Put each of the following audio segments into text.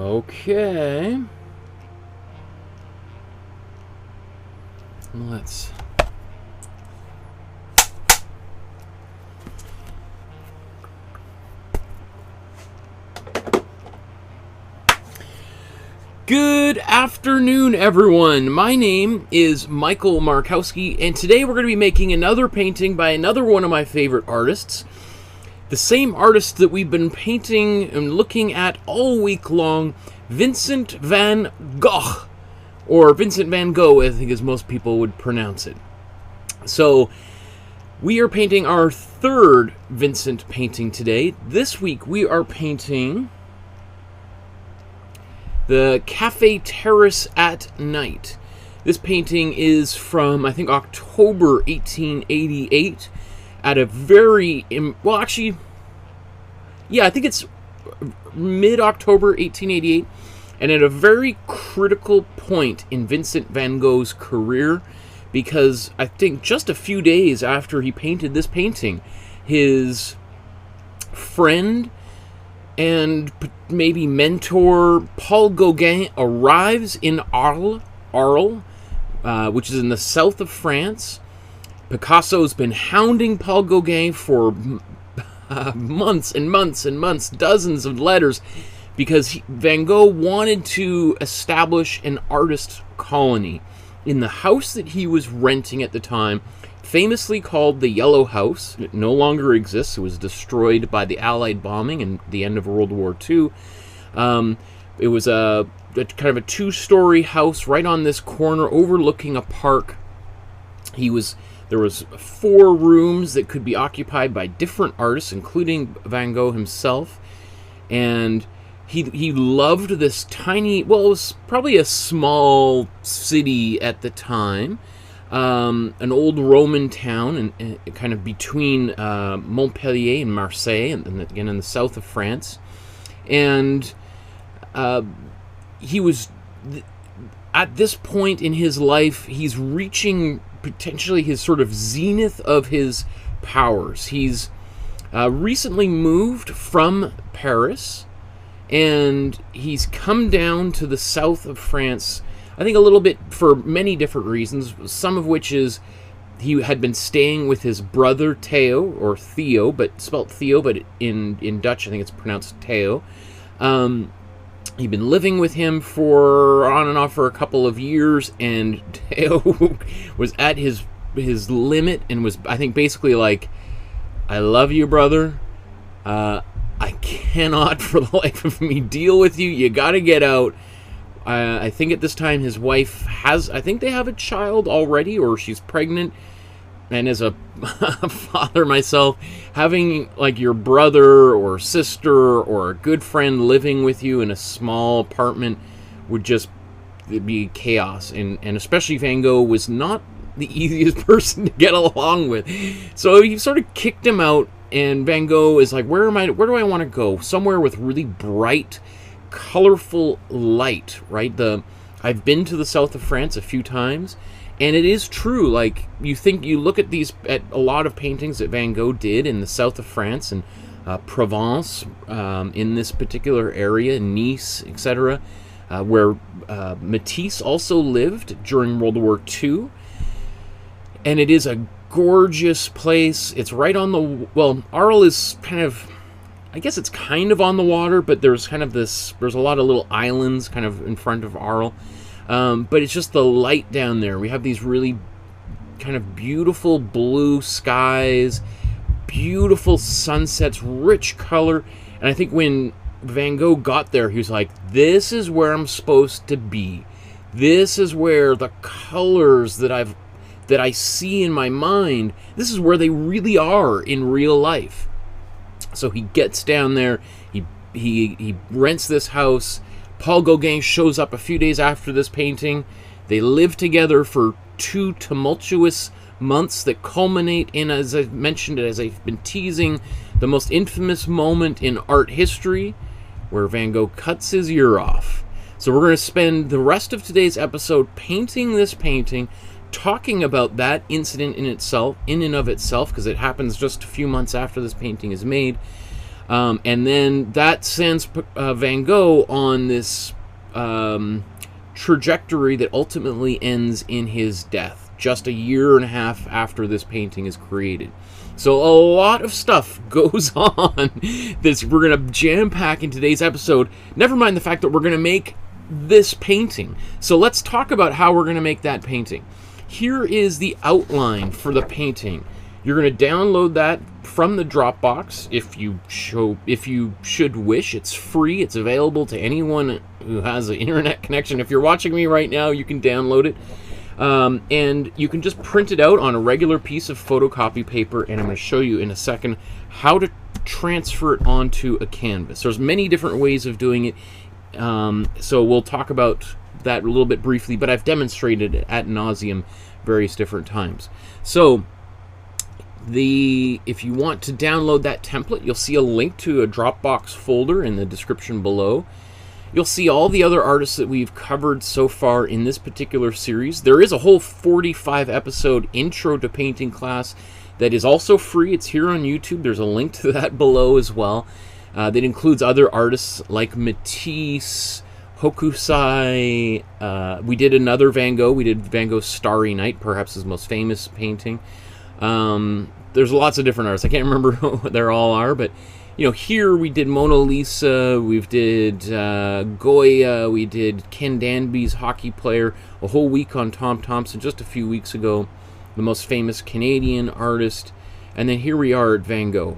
Okay. Let's... Good afternoon, everyone. My name is Michael Markowsky, and today we're going to be making another painting by another one of my favorite artists. The same artist that we've been painting and looking at all week long, Vincent van Gogh, or Vincent van Gogh, I think as most people would pronounce it. So, we are painting our third Vincent painting today. This week we are painting the Café Terrace at Night. This painting is from, I think, October 1888 at a very, well, actually, yeah, I think it's mid-October 1888, and at a very critical point in Vincent van Gogh's career, because I think just a few days after he painted this painting, his friend and maybe mentor Paul Gauguin arrives in Arles, which is in the south of France. Picasso's been hounding Paul Gauguin for months and months and months, dozens of letters, because Van Gogh wanted to establish an artist colony in the house that he was renting at the time, famously called the Yellow House. It no longer exists. It was destroyed by the Allied bombing and the end of World War II. It was a kind of a two-story house right on this corner overlooking a park. There was 4 rooms that could be occupied by different artists, including Van Gogh himself. And he loved this tiny, well, it was probably a small city at the time, an old Roman town, and kind of between Montpellier and Marseille, and again in the south of France. And he was, at this point in his life, he's reaching potentially his sort of zenith of his powers. He's recently moved from Paris, and he's come down to the south of France, I think a little bit for many different reasons, some of which is he had been staying with his brother Theo, or Theo, but spelt Theo, but in Dutch I think it's pronounced Theo. He'd been living with him for on and off for a couple of years, and Theo was at his limit and was, I think, basically like, I love you, brother. I cannot for the life of me deal with you. You got to get out. I think at this time his wife has, I think they have a child already, or she's pregnant. And as a father myself, having like your brother or sister or a good friend living with you in a small apartment would just be chaos. And especially Van Gogh was not the easiest person to get along with. So he sort of kicked him out, and Van Gogh is like, where do I want to go? Somewhere with really bright, colorful light, right? I've been to the south of France a few times, and it is true. Like, you look at a lot of paintings that Van Gogh did in the south of France and Provence, in this particular area, Nice, etc., where Matisse also lived during World War II. And it is a gorgeous place. It's right on the, well, Arles is kind of, I guess it's kind of on the water, but there's a lot of little islands kind of in front of Arles. But it's just the light down there. We have these really kind of beautiful blue skies, beautiful sunsets, rich color. And I think when Van Gogh got there, he was like, this is where I'm supposed to be. This is where the colors that I see in my mind, this is where they really are in real life. So he gets down there, he rents this house. Paul Gauguin shows up a few days after this painting. They live together for 2 tumultuous months that culminate in, as I've mentioned, as I've been teasing, the most infamous moment in art history, where Van Gogh cuts his ear off. So we're going to spend the rest of today's episode painting this painting, talking about that incident in and of itself, because it happens just a few months after this painting is made. And then that sends Van Gogh on this trajectory that ultimately ends in his death, just a year and a half after this painting is created. So a lot of stuff goes on that we're going to jam-pack in today's episode, never mind the fact that we're going to make this painting. So let's talk about how we're going to make that painting. Here is the outline for the painting. You're going to download that from the Dropbox if you should wish. It's free. It's available to anyone who has an internet connection. If you're watching me right now, you can download it. And you can just print it out on a regular piece of photocopy paper, and I'm going to show you in a second how to transfer it onto a canvas. There's many different ways of doing it, so we'll talk about that a little bit briefly, but I've demonstrated it ad nauseum various different times. So if you want to download that template, you'll see a link to a Dropbox folder in the description below. You'll see all the other artists that we've covered so far in this particular series. There is a whole 45 episode intro to painting class that is also free. It's here on YouTube. There's a link to that below as well. That includes other artists like Matisse, Hokusai. We did another Van Gogh. We did Van Gogh's Starry Night, perhaps his most famous painting. There's lots of different artists. I can't remember what they all are, but here we did Mona Lisa, we did Goya, we did Ken Danby's hockey player, a whole week on Tom Thompson just a few weeks ago, the most famous Canadian artist, and then here we are at Van Gogh.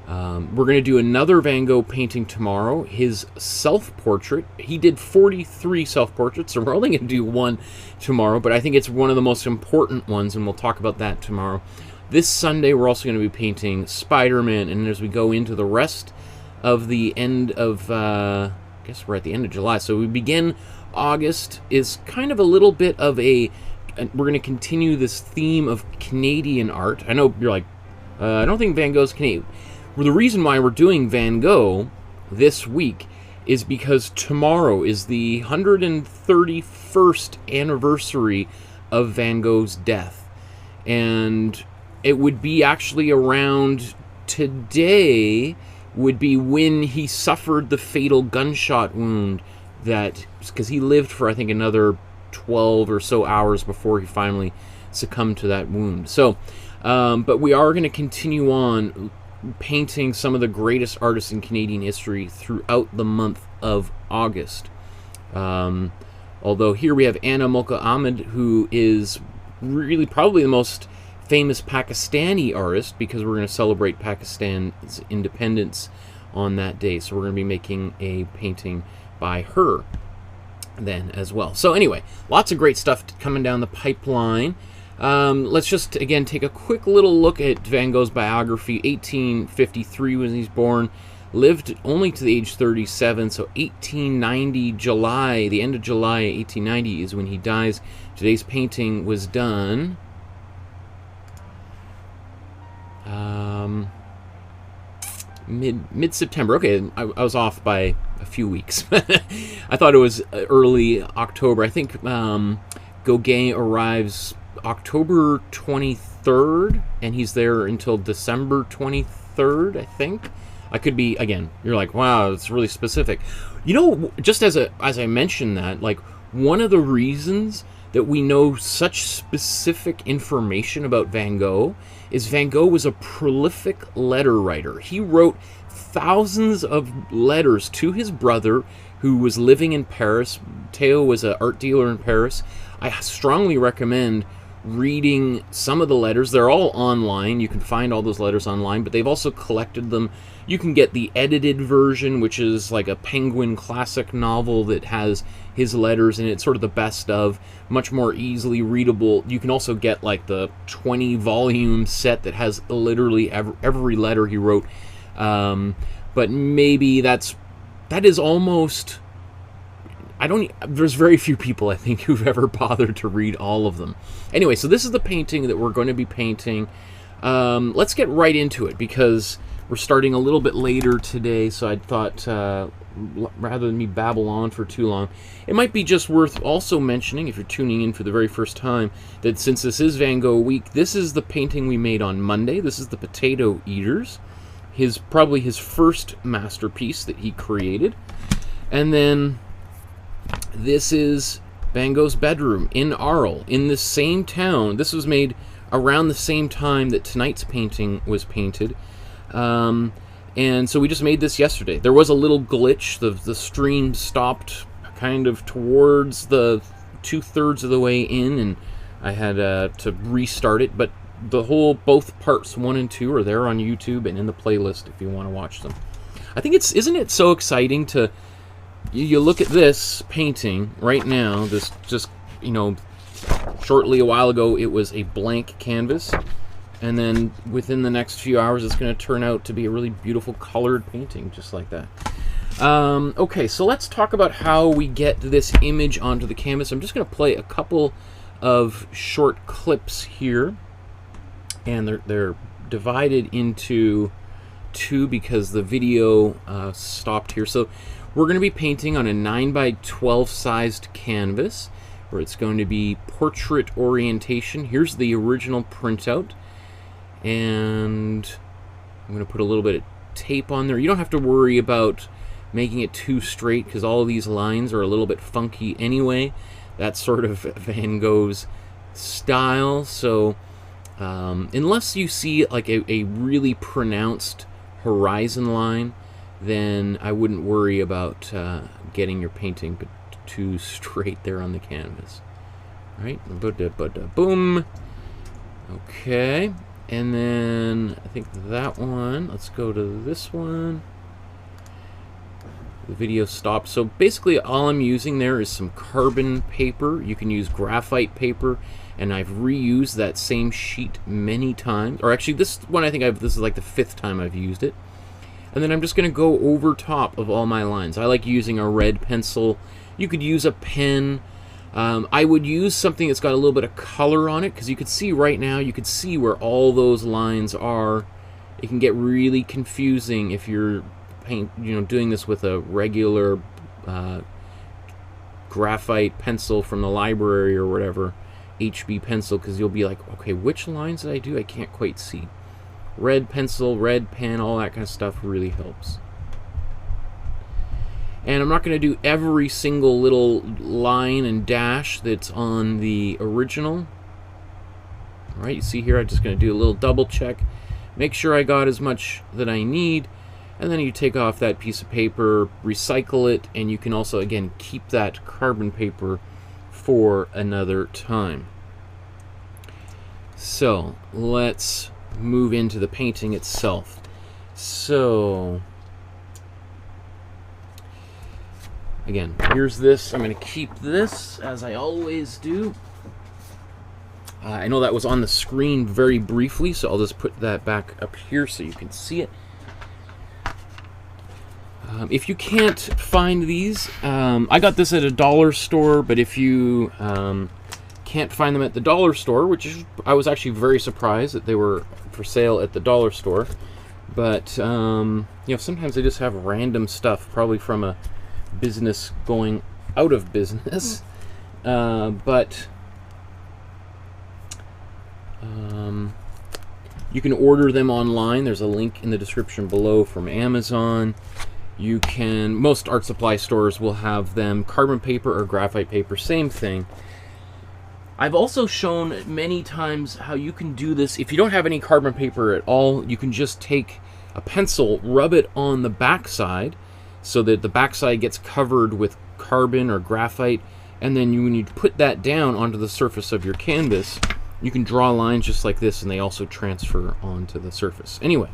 We're going to do another Van Gogh painting tomorrow, his self-portrait. He did 43 self-portraits, so we're only going to do one tomorrow, but I think it's one of the most important ones, and we'll talk about that tomorrow. This Sunday, we're also going to be painting Spider-Man, and as we go into the rest of the end of I guess we're at the end of July, so we begin August is kind of a little bit of we're going to continue this theme of Canadian art. I know you're like, I don't think Van Gogh's Canadian. Well, the reason why we're doing Van Gogh this week is because tomorrow is the 131st anniversary of Van Gogh's death. And it would be actually around today would be when he suffered the fatal gunshot wound that, because he lived for, I think, another 12 or so hours before he finally succumbed to that wound. So, but we are going to continue on painting some of the greatest artists in Canadian history throughout the month of August. Although here we have Anna Mulka Ahmed, who is really probably the most famous Pakistani artist, because we're going to celebrate Pakistan's independence on that day. So we're going to be making a painting by her then as well. So anyway, lots of great stuff coming down the pipeline. Let's just again take a quick little look at Van Gogh's biography. 1853 when he's born, lived only to the age 37, so 1890 July, the end of July 1890 is when he dies. Today's painting was done mid-September. Okay, I was off by a few weeks. I thought it was early October. I think Gogh arrives October 23rd, and he's there until December 23rd, I think. I could be, again, you're like, wow, it's really specific. You know, just as I mentioned that, like, one of the reasons that we know such specific information about Van Gogh is Van Gogh was a prolific letter writer. He wrote thousands of letters to his brother who was living in Paris. Theo was an art dealer in Paris. I strongly recommend reading some of the letters. They're all online. You can find all those letters online, but they've also collected them. You can get the edited version, which is like a Penguin classic novel that has his letters in it, sort of the best of, much more easily readable. You can also get like the 20-volume set that has literally every letter he wrote. But maybe that is almost, there's very few people, I think, who've ever bothered to read all of them. Anyway, so this is the painting that we're going to be painting. Let's get right into it, because we're starting a little bit later today, so I thought, rather than me babble on for too long, it might be just worth also mentioning, if you're tuning in for the very first time, that since this is Van Gogh week, this is the painting we made on Monday. This is the Potato Eaters, probably his first masterpiece that he created. And then this is Van Gogh's bedroom in Arles, in the same town. This was made around the same time that tonight's painting was painted. And so we just made this yesterday. There was a little glitch. The stream stopped kind of towards the 2/3 of the way in, and I had to restart it. But both parts 1 and 2 are there on YouTube and in the playlist if you want to watch them. I think isn't it so exciting to, you look at this painting right now, this just, shortly a while ago it was a blank canvas, and then within the next few hours it's going to turn out to be a really beautiful colored painting just like that. Okay, so let's talk about how we get this image onto the canvas. I'm just going to play a couple of short clips here, and they're divided into two because the video stopped here. So we're going to be painting on a 9x12 sized canvas, where it's going to be portrait orientation. Here's the original printout, and I'm going to put a little bit of tape on there. You don't have to worry about making it too straight, because all of these lines are a little bit funky anyway. That's sort of Van Gogh's style. So unless you see like a really pronounced horizon line, then I wouldn't worry about getting your painting too straight there on the canvas. All right, boom. Okay, and then I think that one, let's go to this one. The video stopped. So basically all I'm using there is some carbon paper. You can use graphite paper, and I've reused that same sheet many times. Or actually this one, I think this is like the 5th time I've used it. And then I'm just going to go over top of all my lines. I like using a red pencil. You could use a pen. I would use something that's got a little bit of color on it, because you could see right now, you could see where all those lines are. It can get really confusing if you're doing this with a regular graphite pencil from the library or whatever, HB pencil, because you'll be like, okay, which lines did I do? I can't quite see. Red pencil, red pen, all that kind of stuff really helps. And I'm not going to do every single little line and dash that's on the original. Alright, you see here, I'm just going to do a little double check. Make sure I got as much that I need. And then you take off that piece of paper, recycle it, and you can also, again, keep that carbon paper for another time. So, let's move into the painting itself. So, again, here's this. I'm going to keep this, as I always do. I know that was on the screen very briefly, so I'll just put that back up here so you can see it. If you can't find these, I got this at a dollar store, but if you can't find them at the dollar store, which I was actually very surprised that they were for sale at the dollar store, but sometimes they just have random stuff, probably from a business going out of business, but you can order them online. There's a link in the description below from Amazon. You can, most art supply stores will have them carbon paper or graphite paper, same thing. I've also shown many times how you can do this. If you don't have any carbon paper at all, you can just take a pencil, rub it on the backside so that the backside gets covered with carbon or graphite, and then when you put that down onto the surface of your canvas, you can draw lines just like this, and they also transfer onto the surface. Anyway,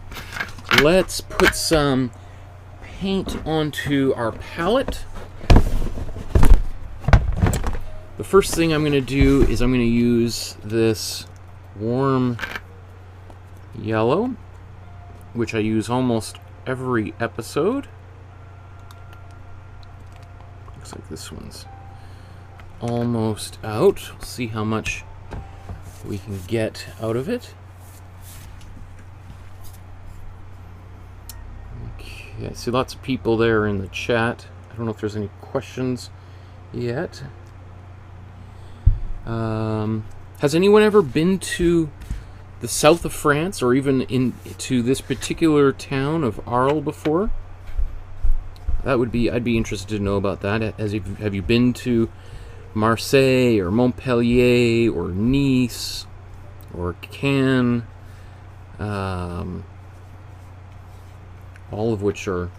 let's put some paint onto our palette. The first thing I'm going to do is I'm going to use this warm yellow, which I use almost every episode. Looks like this one's almost out. We'll see how much we can get out of it. Okay, I see lots of people there in the chat. I don't know if there's any questions yet. Has anyone ever been to the south of France, or even into this particular town of Arles before? I'd be interested to know about that. Have you been to Marseille or Montpellier or Nice or Cannes? All of which are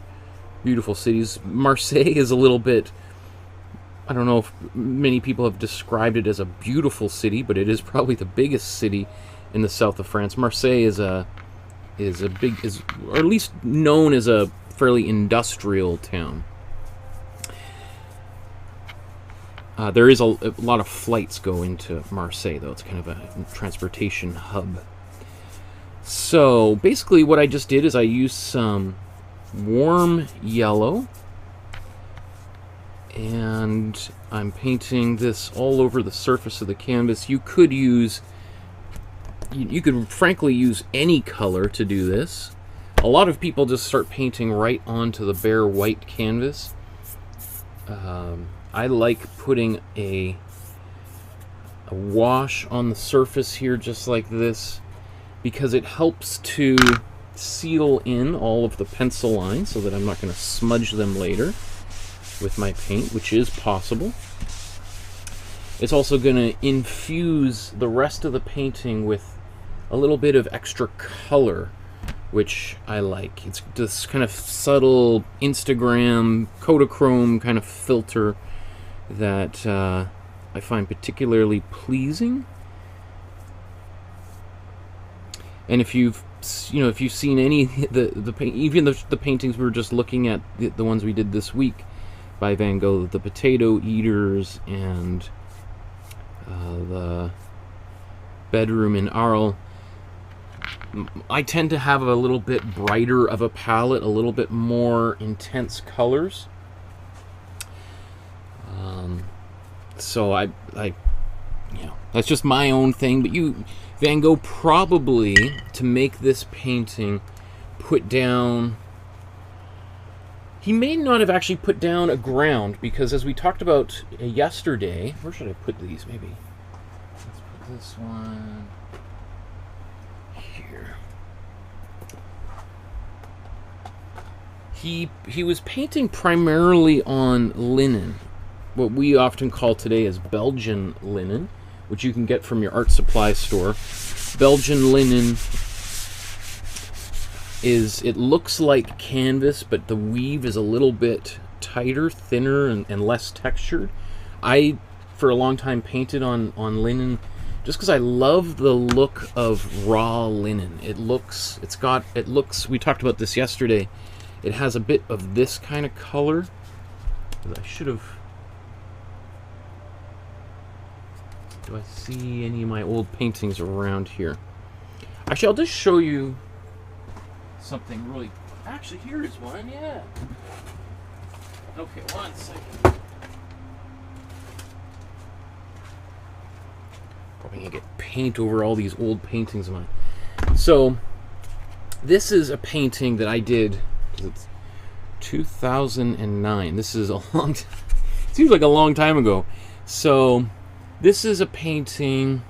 beautiful cities. Marseille is a little bit, I don't know if many people have described it as a beautiful city, but it is probably the biggest city in the south of France. Marseille is or at least known as a fairly industrial town. There is a lot of flights go into Marseille, though. It's kind of a transportation hub. So basically what I just did is I used some warm yellow, and I'm painting this all over the surface of the canvas. You could frankly use any color to do this. A lot of people just start painting right onto the bare white canvas. I like putting a wash on the surface here just like this, because it helps to seal in all of the pencil lines so that I'm not going to smudge them later with my paint, which is possible. It's also going to infuse the rest of the painting with a little bit of extra color, which I like. It's this kind of subtle Instagram Kodachrome kind of filter that I find particularly pleasing. And if you've seen any even the paintings we were just looking at, the ones we did this week by Van Gogh, the Potato Eaters and the Bedroom in Arles, I tend to have a little bit brighter of a palette, a little bit more intense colors. So I you know, that's just my own thing. But Van Gogh probably, to make this painting, put down... He may not have actually put down a ground, because as we talked about yesterday... Where should I put these? Maybe. Let's put this one here. He was painting primarily on linen, what we often call today as Belgian linen, which you can get from your art supply store. Belgian linen it looks like canvas, but the weave is a little bit tighter, thinner, and less textured. I, for a long time, painted on linen just because I love the look of raw linen. It looks, we talked about this yesterday, it has a bit of this kind of color. I should have... Do I see any of my old paintings around here? Actually, I'll just show you something really... Actually, here is one, yeah. Okay, one second. Probably gonna get paint over all these old paintings of mine. So, this is a painting that I did... It's 2009. This is a long... Seems like a long time ago. So... This is a painting.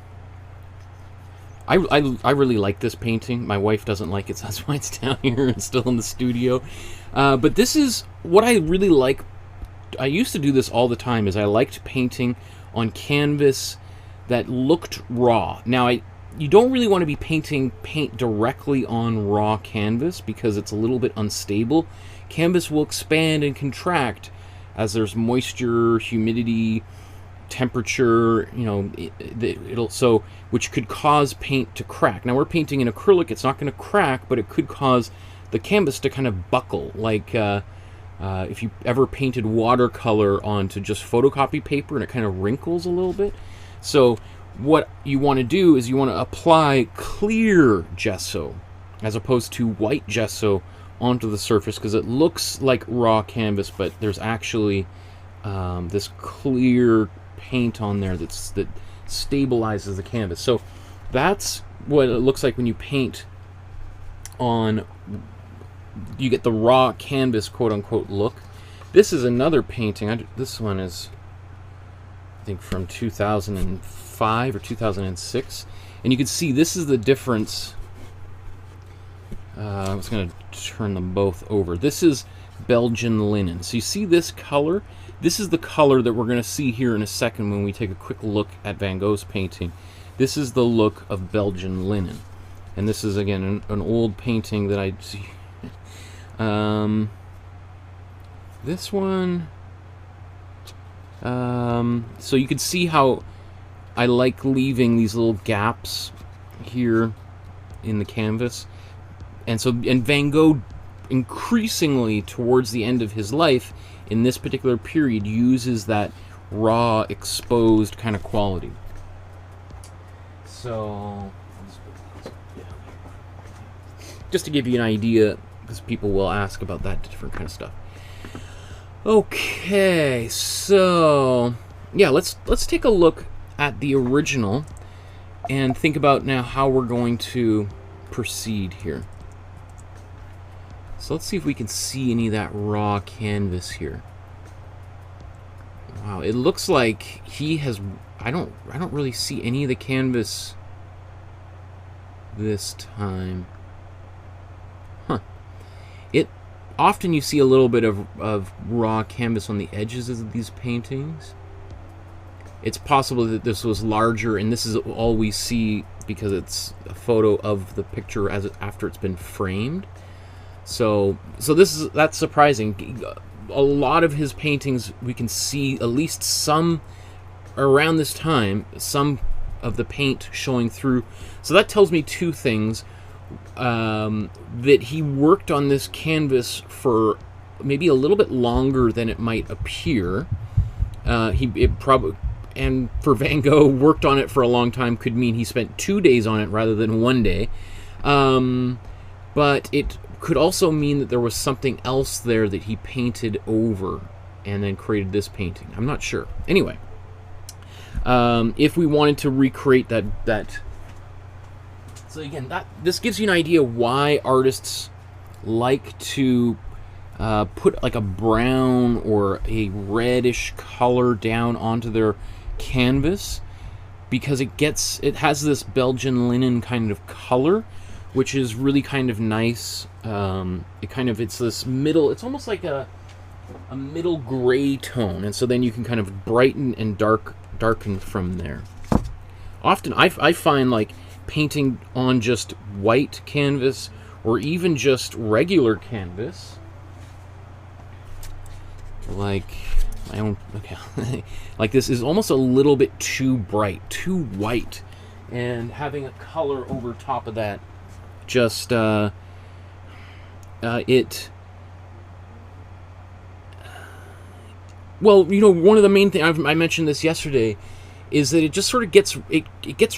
I really like this painting. My wife doesn't like it, so that's why it's down here and still in the studio. But this is what I really like. I used to do this all the time. Is I liked painting on canvas that looked raw. Now you don't really want to be paint directly on raw canvas because it's a little bit unstable. Canvas will expand and contract as there's moisture, humidity, temperature, you know, which could cause paint to crack. Now we're painting in acrylic, it's not going to crack, but it could cause the canvas to kind of buckle, like if you ever painted watercolor onto just photocopy paper and it kind of wrinkles a little bit. So what you want to do is you want to apply clear gesso as opposed to white gesso onto the surface, because it looks like raw canvas, but there's actually this clear paint on there that stabilizes the canvas. So that's what it looks like when you paint on, you get the raw canvas quote-unquote look. This is another painting. This one is, I think, from 2005 or 2006, and you can see this is the difference. I was going to turn them both over. This is Belgian linen. So you see this color? This is the color that we're going to see here in a second when we take a quick look at Van Gogh's painting. This is the look of Belgian linen. And this is, again, an old painting that I see. This one... so you can see how I like leaving these little gaps here in the canvas. And Van Gogh, increasingly towards the end of his life, in this particular period, uses that raw, exposed kind of quality. So, just to give you an idea, because people will ask about that different kind of stuff. Okay, so yeah, let's take a look at the original and think about now how we're going to proceed here. So let's see if we can see any of that raw canvas here. Wow, it looks like he has... I don't really see any of the canvas this time. Huh. Often you see a little bit of raw canvas on the edges of these paintings. It's possible that this was larger, and this is all we see because it's a photo of the picture after it's been framed. So that's surprising. A lot of his paintings, we can see at least some, around this time, some of the paint showing through. So that tells me two things. That he worked on this canvas for maybe a little bit longer than it might appear. And for Van Gogh, worked on it for a long time could mean he spent 2 days on it rather than 1 day. But it could also mean that there was something else there that he painted over and then created this painting. I'm not sure. Anyway, if we wanted to recreate that. So again, this gives you an idea why artists like to put like a brown or a reddish color down onto their canvas, because it has this Belgian linen kind of color, which is really kind of nice. It's this middle, it's almost like a middle gray tone, and so then you can kind of brighten and darken from there. Often I find like painting on just white canvas or even just regular canvas, like my own, okay, like this is almost a little bit too bright, too white, and having a color over top of that just well, you know, one of the main things I mentioned this yesterday is that it just sort of gets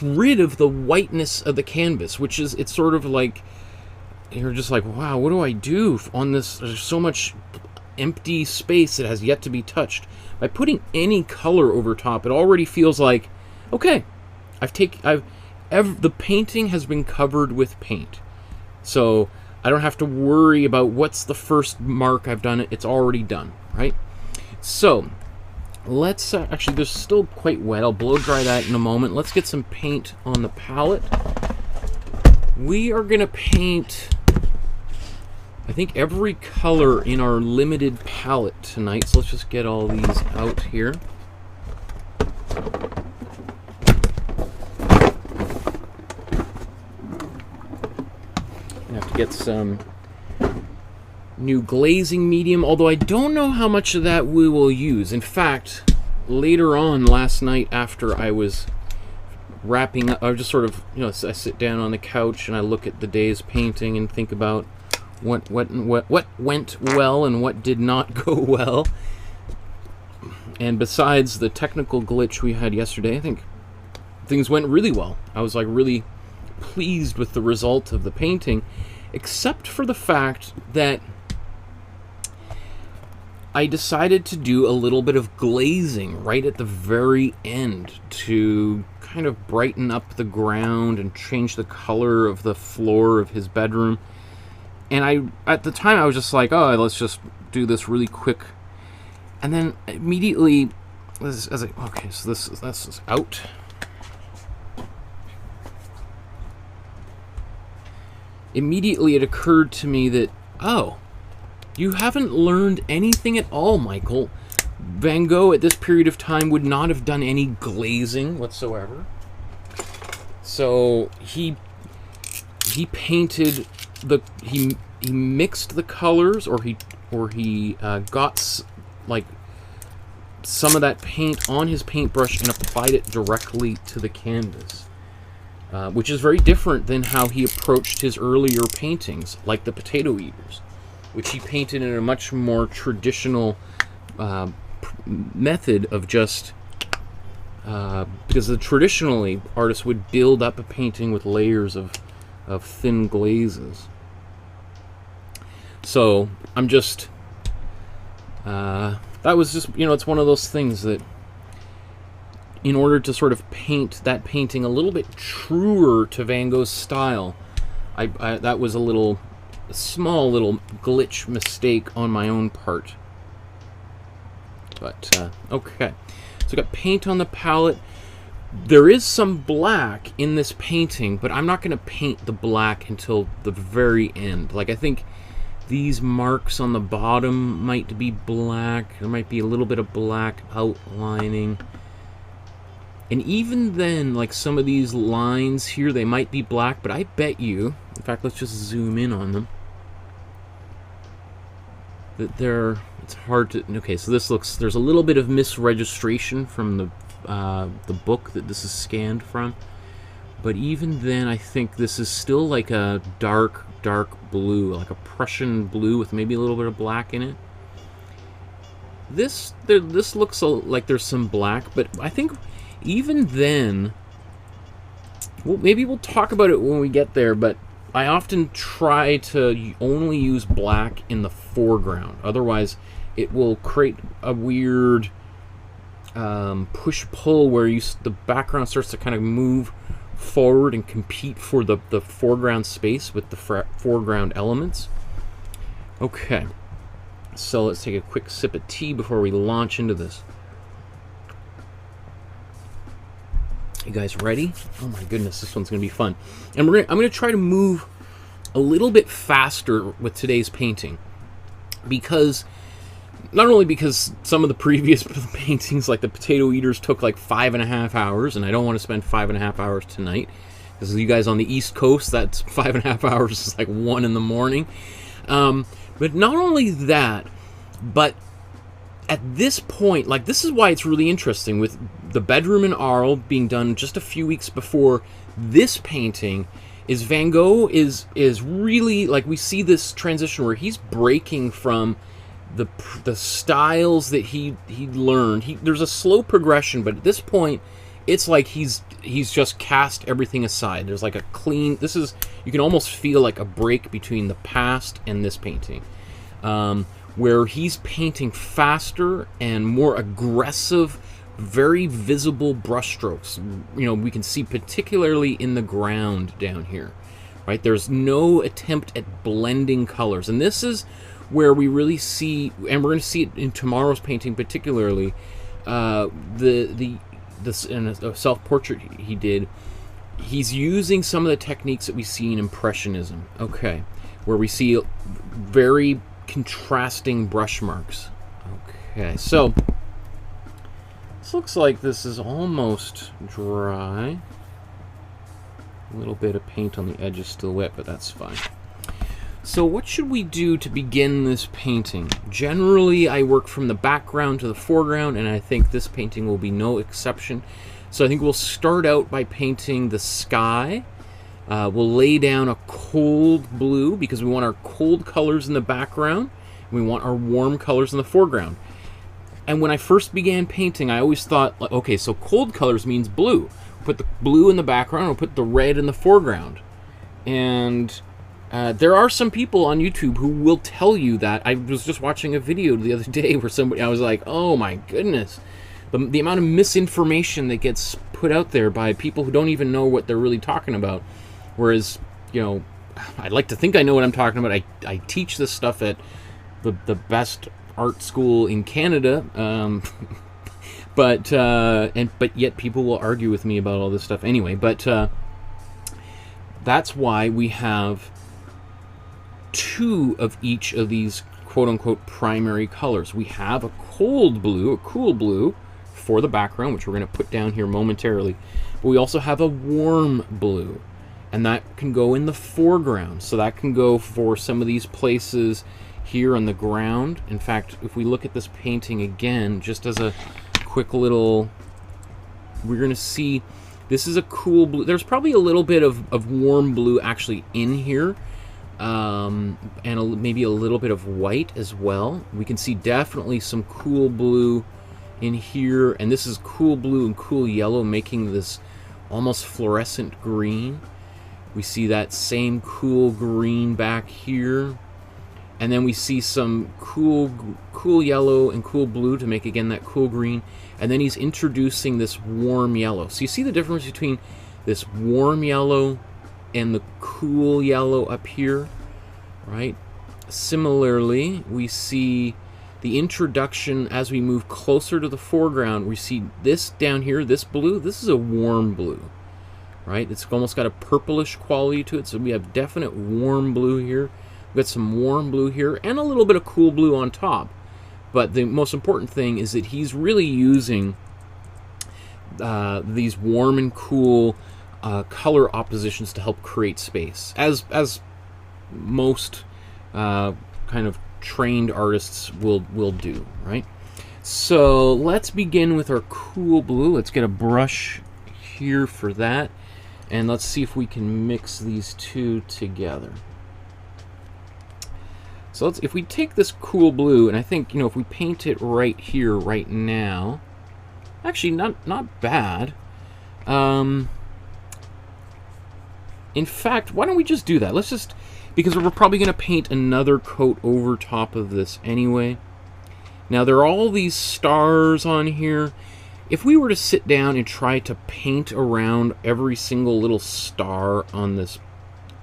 rid of the whiteness of the canvas, which is, it's sort of like you're just like, wow, what do I do on this? There's so much empty space that has yet to be touched. By putting any color over top, it already feels like, okay, the painting has been covered with paint, so I don't have to worry about what's the first mark I've done. It's already done, right? So let's actually, there's still quite wet. I'll blow dry that in a moment. Let's get some paint on the palette. We are gonna paint, I think, every color in our limited palette tonight. So let's just get all these out here. I have to get some new glazing medium, although I don't know how much of that we will use. In fact, later on last night, after I was wrapping up, I just sort of, you know, I sit down on the couch and I look at the day's painting and think about what went well and what did not go well. And besides the technical glitch we had yesterday, I think things went really well. I was like really pleased with the result of the painting, except for the fact that I decided to do a little bit of glazing right at the very end to kind of brighten up the ground and change the color of the floor of his bedroom. And at the time, I was just like, oh, let's just do this really quick. And then immediately, okay, so this is out. Immediately, it occurred to me that, oh, you haven't learned anything at all, Michael. Van Gogh at this period of time would not have done any glazing whatsoever. So he painted he mixed the colors, or he got like some of that paint on his paintbrush and applied it directly to the canvas, which is very different than how he approached his earlier paintings, like the Potato Eaters, which he painted in a much more traditional method of just because traditionally artists would build up a painting with layers of thin glazes. So I'm just that was just, you know, it's one of those things that in order to sort of paint that painting a little bit truer to Van Gogh's style, I that was a small little glitch mistake on my own part. But okay, so I got paint on the palette. There is some black in this painting, but I'm not going to paint the black until the very end. Like, I think these marks on the bottom might be black. There might be a little bit of black outlining. And even then, like some of these lines here, they might be black, but I bet you, in fact, let's just zoom in on them, that it's hard to, okay, so this looks, there's a little bit of misregistration from the book that this is scanned from, but even then I think this is still like a dark blue, like a Prussian blue with maybe a little bit of black in it. This looks like there's some black, but I think even then, well, maybe we'll talk about it when we get there, but I often try to only use black in the foreground. Otherwise, it will create a weird push-pull where the background starts to kind of move forward and compete for the foreground space with the foreground elements. Okay, so let's take a quick sip of tea before we launch into this. You guys ready? Oh my goodness, this one's gonna be fun. And I'm gonna try to move a little bit faster with today's painting, because not only because some of the previous paintings, like the Potato Eaters, took like 5.5 hours, and I don't want to spend 5.5 hours tonight, because you guys on the East Coast, that's 5.5 hours is like 1 in the morning. But not only that, but at this point, like, this is why it's really interesting with the bedroom in Arles being done just a few weeks before this painting. Is Van Gogh is really, like, we see this transition where he's breaking from the styles that he learned. There's a slow progression, but at this point, it's like he's just cast everything aside. There's like a clean. This is, you can almost feel like a break between the past and this painting. Where he's painting faster and more aggressive, very visible brushstrokes. You know, we can see particularly in the ground down here, right? There's no attempt at blending colors, and this where we really see, and we're going to see it in tomorrow's painting particularly, this in a self-portrait he did. He's using some of the techniques that we see in Impressionism. Okay, where we see very contrasting brush marks. Okay, so this looks like this is almost dry. A little bit of paint on the edge is still wet, but that's fine. So what should we do to begin this painting? Generally, I work from the background to the foreground, and I think this painting will be no exception. So I think we'll start out by painting the sky. We'll lay down a cold blue because we want our cold colors in the background. We want our warm colors in the foreground. And when I first began painting, I always thought, like, okay, so cold colors means blue. We'll put the blue in the background, we'll put the red in the foreground. And there are some people on YouTube who will tell you that. I was just watching a video the other day where I was like, oh my goodness. The amount of misinformation that gets put out there by people who don't even know what they're really talking about. Whereas, you know, I'd like to think I know what I'm talking about. I teach this stuff at the best art school in Canada, but yet people will argue with me about all this stuff anyway. But that's why we have 2 of each of these quote-unquote primary colors. We have a cold blue, a cool blue for the background, which we're going to put down here momentarily. But we also have a warm blue, and that can go in the foreground. So that can go for some of these places here on the ground. In fact, if we look at this painting again, just as a quick little, we're going to see this is a cool blue. There's probably a little bit of warm blue actually in here, and maybe a little bit of white as well. We can see definitely some cool blue in here, and this is cool blue and cool yellow, making this almost fluorescent green. We see that same cool green back here, and then we see some cool yellow and cool blue to make again that cool green, and then he's introducing this warm yellow. So you see the difference between this warm yellow and the cool yellow up here, right? Similarly, we see the introduction as we move closer to the foreground. We see this down here, this blue. This is a warm blue, right? It's almost got a purplish quality to it, so we have definite warm blue here. We've got some warm blue here and a little bit of cool blue on top. But the most important thing is that he's really using these warm and cool color oppositions to help create space, as most kind of trained artists will do, right? So let's begin with our cool blue. Let's get a brush here for that, and let's see if we can mix these two together. So if we take this cool blue, and I think, you know, if we paint it right here, right now, actually not bad. In fact, why don't we just do that? Let's just, because we're probably going to paint another coat over top of this anyway. Now, there are all these stars on here. If we were to sit down and try to paint around every single little star on this,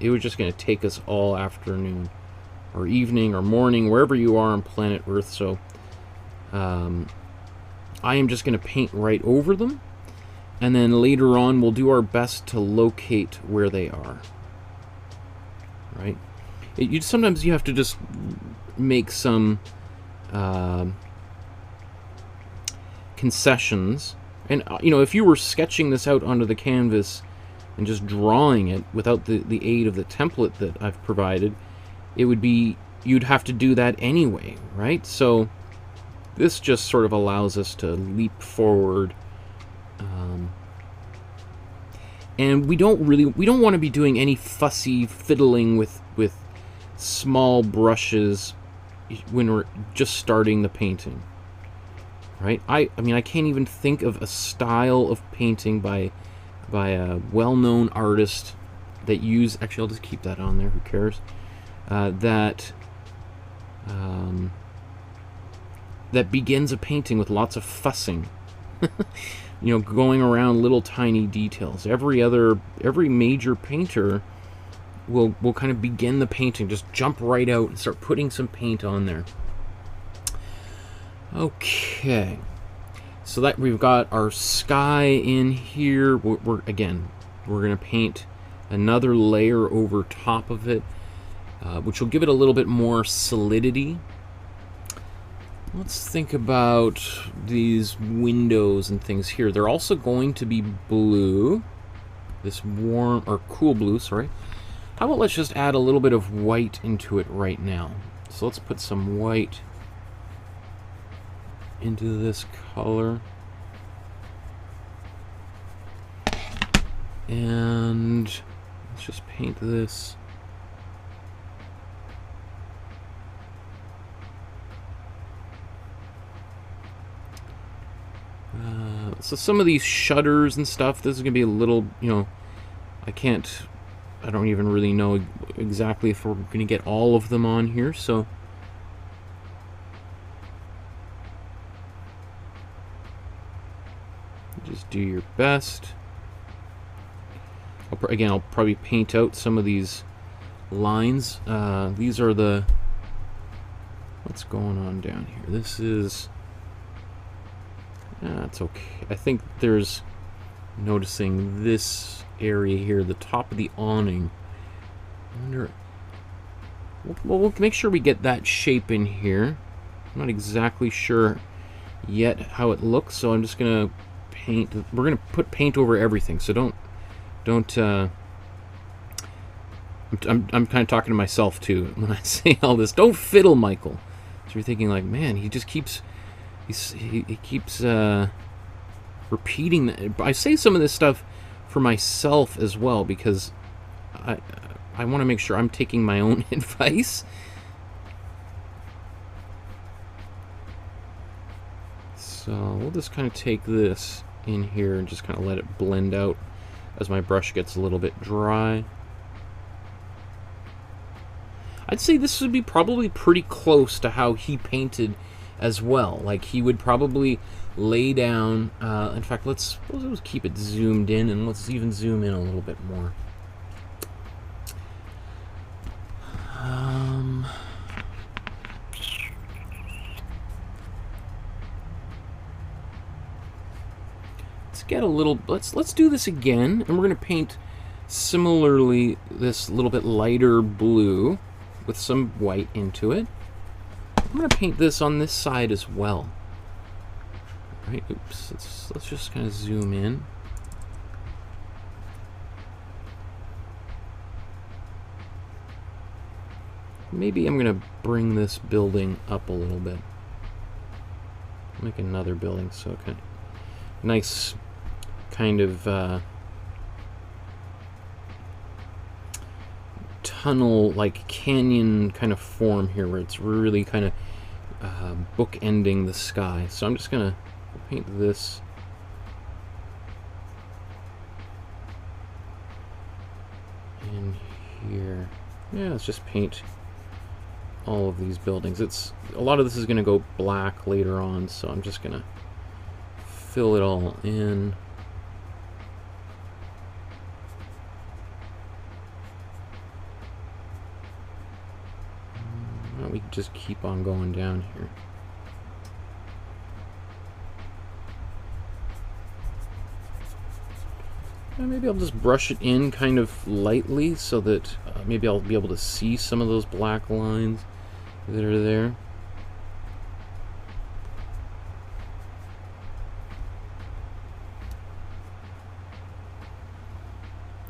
it was just going to take us all afternoon or evening or morning, wherever you are on planet Earth. So I am just going to paint right over them. And then later on, we'll do our best to locate where they are. Right? Sometimes you have to just make some concessions. And, you know, if you were sketching this out onto the canvas and just drawing it without the aid of the template that I've provided, it would be, you'd have to do that anyway, right? So this just sort of allows us to leap forward. And we don't want to be doing any fussy fiddling with small brushes when we're just starting the painting, right? I mean, I can't even think of a style of painting by a well-known artist that actually, I'll just keep that on there, who cares, that begins a painting with lots of fussing. You know, going around little tiny details. Every major painter will kind of begin the painting, just jump right out and start putting some paint on there. Okay, so that we've got our sky in here. We're gonna paint another layer over top of it, which will give it a little bit more solidity. Let's think about these windows and things here. They're also going to be blue, this warm or cool blue, sorry. How about let's just add a little bit of white into it right now. So let's put some white into this color. And let's just paint this. So some of these shutters and stuff, this is going to be a little, you know, I don't even really know exactly if we're going to get all of them on here, so just do your best. I'll probably paint out some of these lines. These are what's going on down here? This is... That's okay. I think there's noticing this area here, the top of the awning. I wonder. Well, we'll make sure we get that shape in here. I'm not exactly sure yet how it looks, so I'm just gonna paint. We're gonna put paint over everything. So don't. I'm kind of talking to myself too when I say all this. Don't fiddle, Michael. So you're thinking like, man, he just keeps. He keeps repeating that. I say some of this stuff for myself as well because I want to make sure I'm taking my own advice. So we'll just kind of take this in here and just kind of let it blend out as my brush gets a little bit dry. I'd say this would be probably pretty close to how he painted as well. Like, he would probably lay down, in fact, let's keep it zoomed in, and let's even zoom in a little bit more. Let's get a little, let's do this again, and we're going to paint similarly this little bit lighter blue with some white into it. I'm going to paint this on this side as well. Right, oops, let's just kind of zoom in. Maybe I'm going to bring this building up a little bit. Make another building, so okay. Nice kind of tunnel, like canyon kind of form here, where it's really kind of bookending the sky. So I'm just gonna paint this. in here. Yeah, let's just paint all of these buildings. A lot of this is going to go black later on, so I'm just going to fill it all in. We can just keep on going down here. Maybe I'll just brush it in kind of lightly so that maybe I'll be able to see some of those black lines that are there.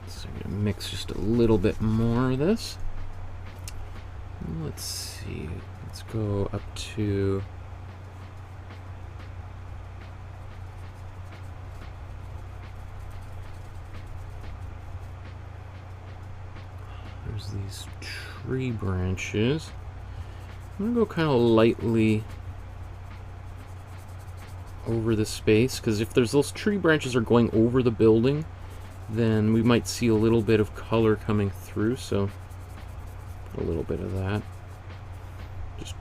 So I'm going to mix just a little bit more of this. Let's see. Let's go up to... There's these tree branches. I'm going to go kind of lightly over the space, because if those tree branches are going over the building, then we might see a little bit of color coming through, so a little bit of that. Just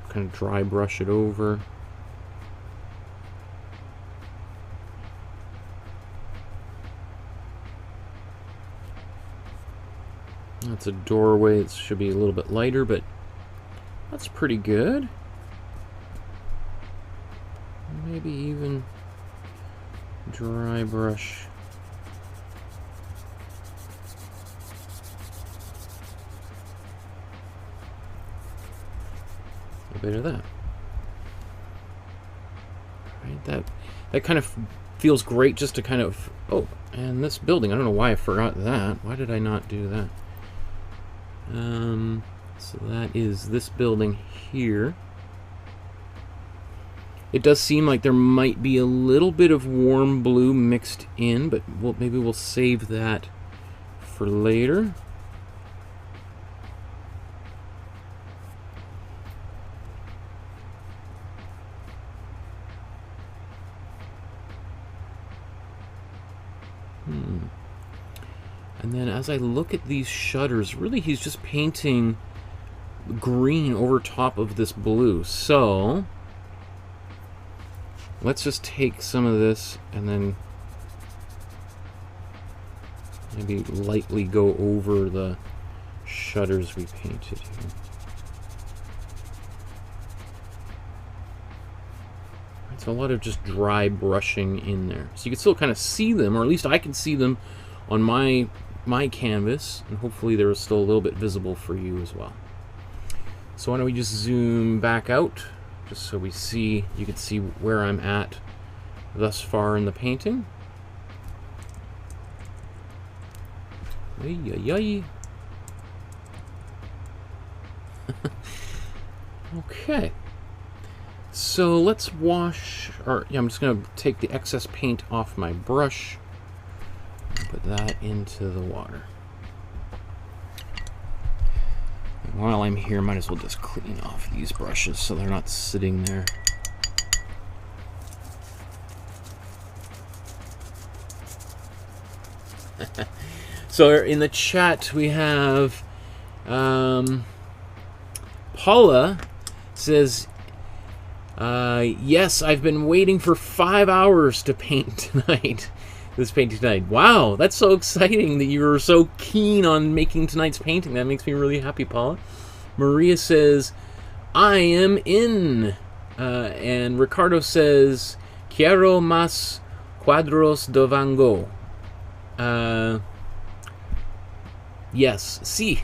kind of dry brush it over. That's a doorway. It should be a little bit lighter, but that's pretty good. Maybe even dry brush. A bit of that. Right, that kind of feels great just to kind of... Oh, and this building, I don't know why I forgot that. Why did I not do that? So that is this building here. It does seem like there might be a little bit of warm blue mixed in, but maybe we'll save that for later. And then as I look at these shutters, really he's just painting green over top of this blue. So let's just take some of this and then maybe lightly go over the shutters we painted here. It's a lot of just dry brushing in there. So you can still kind of see them, or at least I can see them on my canvas, and hopefully they're still a little bit visible for you as well. So why don't we just zoom back out, just so we see, you can see where I'm at thus far in the painting. Okay. So let's wash, or yeah, I'm just going to take the excess paint off my brush. Put that into the water. And while I'm here, might as well just clean off these brushes so they're not sitting there. So in the chat we have Paula says, yes, I've been waiting for 5 hours to paint tonight. This painting tonight. Wow, that's so exciting that you were so keen on making tonight's painting. That makes me really happy, Paula. Maria says, I am in. And Ricardo says, quiero más cuadros de Van Gogh. Yes, sí.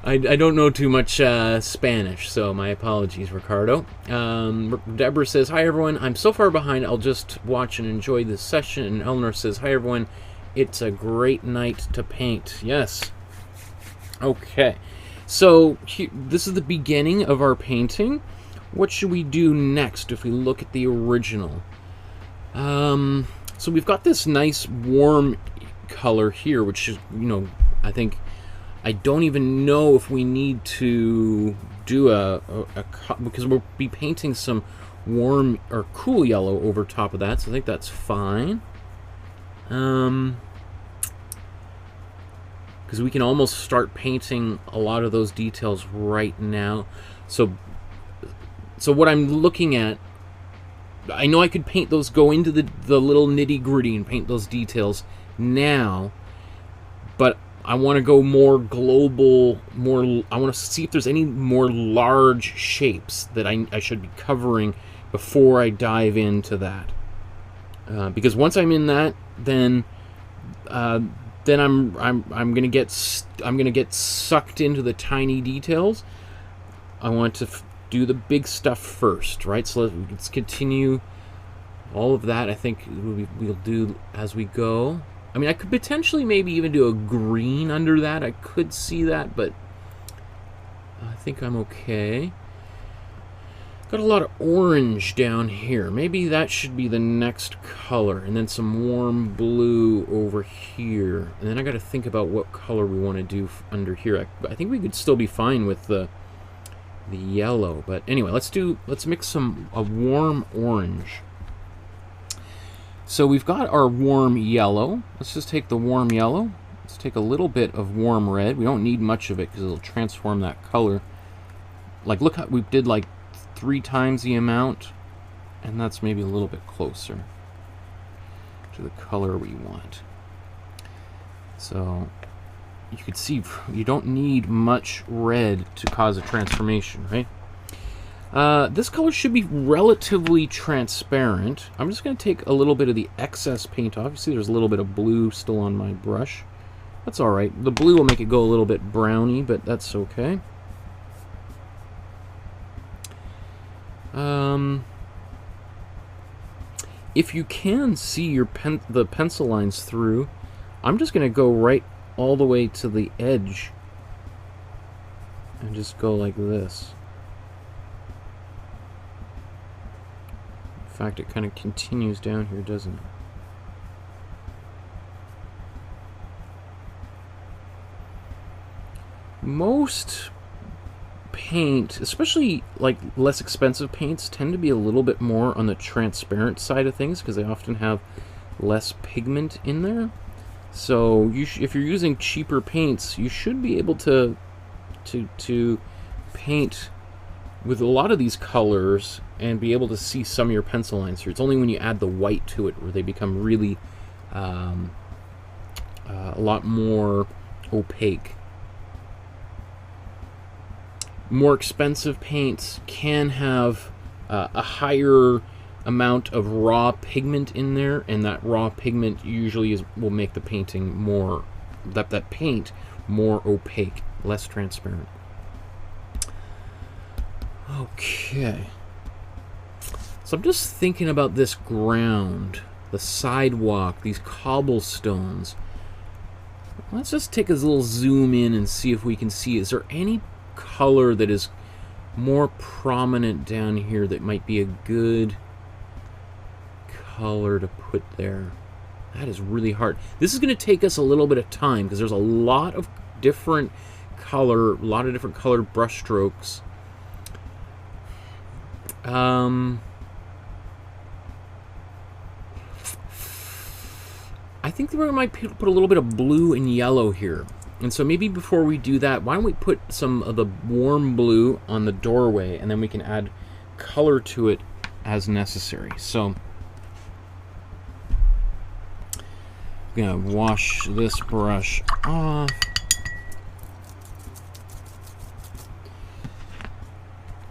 I don't know too much Spanish, so my apologies, Ricardo. Deborah says, hi everyone, I'm so far behind, I'll just watch and enjoy this session. And Eleanor says, hi everyone, it's a great night to paint. Yes. Okay, so this is the beginning of our painting. What should we do next if we look at the original? So we've got this nice warm color here, which is, you know, I don't even know if we need to do because we'll be painting some warm or cool yellow over top of that, so I think that's fine. because we can almost start painting a lot of those details right now. So what I'm looking at, I know I could paint those, go into the little nitty-gritty and paint those details now, but I want to go more global, I want to see if there's any more large shapes that I should be covering before I dive into that. Because once I'm in that, then I'm gonna get sucked into the tiny details. I want to do the big stuff first, right? So let's continue all of that. I think we'll do as we go. I mean, I could potentially maybe even do a green under that. I could see that, but I think I'm okay. Got a lot of orange down here. Maybe that should be the next color. And then some warm blue over here. And then I got to think about what color we want to do under here. I think we could still be fine with the yellow. But anyway, let's mix a warm orange. So we've got our warm yellow. Let's just take the warm yellow. Let's take a little bit of warm red. We don't need much of it because it'll transform that color. Like, look how we did like 3 times the amount, and that's maybe a little bit closer to the color we want. So you can see you don't need much red to cause a transformation, right? This color should be relatively transparent. I'm just going to take a little bit of the excess paint off. You see there's a little bit of blue still on my brush. That's alright. The blue will make it go a little bit browny, but that's okay. If you can see the pencil lines through, I'm just going to go right all the way to the edge and just go like this. In fact, it kind of continues down here, doesn't it? Most paint, especially like less expensive paints, tend to be a little bit more on the transparent side of things because they often have less pigment in there. So if you're using cheaper paints, you should be able to paint with a lot of these colors and be able to see some of your pencil lines here. It's only when you add the white to it where they become really a lot more opaque. More expensive paints can have a higher amount of raw pigment in there, and that raw pigment usually will make the painting more, that paint more opaque, less transparent. Okay. So I'm just thinking about this ground, the sidewalk, these cobblestones. Let's just take a little zoom in and see if we can see, is there any color that is more prominent down here that might be a good color to put there? That is really hard. This is going to take us a little bit of time because there's a lot of different color, brush strokes. I think we might put a little bit of blue and yellow here. And so maybe before we do that, why don't we put some of the warm blue on the doorway, and then we can add color to it as necessary. So I'm going to wash this brush off.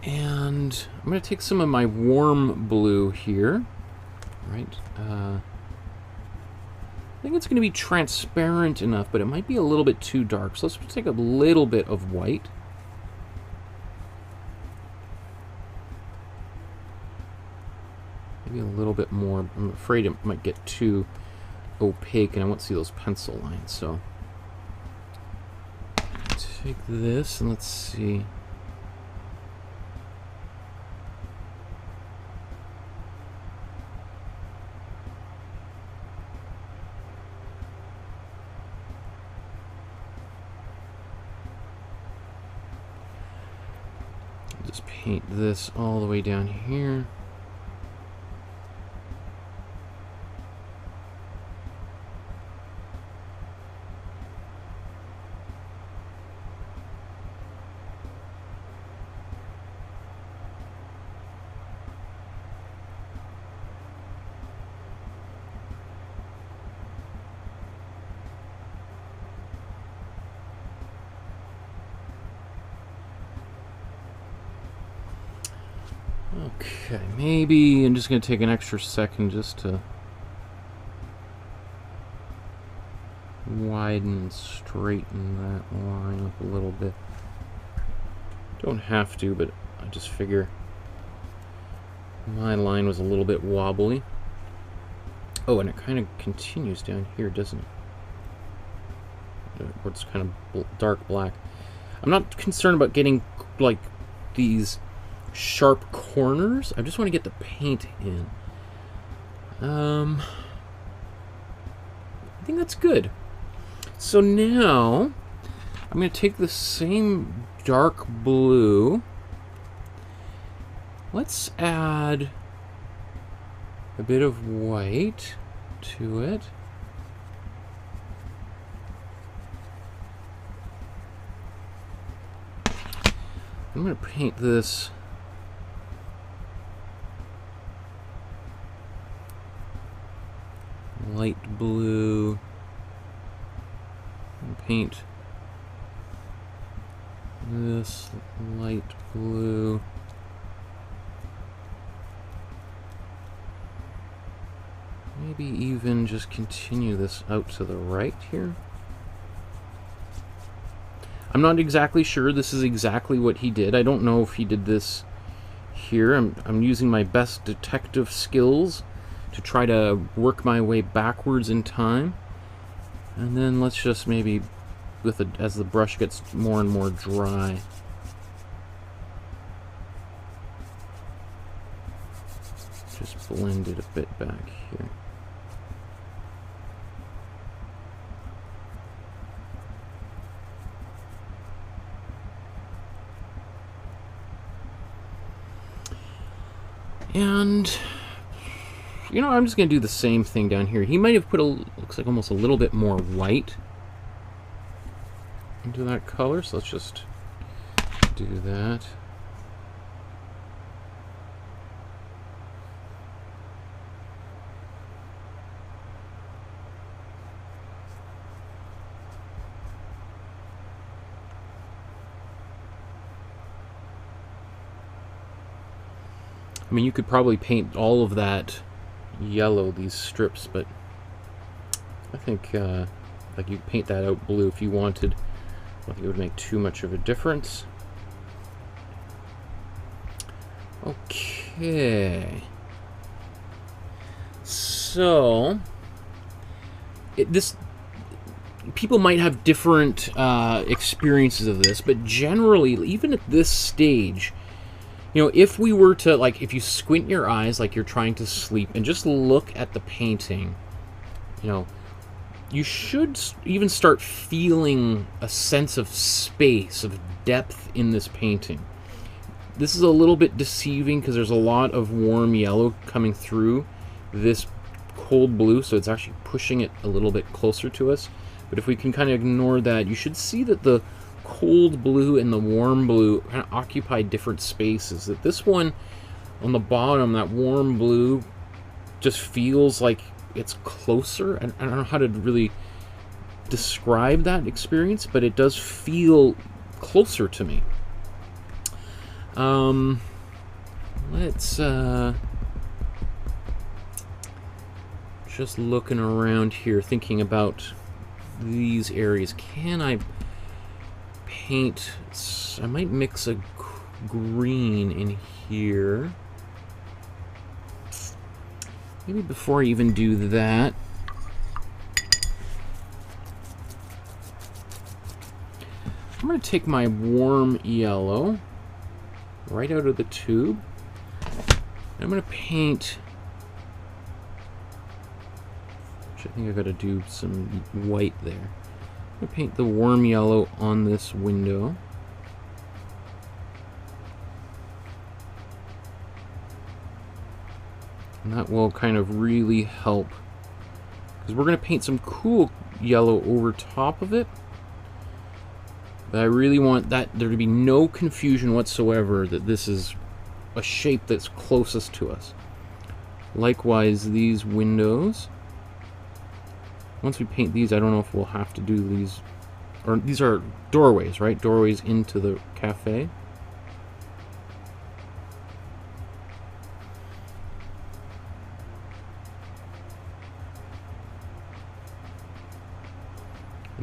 And I'm going to take some of my warm blue here. Right. I think it's going to be transparent enough, but it might be a little bit too dark. So let's take a little bit of white. Maybe a little bit more. I'm afraid it might get too opaque, and I won't see those pencil lines. So take this, and let's see. Just paint this all the way down here. Okay, maybe I'm just going to take an extra second just to widen and straighten that line up a little bit. Don't have to, but I just figure my line was a little bit wobbly. Oh, and it kind of continues down here, doesn't it? Where it's kind of dark black. I'm not concerned about getting like these sharp corners. I just want to get the paint in. I think that's good. So now I'm going to take the same dark blue. Let's add a bit of white to it. I'm going to paint this light blue and paint this light blue. Maybe even just continue this out to the right here. I'm not exactly sure this is exactly what he did. I don't know if he did this here. I'm using my best detective skills to try to work my way backwards in time. And then let's just maybe, as the brush gets more and more dry, just blend it a bit back here. And, you know, I'm just going to do the same thing down here. He might have put looks like almost a little bit more white into that color, so let's just do that. I mean, you could probably paint all of that yellow, these strips, but I think like you paint that out blue if you wanted. I don't think it would make too much of a difference. Okay. So people might have different experiences of this, but generally, even at this stage, you know, if we were to, like, if you squint your eyes like you're trying to sleep and just look at the painting, you know, you should even start feeling a sense of space, of depth in this painting. This is a little bit deceiving because there's a lot of warm yellow coming through this cold blue, so it's actually pushing it a little bit closer to us. But if we can kind of ignore that, you should see that the cold blue and the warm blue kind of occupy different spaces. That this one on the bottom, that warm blue, just feels like it's closer. I don't know how to really describe that experience, but it does feel closer to me. Let's just looking around here, thinking about these areas. Can I paint? I might mix a green in here. Maybe before I even do that, I'm going to take my warm yellow right out of the tube. I'm going to paint, which I think I've got to do some white there. I'm going to paint the warm yellow on this window. And that will kind of really help, because we're going to paint some cool yellow over top of it. But I really want that there to be no confusion whatsoever that this is a shape that's closest to us. Likewise, these windows. Once we paint these, I don't know if we'll have to do these, or these are doorways, right? Doorways into the cafe.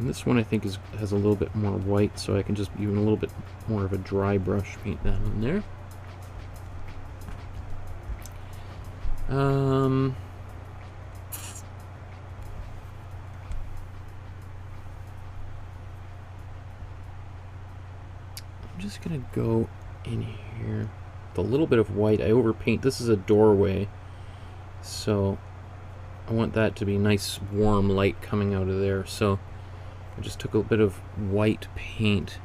And this one I think has a little bit more white, so I can just even a little bit more of a dry brush paint that on there. I'm just gonna go in here with a little bit of white. I overpaint. This is a doorway, so I want that to be nice warm light coming out of there. So I just took a bit of white paint.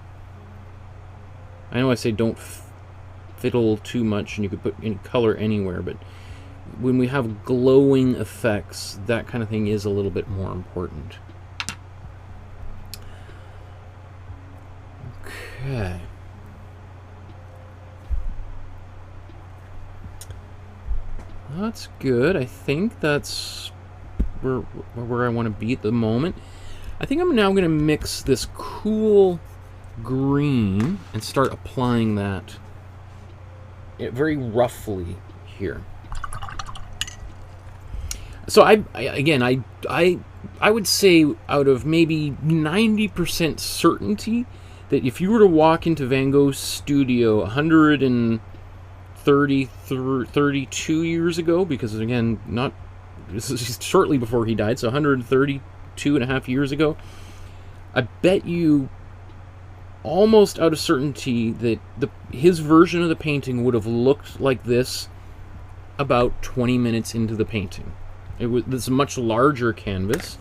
I know I say don't fiddle too much and you could put any color anywhere, but when we have glowing effects, that kind of thing is a little bit more important. Okay. That's good. I think that's where I want to be at the moment. I think I'm now going to mix this cool green and start applying that very roughly here. So I would say out of maybe 90% certainty that if you were to walk into Van Gogh's studio 132 years ago, because again, this is shortly before he died, so 132 and a half years ago, I bet you almost out of certainty that his version of the painting would have looked like this about 20 minutes into the painting. This is a much larger canvas.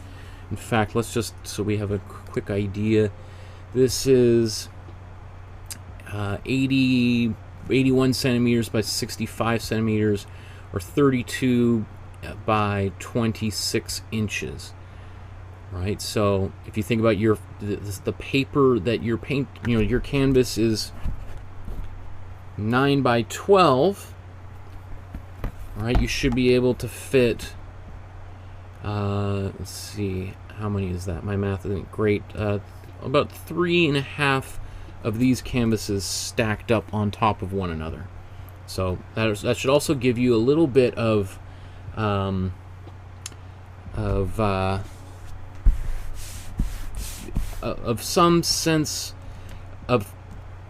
In fact, let's just, so we have a quick idea, this is 81 centimeters by 65 centimeters, or 32 by 26 inches. Right, so if you think about the paper that your your canvas is 9 by 12, right, you should be able to fit, let's see, how many is that? My math isn't great. About 3.5 of these canvases stacked up on top of one another. So that should also give you a little bit of some sense of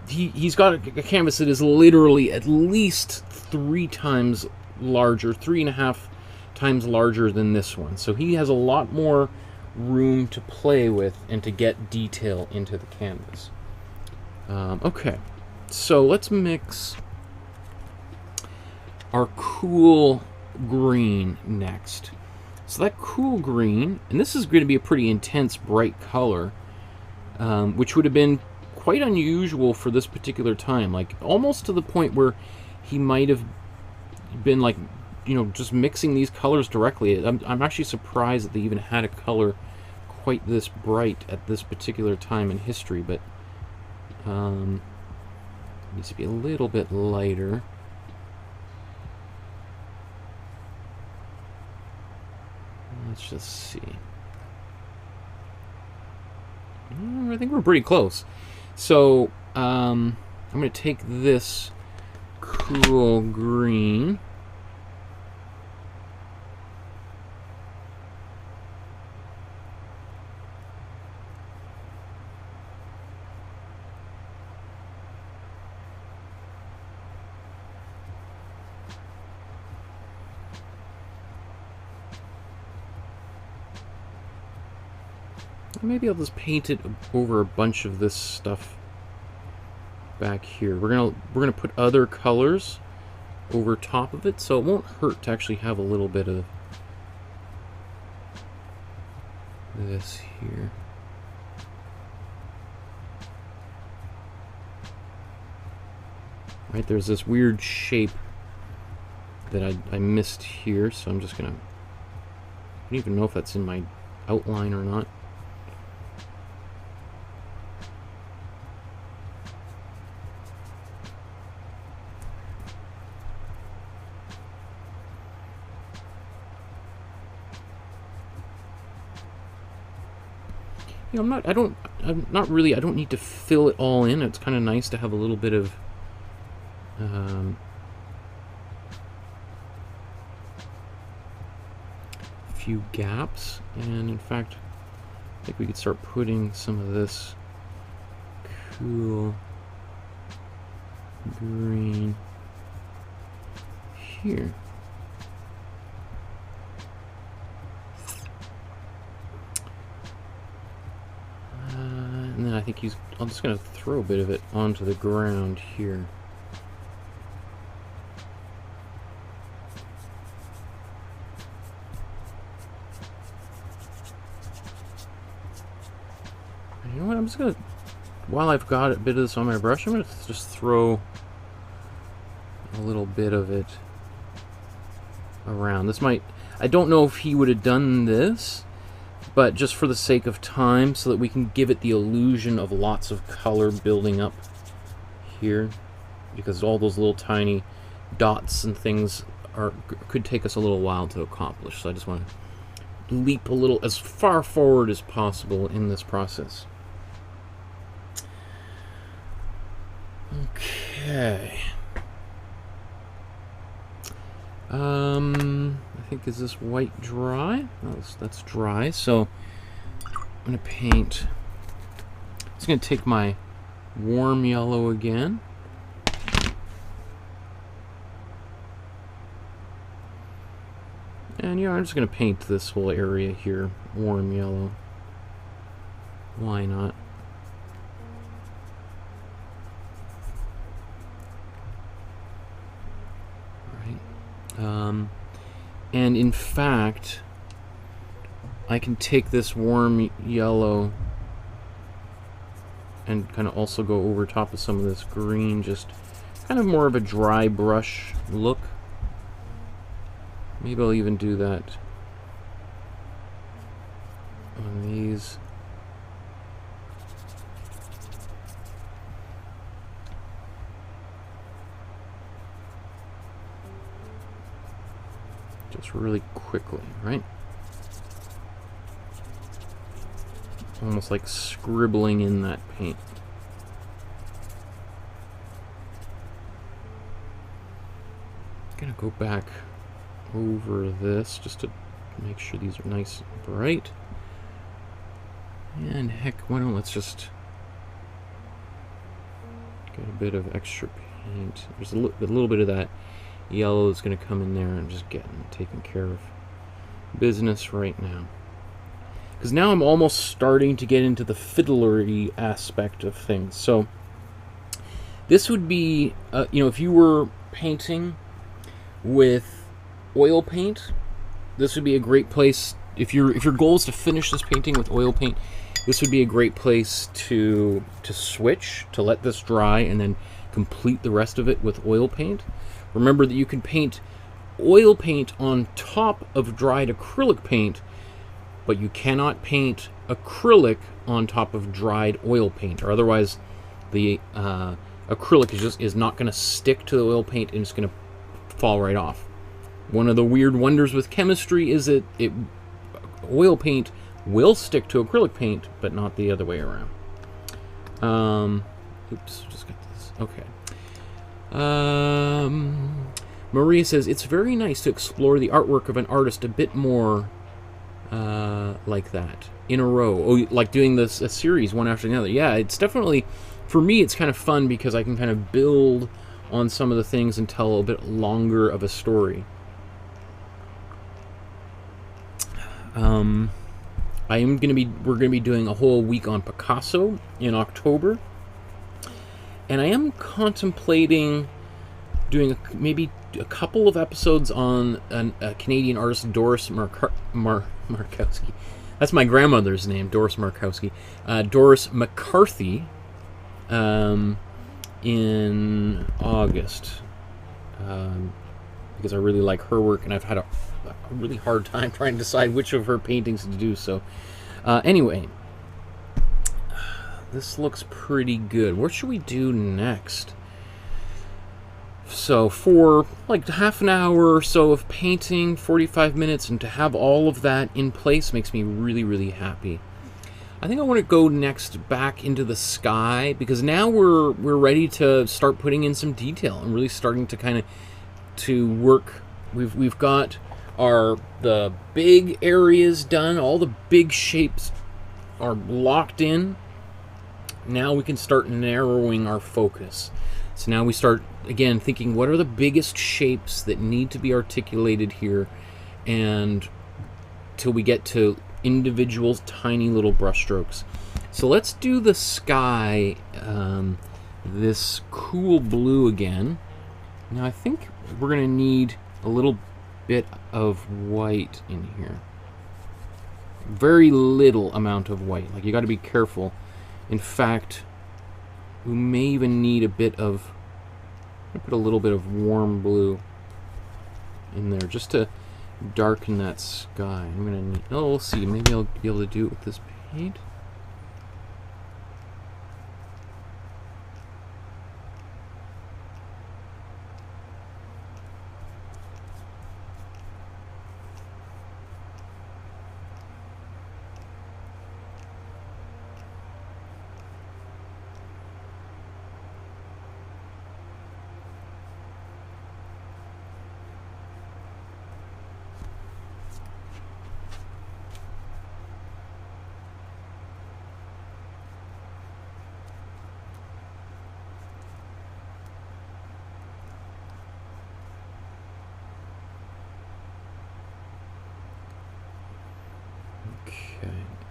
he's got a canvas that is literally at least 3 times larger, 3.5 times larger than this one. So he has a lot more room to play with and to get detail into the canvas. Okay, so let's mix our cool green next. So that cool green, and this is going to be a pretty intense bright color, which would have been quite unusual for this particular time, like almost to the point where he might have been like, just mixing these colors directly. I'm actually surprised that they even had a color quite this bright at this particular time in history, but it needs to be a little bit lighter. Let's just see. I think we're pretty close. So I'm going to take this cool green. Maybe I'll just paint it over a bunch of this stuff back here. We're gonna put other colors over top of it, so it won't hurt to actually have a little bit of this here. Right, there's this weird shape that I missed here, so I'm just gonna, I don't even know if that's in my outline or not. I don't need to fill it all in. It's kind of nice to have a little bit of few gaps, and in fact think we could start putting some of this cool green here. And then I think I'm just going to throw a bit of it onto the ground here. And you know what, I'm just going to, while I've got a bit of this on my brush, I'm going to just throw a little bit of it around. This might, I don't know if he would have done this, but just for the sake of time, so that we can give it the illusion of lots of color building up here, because all those little tiny dots and things could take us a little while to accomplish. So I just want to leap a little as far forward as possible in this process. Okay. I think, is this white dry? Oh, that's dry. So I'm going to paint. I'm just going to take my warm yellow again. And I'm just going to paint this whole area here warm yellow. Why not? And in fact, I can take this warm yellow and kind of also go over top of some of this green, just kind of more of a dry brush look. Maybe I'll even do that on these. Just really quickly, right? Almost like scribbling in that paint. Gonna go back over this just to make sure these are nice and bright. And heck, why don't let's just get a bit of extra paint. There's a little bit of that yellow is going to come in there and just getting taken care of business right now. Because now I'm almost starting to get into the fiddlery aspect of things. So this would be, if you were painting with oil paint, this would be a great place. If your goal is to finish this painting with oil paint, this would be a great place to switch, to let this dry, and then complete the rest of it with oil paint. Remember that you can paint oil paint on top of dried acrylic paint, but you cannot paint acrylic on top of dried oil paint, or otherwise the acrylic is not going to stick to the oil paint and it's going to fall right off. One of the weird wonders with chemistry is that oil paint will stick to acrylic paint, but not the other way around. Oops, just got this. Okay. Maria says, it's very nice to explore the artwork of an artist a bit more like that, in a row. Oh, like doing a series one after the other. Yeah, it's definitely, for me, it's kind of fun because I can kind of build on some of the things and tell a bit longer of a story. We're going to be doing a whole week on Picasso in October. And I am contemplating doing maybe a couple of episodes on a Canadian artist, Doris Markowsky. That's my grandmother's name, Doris Markowsky. Doris McCarthy in August. Because I really like her work, and I've had a really hard time trying to decide which of her paintings to do. So anyway, this looks pretty good. What should we do next? So for like half an hour or so of painting, 45 minutes, and to have all of that in place makes me really, really happy. I think I want to go next back into the sky, because now we're ready to start putting in some detail and really starting to kind of to work. We've got the big areas done, all the big shapes are locked in, now we can start narrowing our focus. So now we start, again, thinking, what are the biggest shapes that need to be articulated here, and till we get to individual tiny little brush strokes. So let's do the sky, this cool blue again. Now I think we're going to need a little bit of white in here. Very little amount of white. Like, you got to be careful. In fact, we may even need a bit of, I'm gonna put a little bit of warm blue in there just to darken that sky. I'm gonna need, oh, we'll see. Maybe I'll be able to do it with this paint.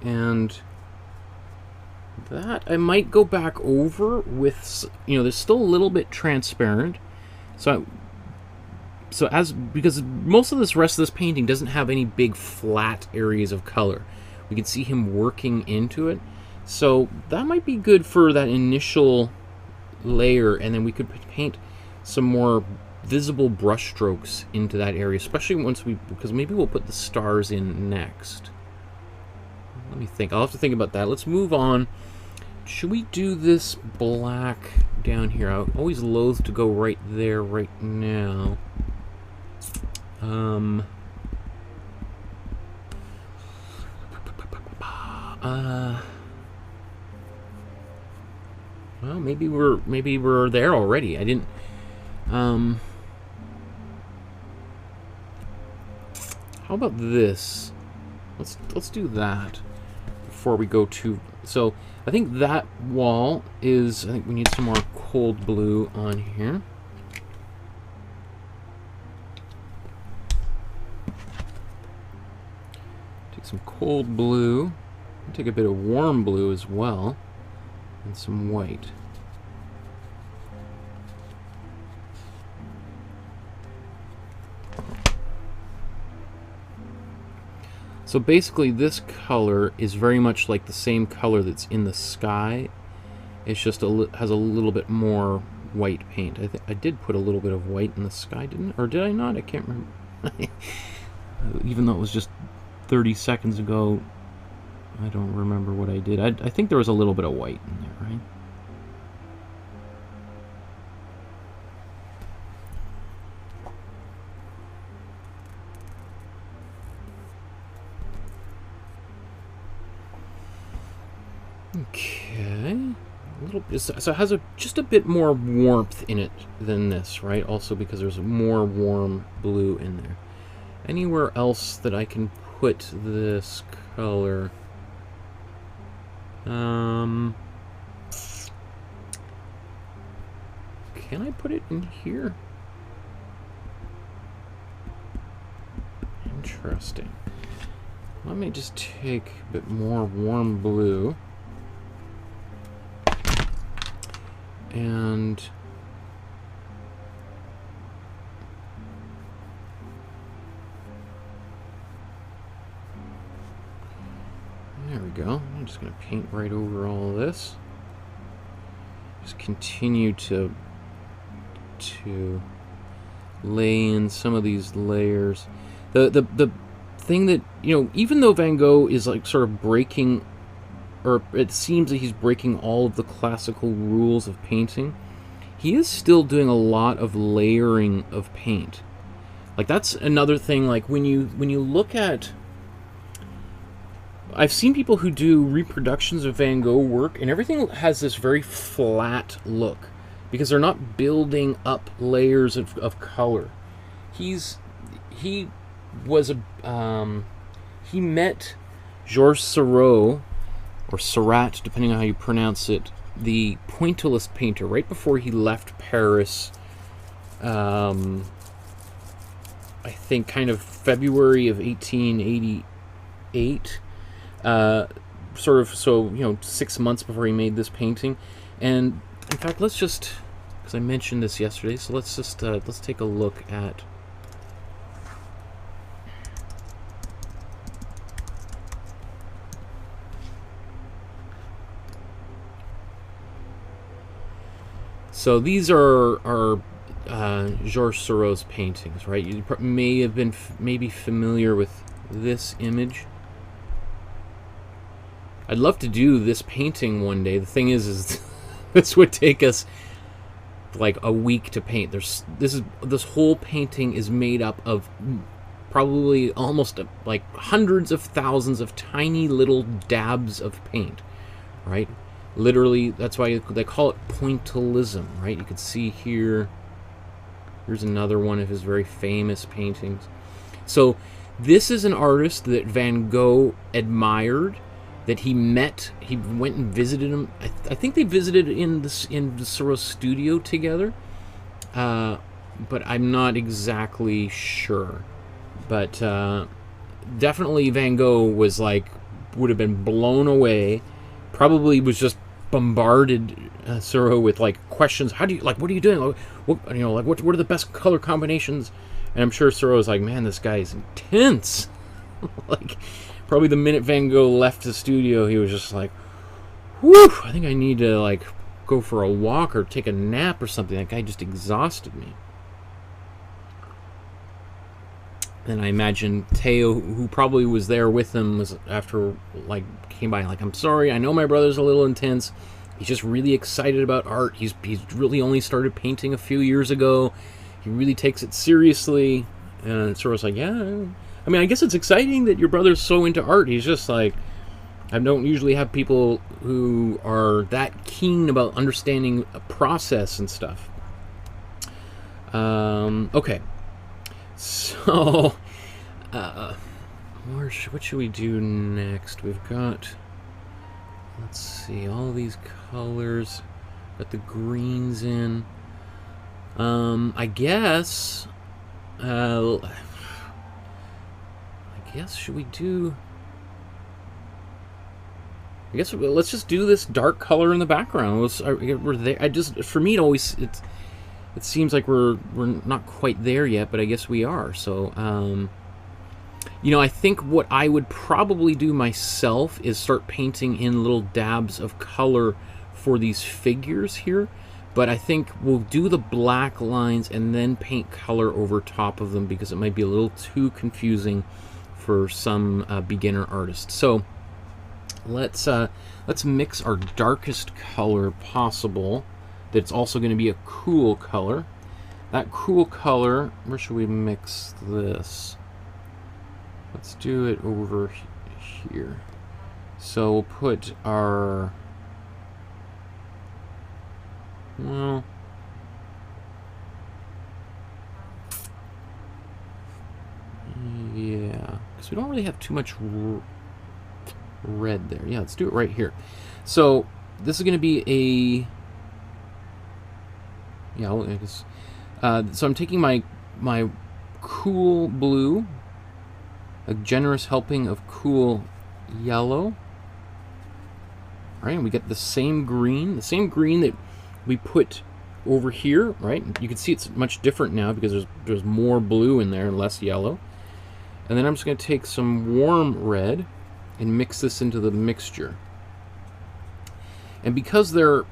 And that I might go back over with, you know, there's still a little bit transparent. Because most of this rest of this painting doesn't have any big flat areas of color. We can see him working into it. So that might be good for that initial layer, and then we could paint some more visible brush strokes into that area, especially because maybe we'll put the stars in next. Let me think. I'll have to think about that. Let's move on. Should we do this black down here? I always loathe to go right there right now. Well, maybe we're there already. I didn't. How about this? Let's do that before we go to. So I think that wall is. I think we need some more cold blue on here. Take some cold blue. Take a bit of warm blue as well, and some white. So basically this color is very much like the same color that's in the sky. It's just has a little bit more white paint. I did put a little bit of white in the sky, didn't I? Or did I not? I can't remember. Even though it was just 30 seconds ago, I don't remember what I did. I think there was a little bit of white in there, right? Okay, a little bit. So it has just a bit more warmth in it than this, right? Also because there's more warm blue in there. Anywhere else that I can put this color? Can I put it in here? Interesting. Let me just take a bit more warm blue. And there we go. I'm just going to paint right over all of this. Just continue to lay in some of these layers. The thing that, you know, even though Van Gogh is like sort of breaking, or it seems that he's breaking all of the classical rules of painting, he is still doing a lot of layering of paint. Like, that's another thing. Like, when you look at, I've seen people who do reproductions of Van Gogh work, and everything has this very flat look because they're not building up layers of color. He met Georges Seurat or Surratt, depending on how you pronounce it, the pointillist painter, right before he left Paris. I think kind of February of 1888. Sort of, so, you know, 6 months before he made this painting. And in fact, let's just, because I mentioned this yesterday, so let's just let's take a look at so these are Georges Seurat's paintings, right? You may have been maybe familiar with this image. I'd love to do this painting one day. The thing is this would take us like a week to paint. This whole painting is made up of probably almost like hundreds of thousands of tiny little dabs of paint, right? Literally, that's why they call it pointillism, right? You can see here. Here's another one of his very famous paintings. So this is an artist that Van Gogh admired, that he met. He went and visited him. I think they visited in the Seurat's studio together, but I'm not exactly sure. But definitely Van Gogh was like, would have been blown away. Probably was just bombarded Seurat with like questions. How do you like? What are you doing? What, you know, like what are the best color combinations? And I'm sure Seurat was like, man, this guy is intense. Like, probably the minute Van Gogh left the studio, he was just like, whew, I think I need to like go for a walk or take a nap or something. That guy just exhausted me. And I imagine Theo, who probably was there with him, was after like came by like, I'm sorry, I know my brother's a little intense. He's just really excited about art. He's really only started painting a few years ago. He really takes it seriously. And Seurat's like, yeah, I mean, I guess it's exciting that your brother's so into art. He's just like, I don't usually have people who are that keen about understanding a process and stuff. Okay. So, what should we do next? We've got, let's see, all these colors. Got the greens in. I guess, should we do... I guess let's just do this dark color in the background. We're there. For me, it seems like we're not quite there yet, but I guess we are. So, you know, I think what I would probably do myself is start painting in little dabs of color for these figures here. But I think we'll do the black lines and then paint color over top of them, because it might be a little too confusing for some beginner artists. So let's mix our darkest color possible. That's also going to be a cool color. That cool color, where should we mix this? Let's do it over here. So we'll put our, well, yeah, because we don't really have too much red there. Yeah, let's do it right here. So this is going to be a, yeah, I guess, so I'm taking my cool blue, a generous helping of cool yellow, right? And we get the same green that we put over here, right? You can see it's much different now because there's more blue in there and less yellow. And then I'm just going to take some warm red and mix this into the mixture. And because they're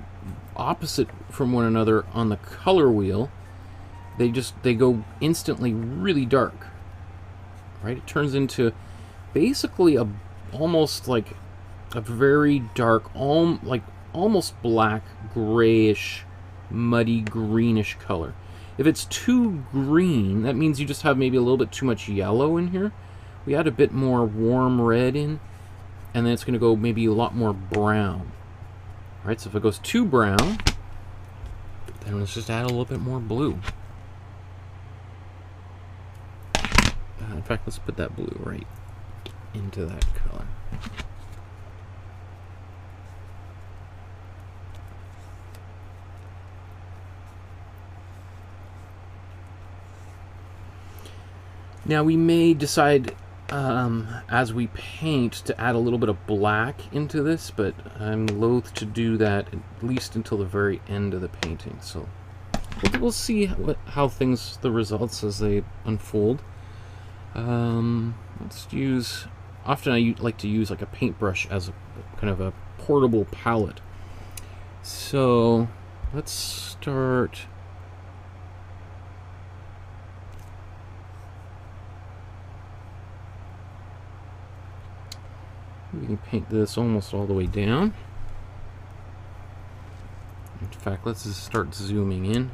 opposite from one another on the color wheel, they go instantly really dark, right? It turns into basically almost like a very dark, almost black, grayish, muddy, greenish color. If it's too green, that means you just have maybe a little bit too much yellow in here. We add a bit more warm red in, and then it's going to go maybe a lot more brown. All right, so if it goes too brown, then let's just add a little bit more blue. In fact, let's put that blue right into that color. Now we may decide as we paint to add a little bit of black into this, but I'm loath to do that at least until the very end of the painting. So we'll see how the results as they unfold. Let's use. Often I like to use like a paintbrush as a kind of a portable palette. So let's start. We can paint this almost all the way down. In fact, let's just start zooming in.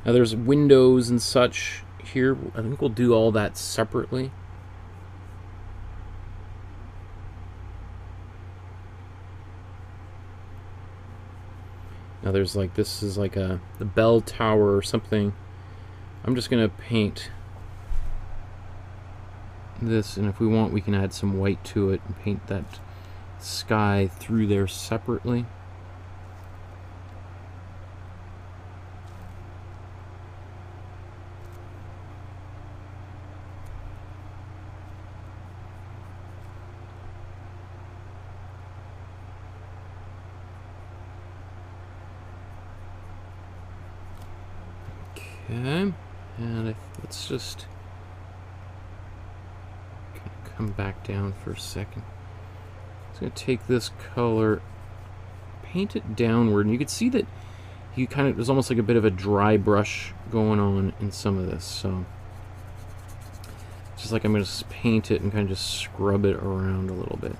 Now there's windows and such here. I think we'll do all that separately. Now there's like, this is like the bell tower or something. I'm just gonna paint this, and if we want we can add some white to it and paint that sky through there separately. Okay, and let's just come back down for a second. I'm just going to take this color, paint it downward, and you can see that there's almost like a bit of a dry brush going on in some of this. So just like I'm going to paint it and kind of just scrub it around a little bit.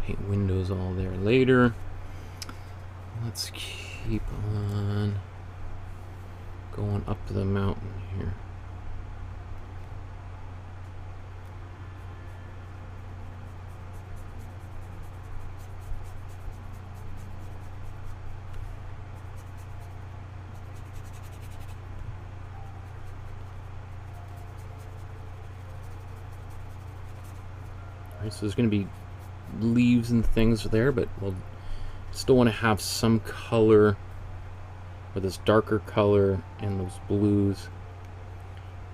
Paint windows all there later. Let's keep on going up the mountain here. All right, so there's going to be leaves and things there, but we'll still want to have some color, or this darker color and those blues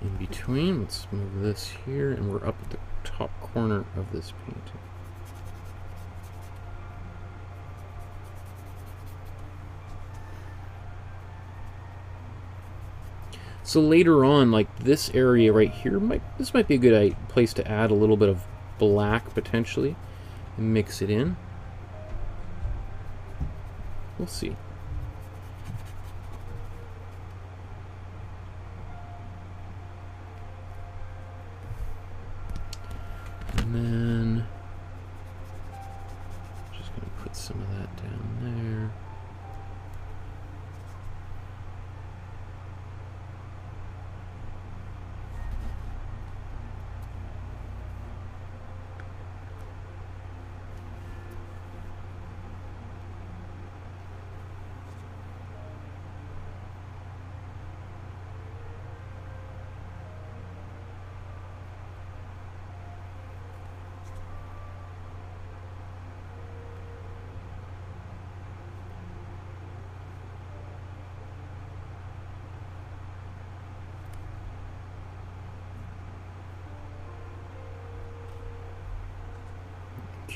in between. Let's move this here, and we're up at the top corner of this painting. So later on, like this area right here, this might be a good place to add a little bit of black potentially and mix it in. We'll see. And then just going to put some of that down there.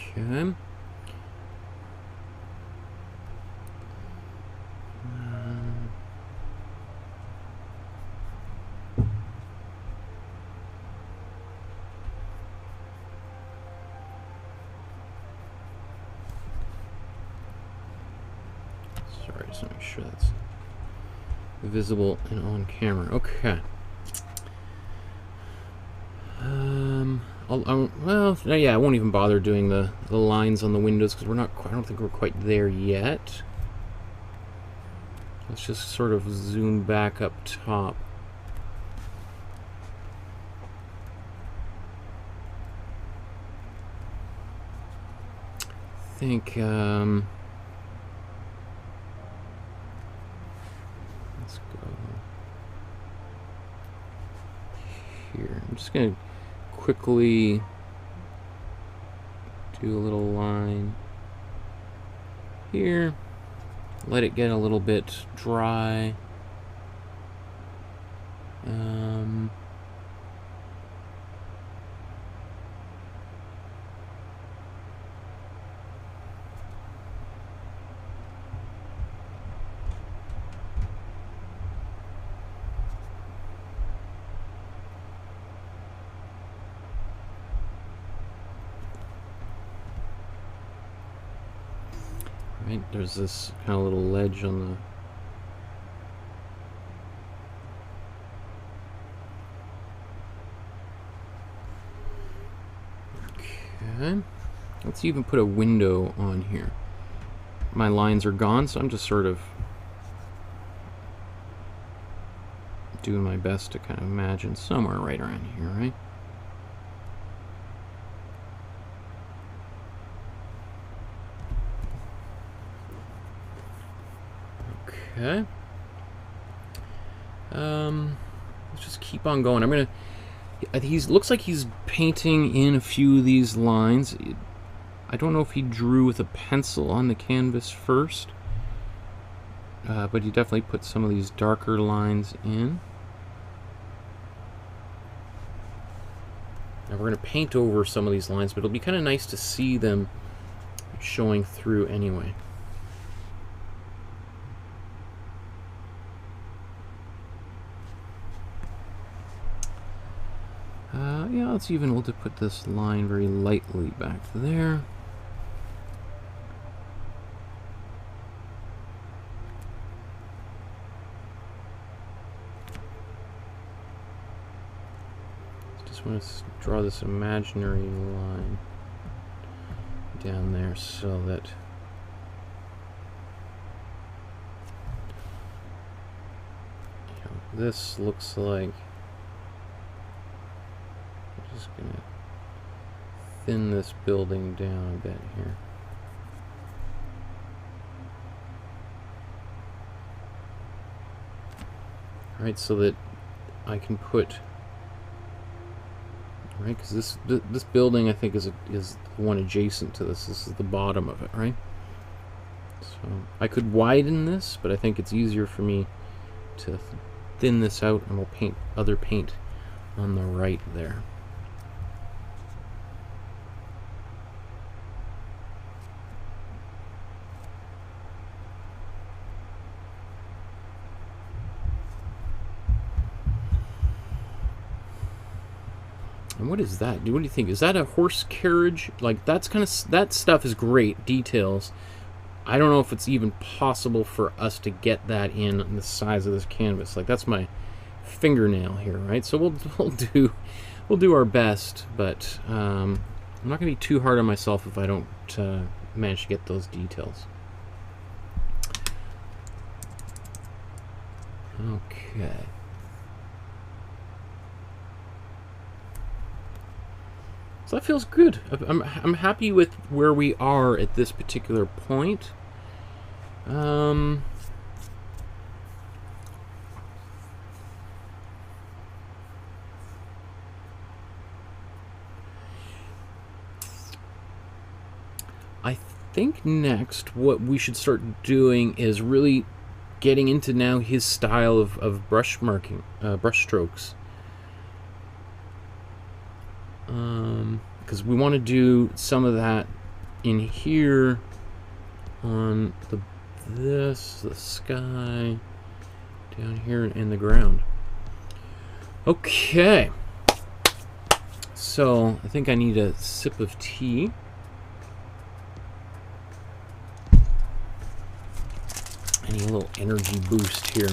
Okay. Sorry, just to make sure that's visible and on camera. Okay. Well, yeah, I won't even bother doing the lines on the windows because I don't think we're quite there yet. Let's just sort of zoom back up top. think let's go here. I'm just gonna quickly do a little line here, let it get a little bit dry. Right, there's this kind of little ledge on the... Okay. Let's even put a window on here. My lines are gone, so I'm just sort of doing my best to kind of imagine somewhere right around here, right? Okay. Let's just keep on going. I'm gonna. Looks like he's painting in a few of these lines. I don't know if he drew with a pencil on the canvas first, but he definitely put some of these darker lines in. Now we're gonna paint over some of these lines, but it'll be kind of nice to see them showing through anyway. Yeah, let's even we'll just put this line very lightly back there. Just want to draw this imaginary line down there so that this looks like, I'm just going to thin this building down a bit here. Alright, so that I can put, right, because this building I think is the one adjacent to this. This is the bottom of it, right? So I could widen this, but I think it's easier for me to thin this out, and we'll paint other paint on the right there. And what is that? What do you think? Is that a horse carriage? Like, that's kind of, that stuff is great details. I don't know if it's even possible for us to get that in the size of this canvas. Like, that's my fingernail here, right? So we'll do our best, but I'm not gonna be too hard on myself if I don't manage to get those details. Okay. So that feels good. I'm happy with where we are at this particular point. I think next what we should start doing is really getting into now his style of brush marking, brush strokes. Because we want to do some of that in here on the sky, down here in the ground. Okay, so I think I need a sip of tea. I need a little energy boost here.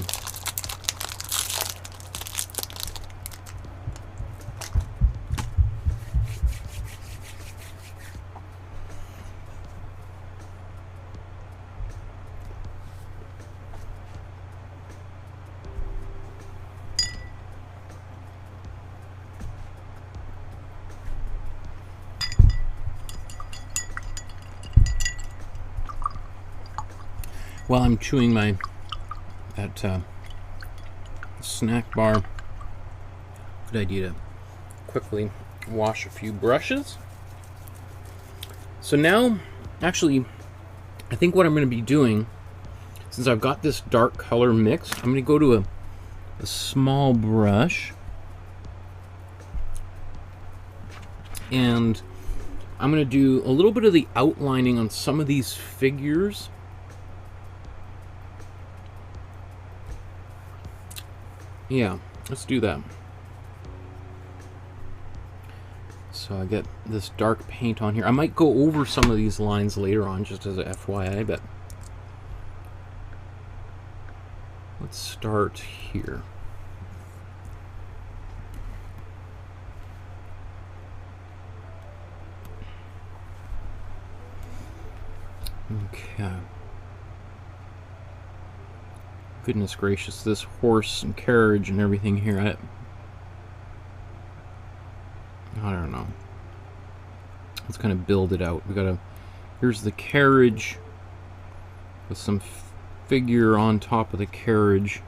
while I'm chewing that snack bar, good idea to quickly wash a few brushes. So now, actually, I think what I'm going to be doing, since I've got this dark color mix, I'm going to go to a small brush, and I'm going to do a little bit of the outlining on some of these figures. Yeah, let's do that. So I get this dark paint on here. I might go over some of these lines later on, just as a FYI, but let's start here. Okay. Goodness gracious, this horse and carriage and everything here, I don't know. Let's kind of build it out. Here's the carriage with some figure on top of the carriage.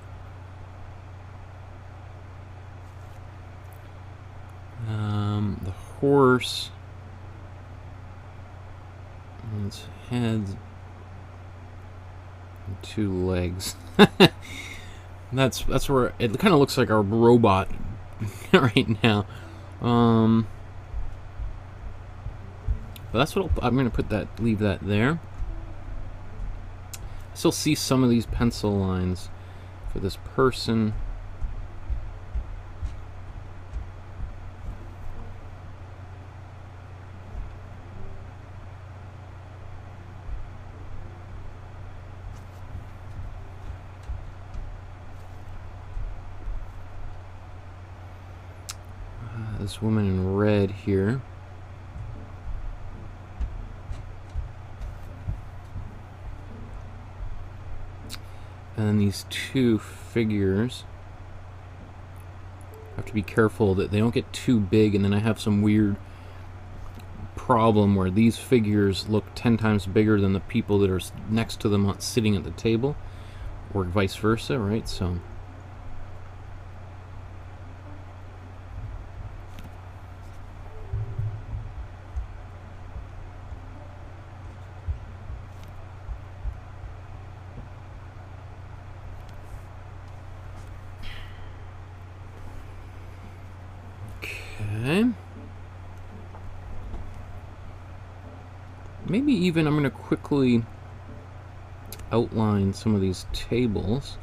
The horse and its head and 2 legs. That's where it kind of looks like our robot right now. But that's what I'm going to put that. Leave that there. I still see some of these pencil lines for this person. This woman in red here. And then these 2 figures. I have to be careful that they don't get too big, and then I have some weird problem where these figures look 10 times bigger than the people that are next to them sitting at the table, or vice versa, right? So maybe even I'm going to quickly outline some of these tables.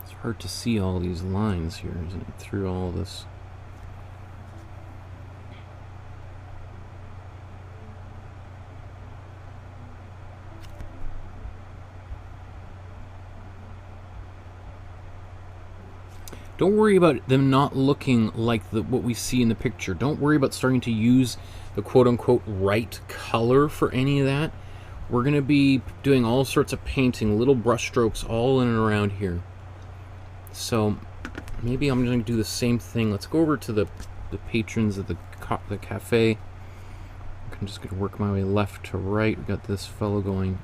It's hard to see all these lines here, isn't it, through all this. Don't worry about them not looking like what we see in the picture. Don't worry about starting to use the quote-unquote right color for any of that. We're going to be doing all sorts of painting, little brush strokes all in and around here. So maybe I'm going to do the same thing. Let's go over to the patrons of the cafe. I'm just going to work my way left to right. We've got this fellow going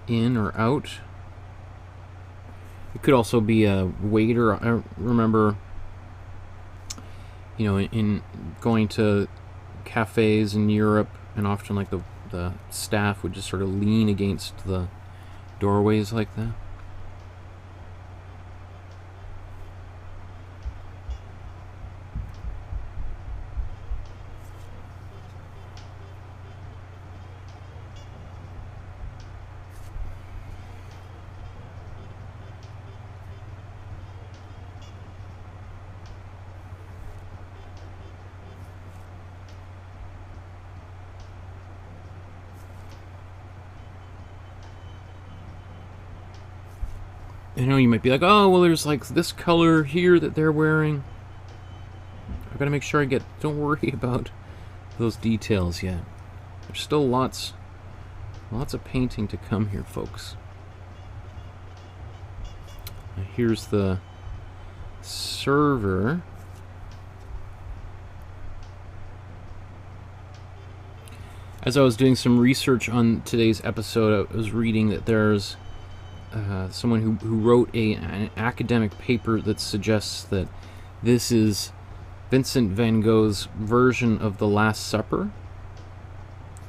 in or out. It could also be a waiter. I remember, you know, in going to cafes in Europe, and often like the staff would just sort of lean against the doorways like that. I know you might be like, oh, well, there's like this color here that they're wearing. I've got to make sure I get... Don't worry about those details yet. There's still lots of painting to come here, folks. Now here's the server. As I was doing some research on today's episode, I was reading that there's someone who wrote an academic paper that suggests that this is Vincent van Gogh's version of The Last Supper,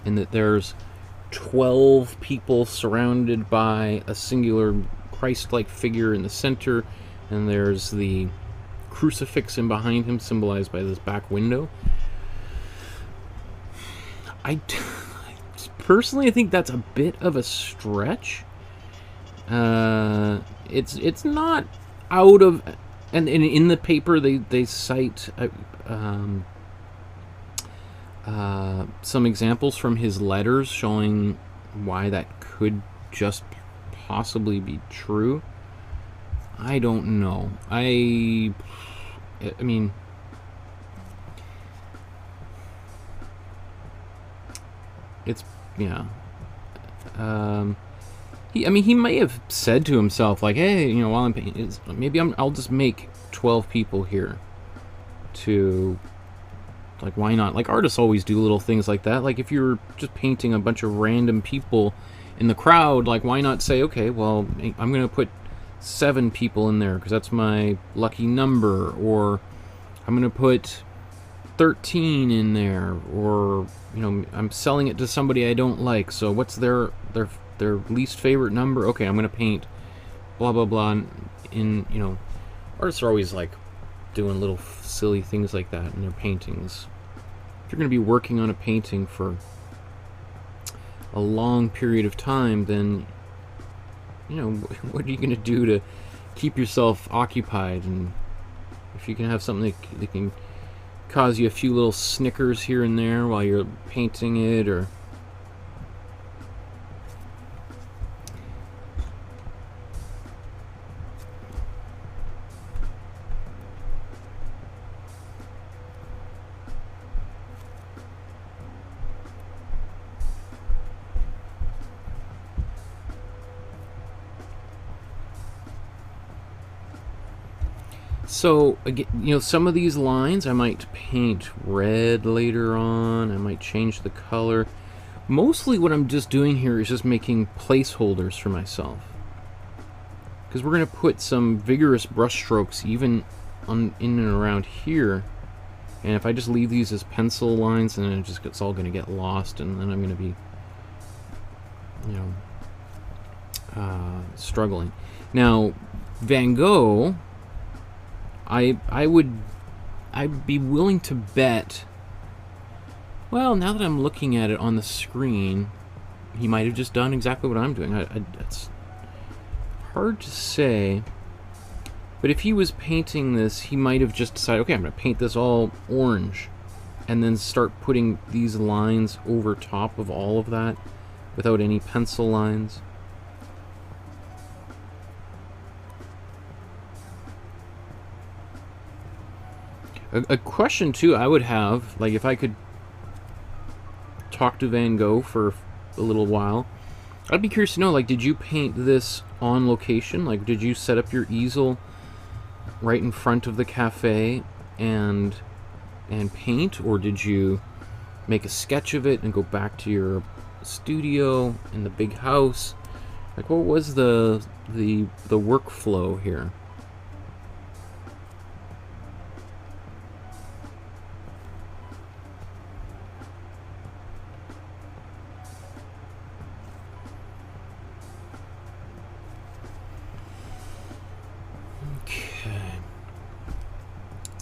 and that there's 12 people surrounded by a singular Christ-like figure in the center, and there's the crucifix in behind him, symbolized by this back window. Personally, I think that's a bit of a stretch. It's not out of, and in the paper they cite some examples from his letters showing why that could just possibly be true. I don't know. I mean, it's, yeah. He may have said to himself, like, hey, you know, while I'm painting, maybe I'll just make 12 people here to, like, why not? Like, artists always do little things like that. Like, if you're just painting a bunch of random people in the crowd, like, why not say, okay, well, I'm going to put 7 people in there because that's my lucky number, or I'm going to put 13 in there, or, you know, I'm selling it to somebody I don't like, so what's their least favorite number? Okay, I'm going to paint blah, blah, blah. In, you know, artists are always, like, doing little silly things like that in their paintings. If you're going to be working on a painting for a long period of time, then, you know, what are you going to do to keep yourself occupied? And if you can have something that can cause you a few little snickers here and there while you're painting it, or so, again, you know, some of these lines I might paint red later on. I might change the color. Mostly what I'm just doing here is just making placeholders for myself, because we're going to put some vigorous brush strokes even in and around here. And if I just leave these as pencil lines, then it's all going to get lost, and then I'm going to be, you know, struggling. Now, Van Gogh, I'd be willing to bet, well, now that I'm looking at it on the screen, he might have just done exactly what I'm doing. It's hard to say, but if he was painting this, he might have just decided, okay, I'm going to paint this all orange, and then start putting these lines over top of all of that without any pencil lines. A question, too, I would have, like, if I could talk to Van Gogh for a little while, I'd be curious to know, like, did you paint this on location? Like, did you set up your easel right in front of the cafe and paint, or did you make a sketch of it and go back to your studio in the big house? Like, what was the workflow here?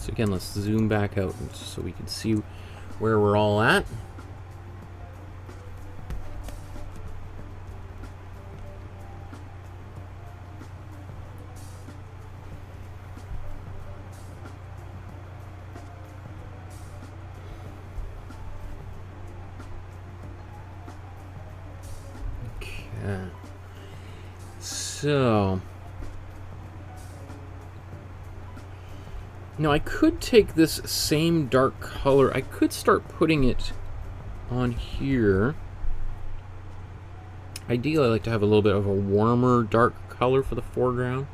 Again, let's zoom back out so we can see where we're all at. Okay. So now I could take this same dark color, I could start putting it on here. Ideally, I like to have a little bit of a warmer dark color for the foreground.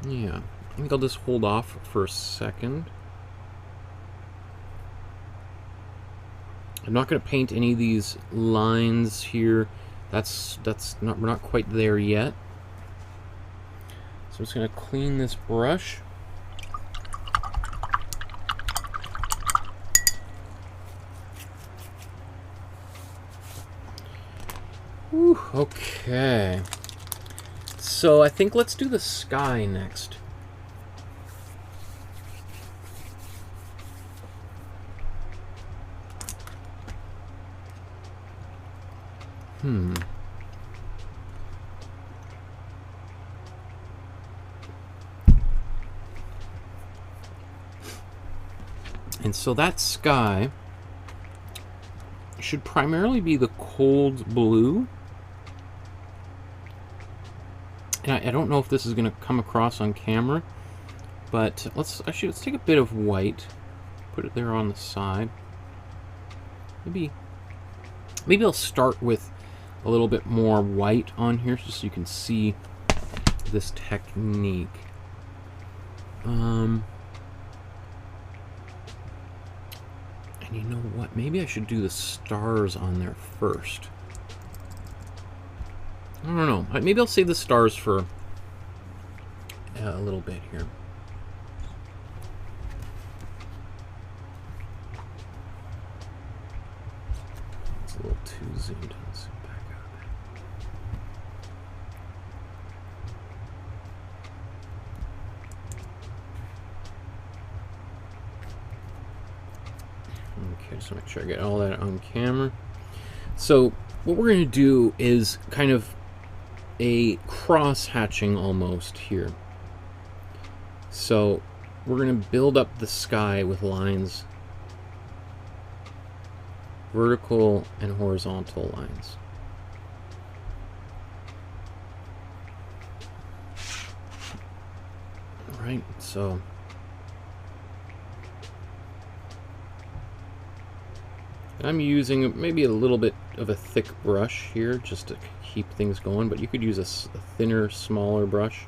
Yeah, I think I'll just hold off for a second. I'm not going to paint any of these lines here. That's not, we're not quite there yet. So I'm just going to clean this brush. Whew, okay. So I think let's do the sky next. And so that sky should primarily be the cold blue. And I don't know if this is going to come across on camera, but let's take a bit of white, put it there on the side. Maybe I'll start with a little bit more white on here just so you can see this technique. And you know what? Maybe I should do the stars on there first. I don't know. Maybe I'll save the stars for a little bit here. It's a little too zoomed in. Let's back out. Okay, just make sure I get all that on camera. So what we're going to do is kind of a cross-hatching almost here. So we're going to build up the sky with lines, vertical and horizontal lines. All right, so I'm using maybe a little bit of a thick brush here just to keep things going, but you could use a thinner, smaller brush.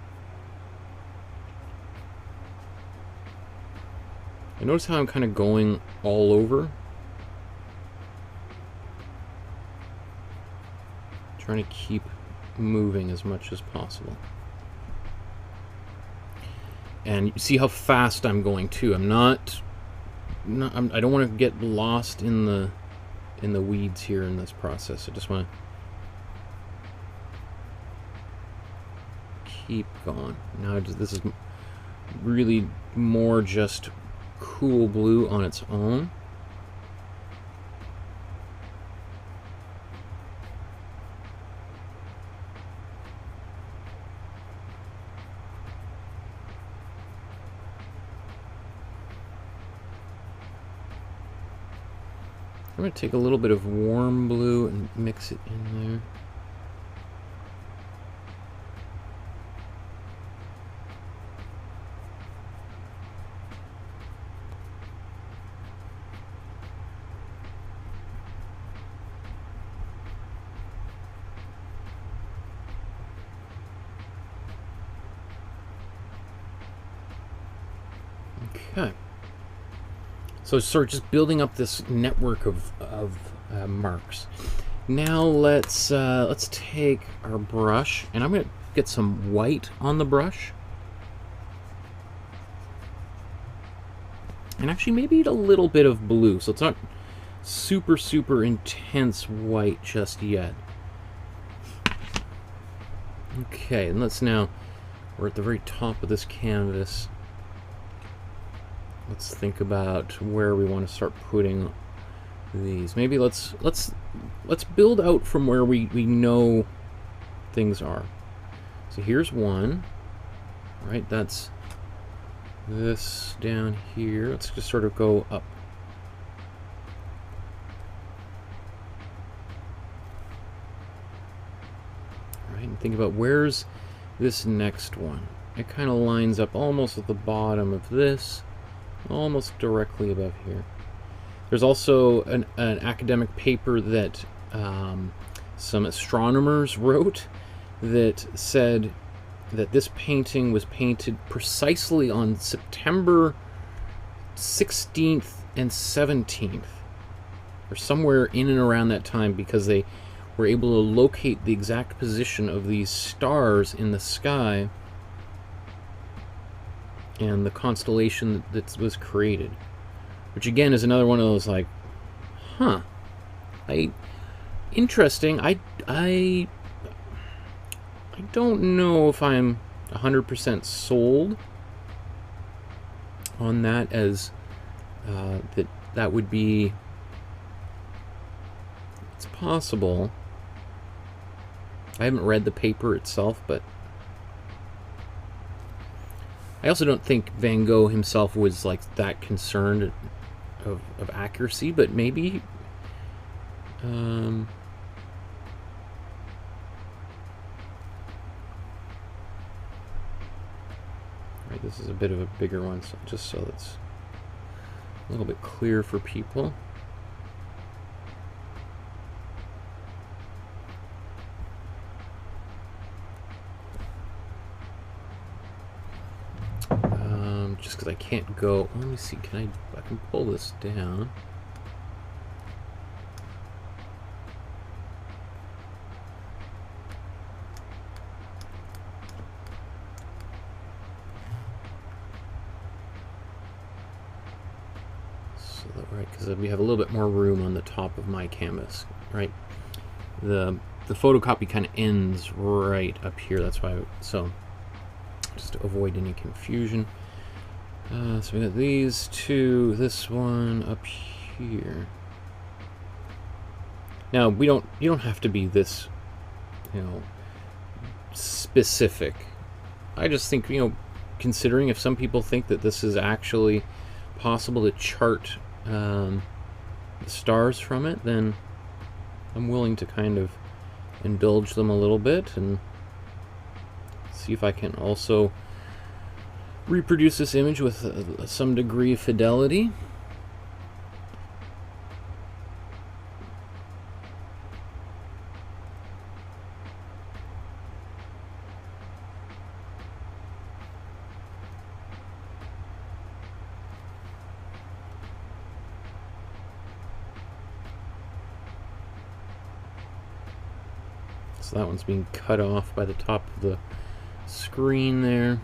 And notice how I'm kind of going all over, trying to keep moving as much as possible. And you see how fast I'm going too. I don't want to get lost in the weeds here in this process. I just want to keep going. Now this is really more just cool blue on its own. I'm going to take a little bit of warm blue and mix it in there. Okay. So sort of just building up this network of marks. Now let's take our brush, and I'm going to get some white on the brush. And actually maybe a little bit of blue, so it's not super, super intense white just yet. Okay, and we're at the very top of this canvas. Let's think about where we want to start putting these. Maybe let's build out from where we know things are. So here's one, right? That's this down here. Let's just sort of go up. All right, and think about where's this next one. It kind of lines up almost at the bottom of this. Almost directly above here. There's also an academic paper that some astronomers wrote that said that this painting was painted precisely on September 16th and 17th, or somewhere in and around that time, because they were able to locate the exact position of these stars in the sky and the constellation that was created. Which again is another one of those like, huh, interesting. I don't know if I'm 100% sold on that, as that would be, it's possible. I haven't read the paper itself, but I also don't think Van Gogh himself was like that concerned of accuracy, but maybe right, this is a bit of a bigger one, so just so it's a little bit clear for people. Just because I can't go. Let me see. I can pull this down. So that, right, because we have a little bit more room on the top of my canvas, right? The photocopy kind of ends right up here. That's why. So just to avoid any confusion. So we got these two, this one up here. Now you don't have to be this, specific. I just think, considering if some people think that this is actually possible to chart the stars from it, then I'm willing to kind of indulge them a little bit and see if I can also reproduce this image with some degree of fidelity. So that one's being cut off by the top of the screen there.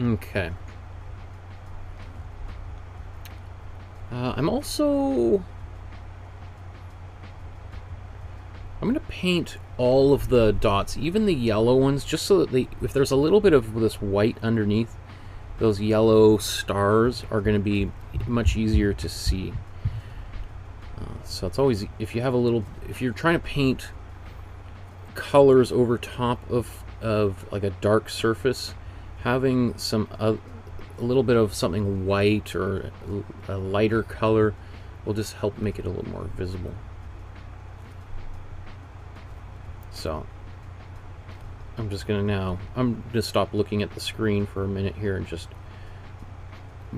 Okay. I'm going to paint all of the dots, even the yellow ones, just so that if there's a little bit of this white underneath, those yellow stars are going to be much easier to see. So it's always, if you're trying to paint colors over top of like a dark surface, having a little bit of something white or a lighter color will just help make it a little more visible. So I'm gonna stop looking at the screen for a minute here and just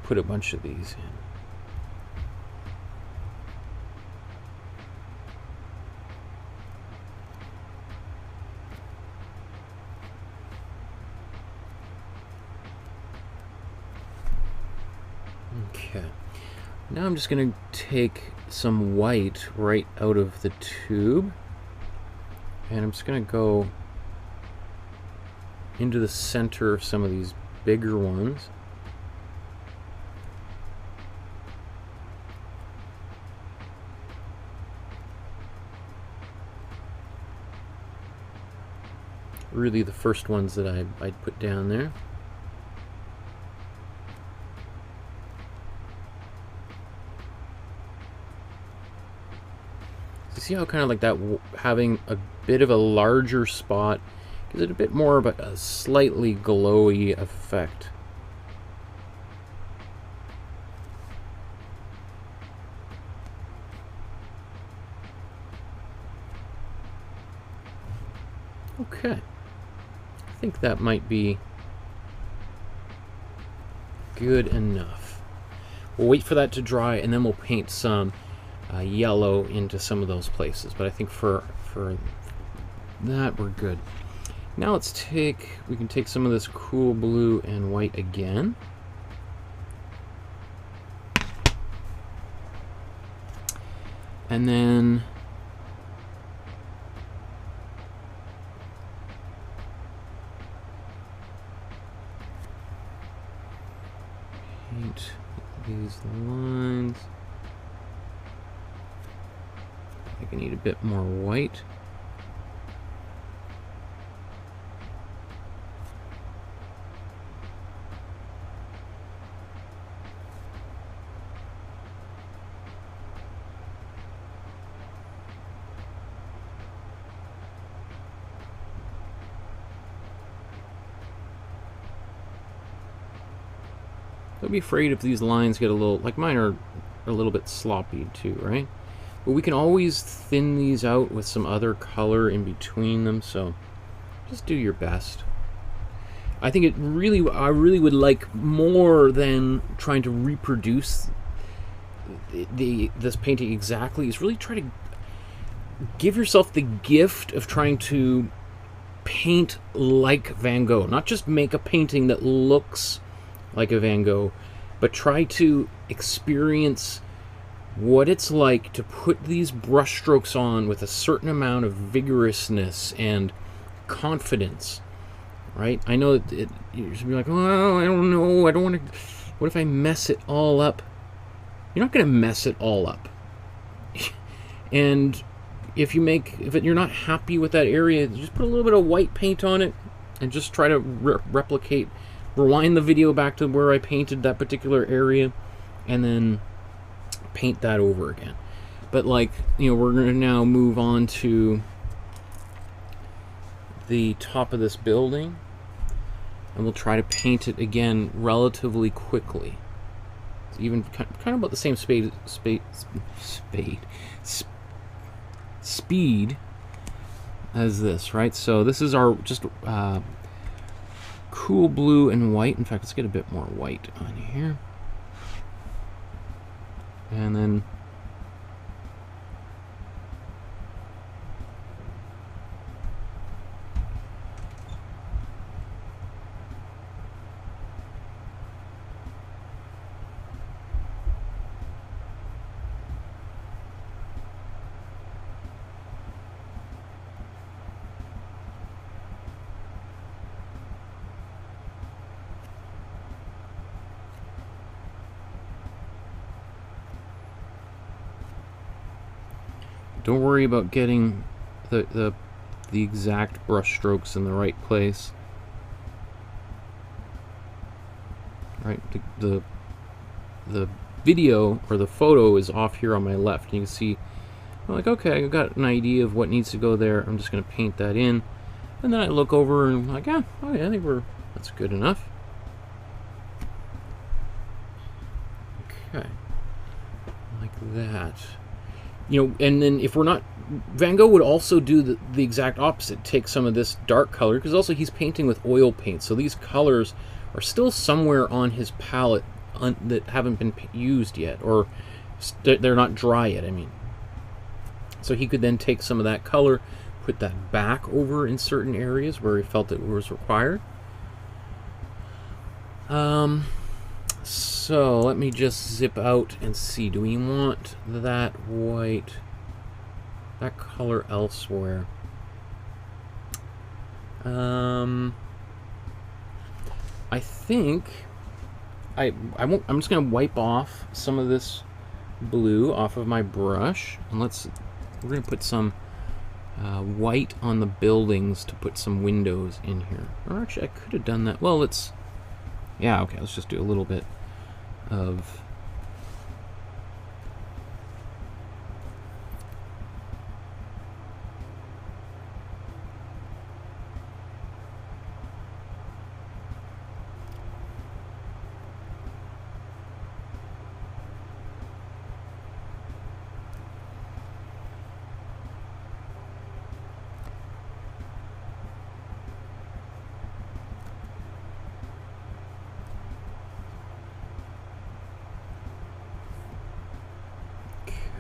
put a bunch of these in. Okay, now I'm just going to take some white right out of the tube, and I'm just going to go into the center of some of these bigger ones. Really the first ones that I'd put down there. See how kind of like that, having a bit of a larger spot gives it a bit more of a slightly glowy effect. Okay, I think that might be good enough. We'll wait for that to dry, and then we'll paint some yellow into some of those places. But I think for that, we're good. Now we can take some of this cool blue and white again. And then paint these lines. I think I need a bit more white. Don't be afraid if these lines get a little, like mine are a little bit sloppy too, right? But we can always thin these out with some other color in between them, so just do your best. I think I really would like, more than trying to reproduce this painting exactly, is really try to give yourself the gift of trying to paint like Van Gogh. Not just make a painting that looks like a Van Gogh, but try to experience what it's like to put these brushstrokes on with a certain amount of vigorousness and confidence, right? I know that you're just be like, oh, I don't know, I don't want to, what if I mess it all up? You're not going to mess it all up. And if you're not happy with that area, just put a little bit of white paint on it and just try to replicate. Rewind the video back to where I painted that particular area and then paint that over again. But like, you know, we're going to now move on to the top of this building, and we'll try to paint it again relatively quickly. It's even kind of about the same speed as this, right? So this is our just cool blue and white. In fact, let's get a bit more white on here. And then don't worry about getting the exact brush strokes in the right place. Right, the video or the photo is off here on my left. You can see, I'm like, okay, I've got an idea of what needs to go there. I'm just going to paint that in, and then I look over and I'm like, yeah, okay, I think that's good enough. Okay, like that. You know, and then if we're not, Van Gogh would also do the exact opposite. Take some of this dark color, because also he's painting with oil paint, so these colors are still somewhere on his palette that haven't been used yet, or they're not dry yet, I mean. So he could then take some of that color, put that back over in certain areas where he felt it was required. So let me just zip out and see. Do we want that white, that color elsewhere? I think I'm just gonna wipe off some of this blue off of my brush, and we're gonna put some white on the buildings to put some windows in here. Or actually, I could have done that. Well, yeah, okay, let's just do a little bit of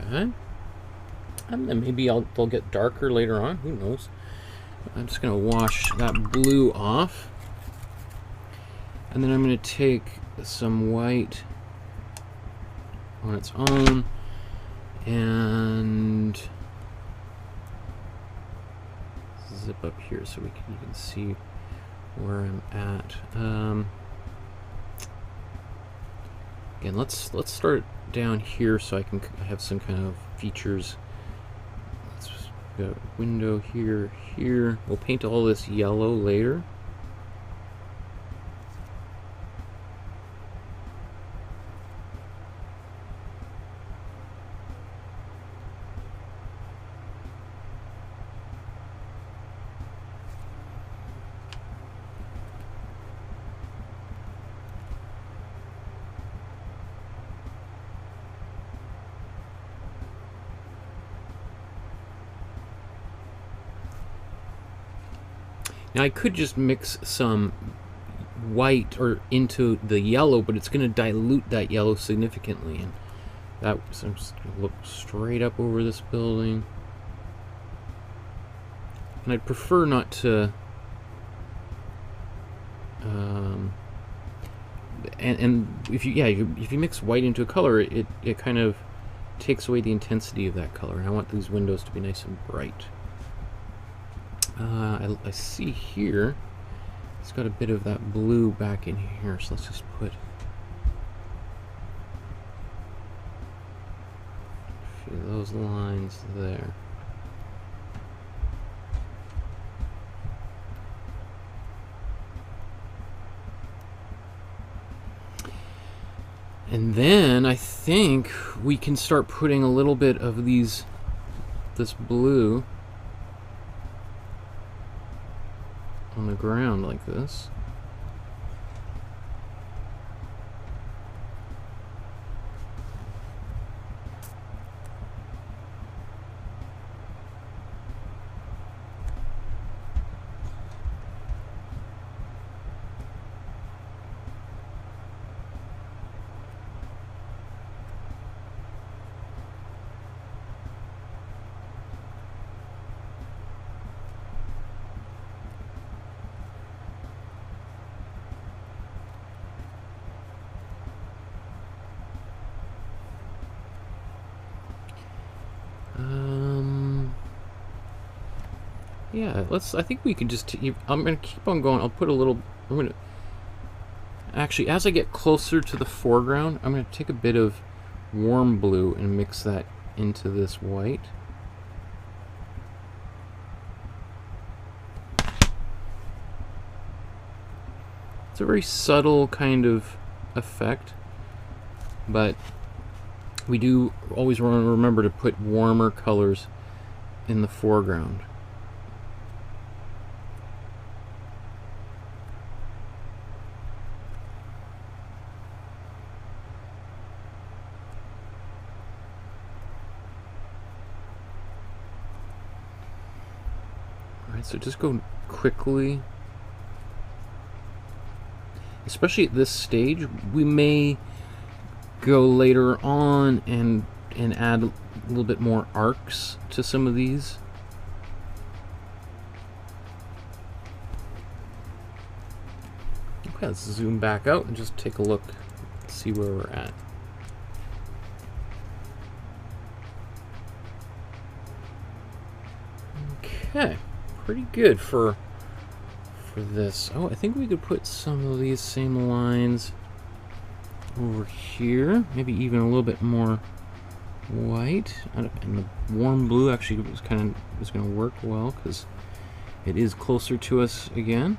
Okay. And then maybe they'll get darker later on. Who knows? I'm just going to wash that blue off. And then I'm going to take some white on its own and zip up here so you can see where I'm at. Again, let's start down here so I can have some kind of features. Let's just go window here, here. We'll paint all this yellow later. Now I could just mix some white or into the yellow, but it's going to dilute that yellow significantly. And so I'm just going to look straight up over this building. And I'd prefer not to. And if you mix white into a color, it kind of takes away the intensity of that color. And I want these windows to be nice and bright. I see here it's got a bit of that blue back in here, so let's just put a few of those lines there. And then I think we can start putting a little bit of this blue on the ground like this. Yeah, I think we can just, I'm going to keep on going. I'll put a little, actually, as I get closer to the foreground, I'm going to take a bit of warm blue and mix that into this white. It's a very subtle kind of effect, but we do always want to remember to put warmer colors in the foreground. Alright, so just go quickly. Especially at this stage, we may go later on and add a little bit more arcs to some of these. Okay, let's zoom back out and just take a look, see where we're at. Okay, pretty good for this. Oh, I think we could put some of these same lines over here, maybe even a little bit more white, and the warm blue actually was going to work well because it is closer to us again.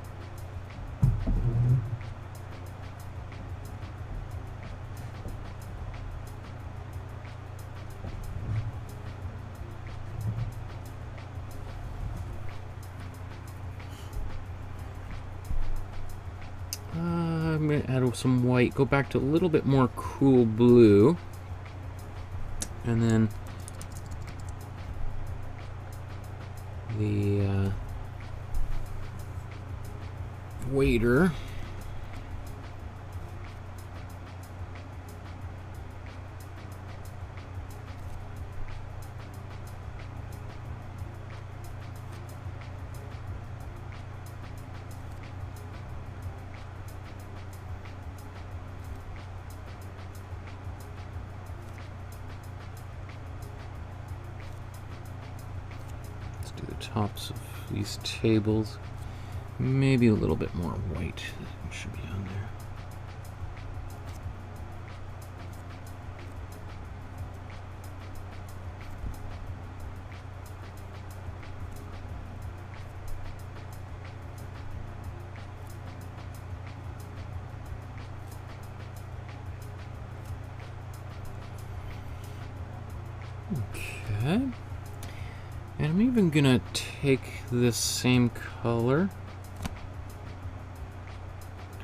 I'm going to add some white, go back to a little bit more cool blue, and then the waiter. the tops of these tables. Maybe a little bit more white should be on there. Okay, and I'm even gonna take this same color,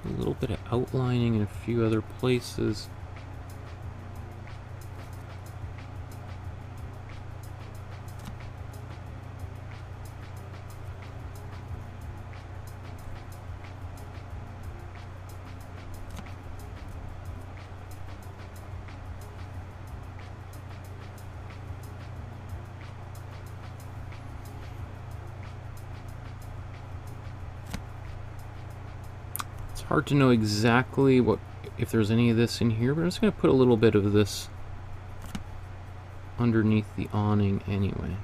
do a little bit of outlining in a few other places. Hard to know exactly what, if there's any of this in here, but I'm just going to put a little bit of this underneath the awning anyway.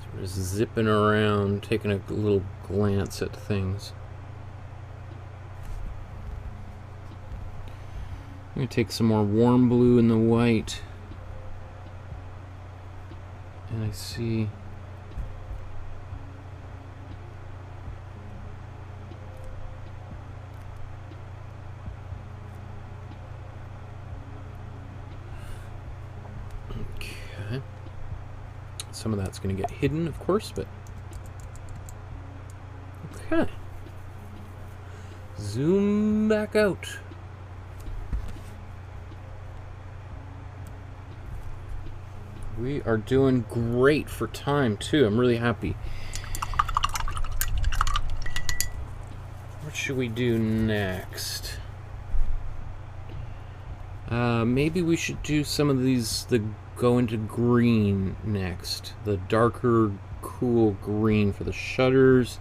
Sort of zipping around, taking a little glance at things. I'm going to take some more warm blue in the white. And I see okay. Some of that's going to get hidden, of course, but okay. Zoom back out. We are doing great for time, too. I'm really happy. What should we do next? Maybe we should do some of these that go into green next. The darker, cool green for the shutters.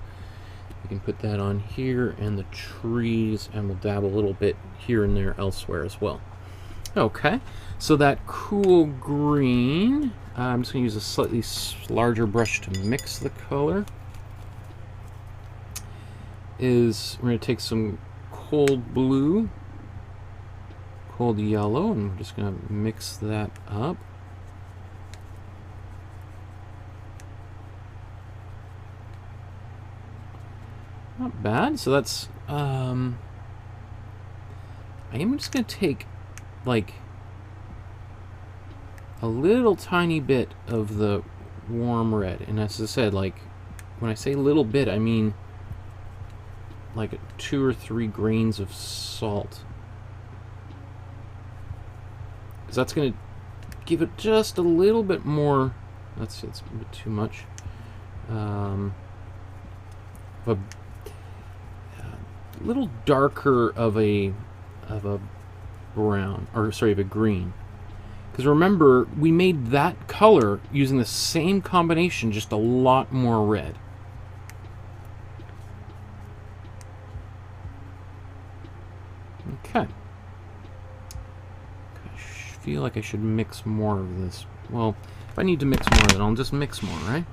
We can put that on here, and the trees, and we'll dab a little bit here and there elsewhere as well. Okay, so that cool green, I'm just going to use a slightly larger brush to mix the color. We're going to take some cold blue, cold yellow, and we're just going to mix that up. Not bad. So that's, I am just going to take like a little tiny bit of the warm red, and as I said, like when I say little bit, I mean like 2 or 3 grains of salt, because that's going to give it just a little bit more. That's a bit too much. A little darker of a brown, or sorry, of a green. Because remember, we made that color using the same combination, just a lot more red. Okay. I feel like I should mix more of this. Well, if I need to mix more, then I'll just mix more, right?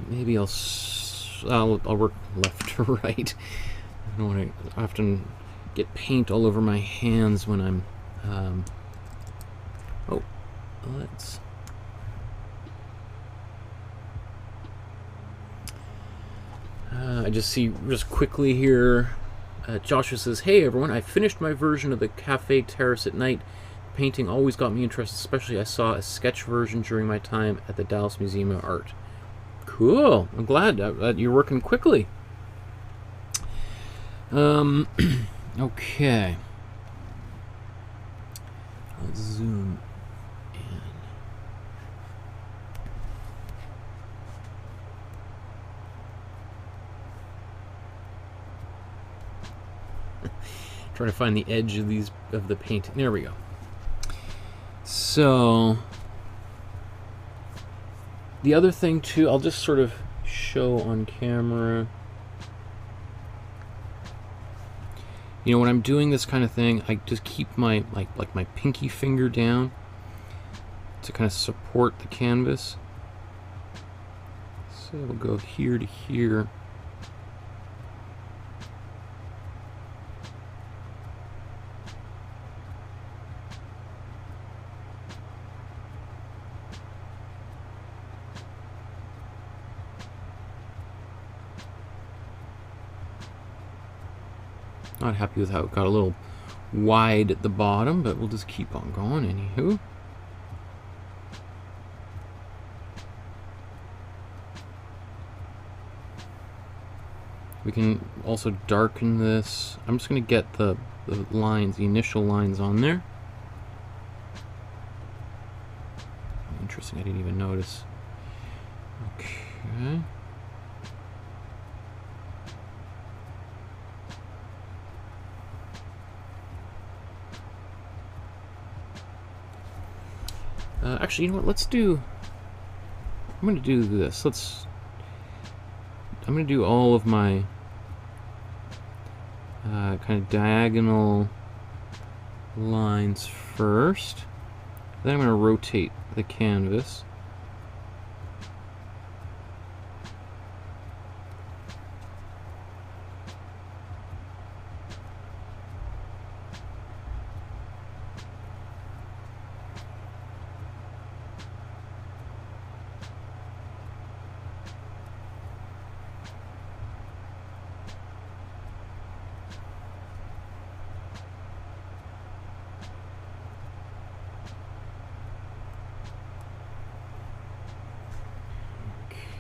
Maybe I'll work left to right. I don't want to often get paint all over my hands when I'm oh, let's I just see just quickly here, Joshua says, "Hey everyone, I finished my version of the Café Terrace at night. Painting always got me interested, especially I saw a sketch version during my time at the Dallas Museum of Art." Cool. I'm glad that you're working quickly. Okay. Let's zoom in. Trying to find the edge of the paint. There we go. So the other thing too, I'll just sort of show on camera. You know, when I'm doing this kind of thing, I just keep my like my pinky finger down to kind of support the canvas. So we'll go here to here. Not happy with how it got a little wide at the bottom, but we'll just keep on going anywho. We can also darken this. I'm just going to get the lines, the initial lines on there. Interesting, I didn't even notice. Okay. Actually, you know what? Let's do. I'm going to do this. I'm going to do all of my kind of diagonal lines first. Then I'm going to rotate the canvas.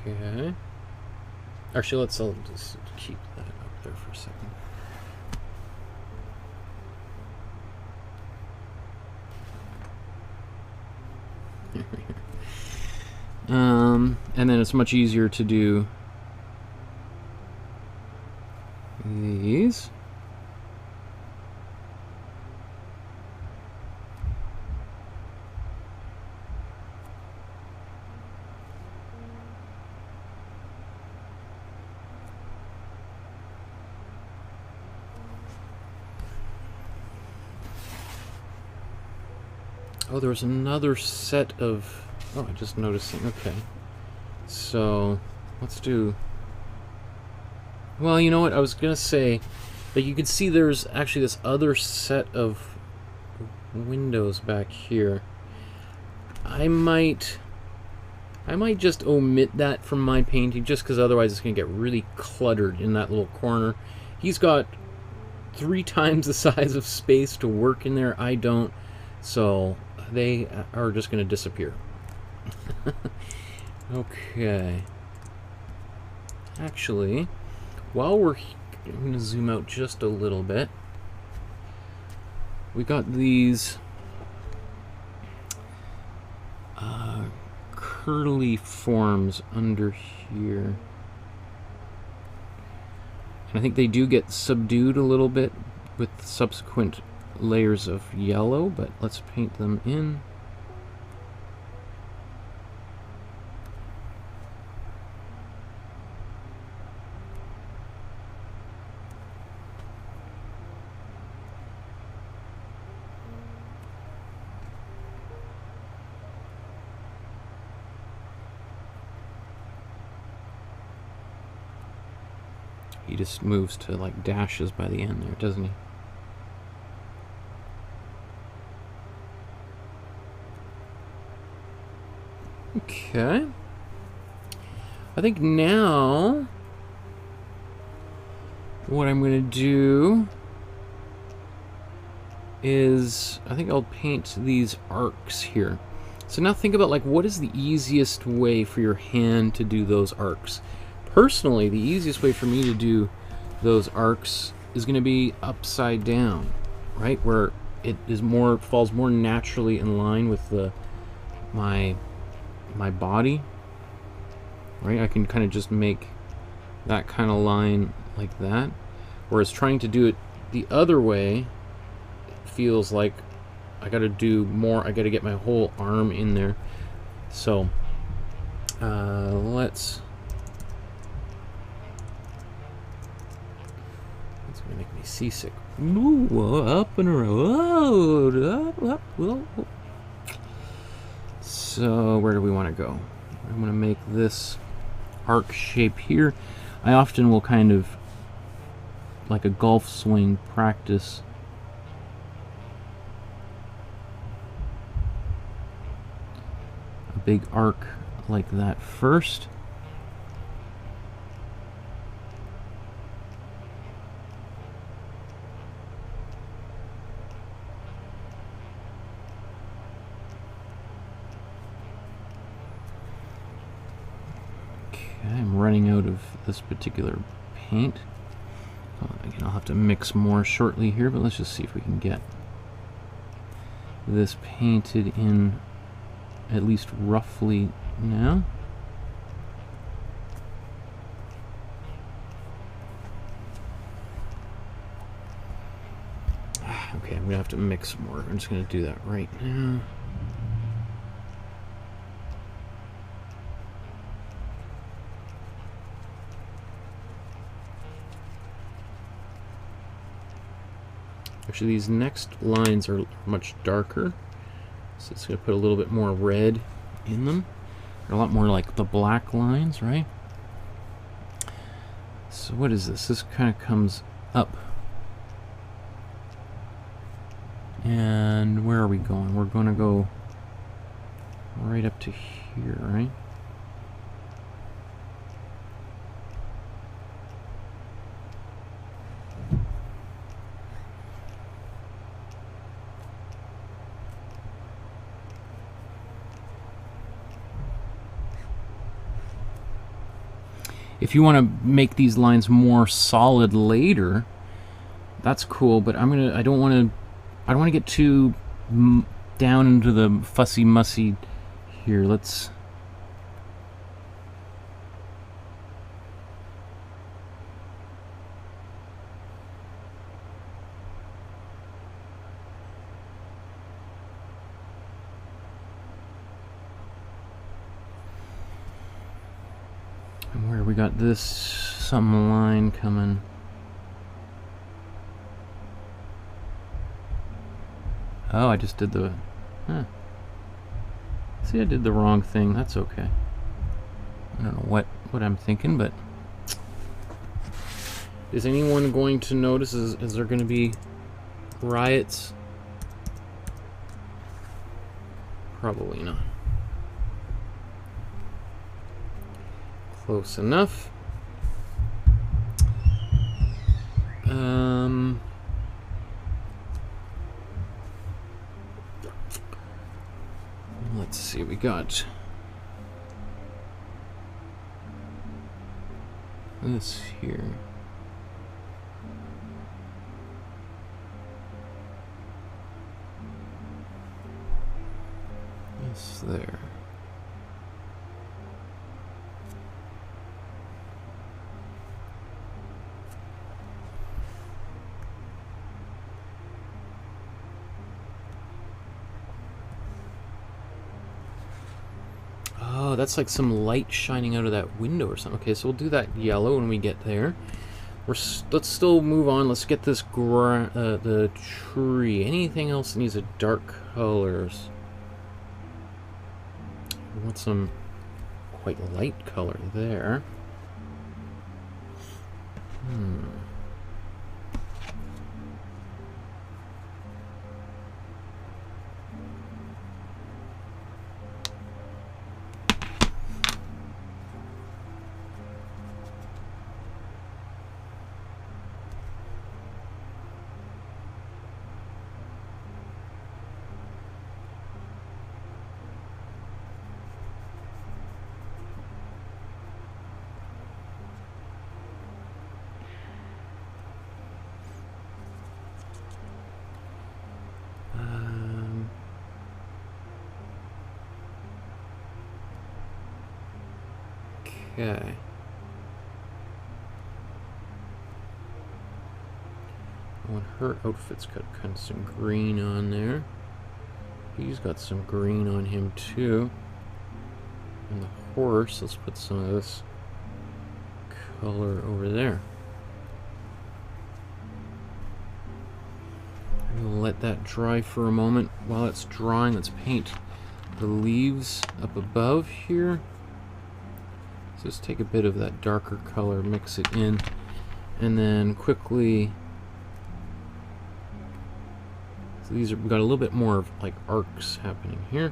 Okay. Actually, I'll just keep that up there for a second. And then it's much easier to do these. Oh, there was another set of... Oh, I just noticed something. Okay. So, let's do... Well, you know what? I was going to say that you can see there's actually this other set of windows back here. I might just omit that from my painting just because otherwise it's going to get really cluttered in that little corner. He's got 3 times the size of space to work in there. I don't. So... they are just going to disappear. Okay. Actually, while we're I'm going to zoom out just a little bit. We got these curly forms under here. And I think they do get subdued a little bit with subsequent layers of yellow, but let's paint them in. He just moves to like dashes by the end there, doesn't he? Okay. I think now what I'm going to do is I think I'll paint these arcs here. So now think about like what is the easiest way for your hand to do those arcs. Personally, the easiest way for me to do those arcs is going to be upside down, right? Where it is more falls more naturally in line with my body, right? I can kind of just make that kind of line like that. Whereas trying to do it the other way feels like I got to do more. I got to get my whole arm in there. So let's. It's gonna make me seasick. Ooh, up and around. Up. So where do we want to go? I'm going to make this arc shape here. I often will kind of, like a golf swing, practice a big arc like that first. I'm running out of this particular paint. Again, I'll have to mix more shortly here, but let's just see if we can get this painted in at least roughly now. Okay, I'm going to have to mix more. I'm just going to do that right now. Actually, these next lines are much darker, so it's going to put a little bit more red in them. They're a lot more like the black lines, right? So what is this? This kind of comes up. And where are we going? We're going to go right up to here, right? If you want to make these lines more solid later, that's cool, but I don't want to get too down into the fussy mussy here. Let's where we got this some line coming. Oh, I just did the... See, I did the wrong thing. That's okay. I don't know what I'm thinking, but... Is anyone going to notice? Is there going to be riots? Probably not. Close enough. Let's see, we got this here. This there. Oh, that's like some light shining out of that window or something. Okay, so we'll do that yellow when we get there. Let's still move on. Let's get this the tree. Anything else that needs a dark colors? We want some quite light color there. Okay. I want her outfit's got kind of some green on there. He's got some green on him too. And the horse, let's put some of this color over there. let that dry for a moment. While it's drying, let's paint the leaves up above here. So just take a bit of that darker color, mix it in, and then quickly. So these are, we've got a little bit more of like arcs happening here.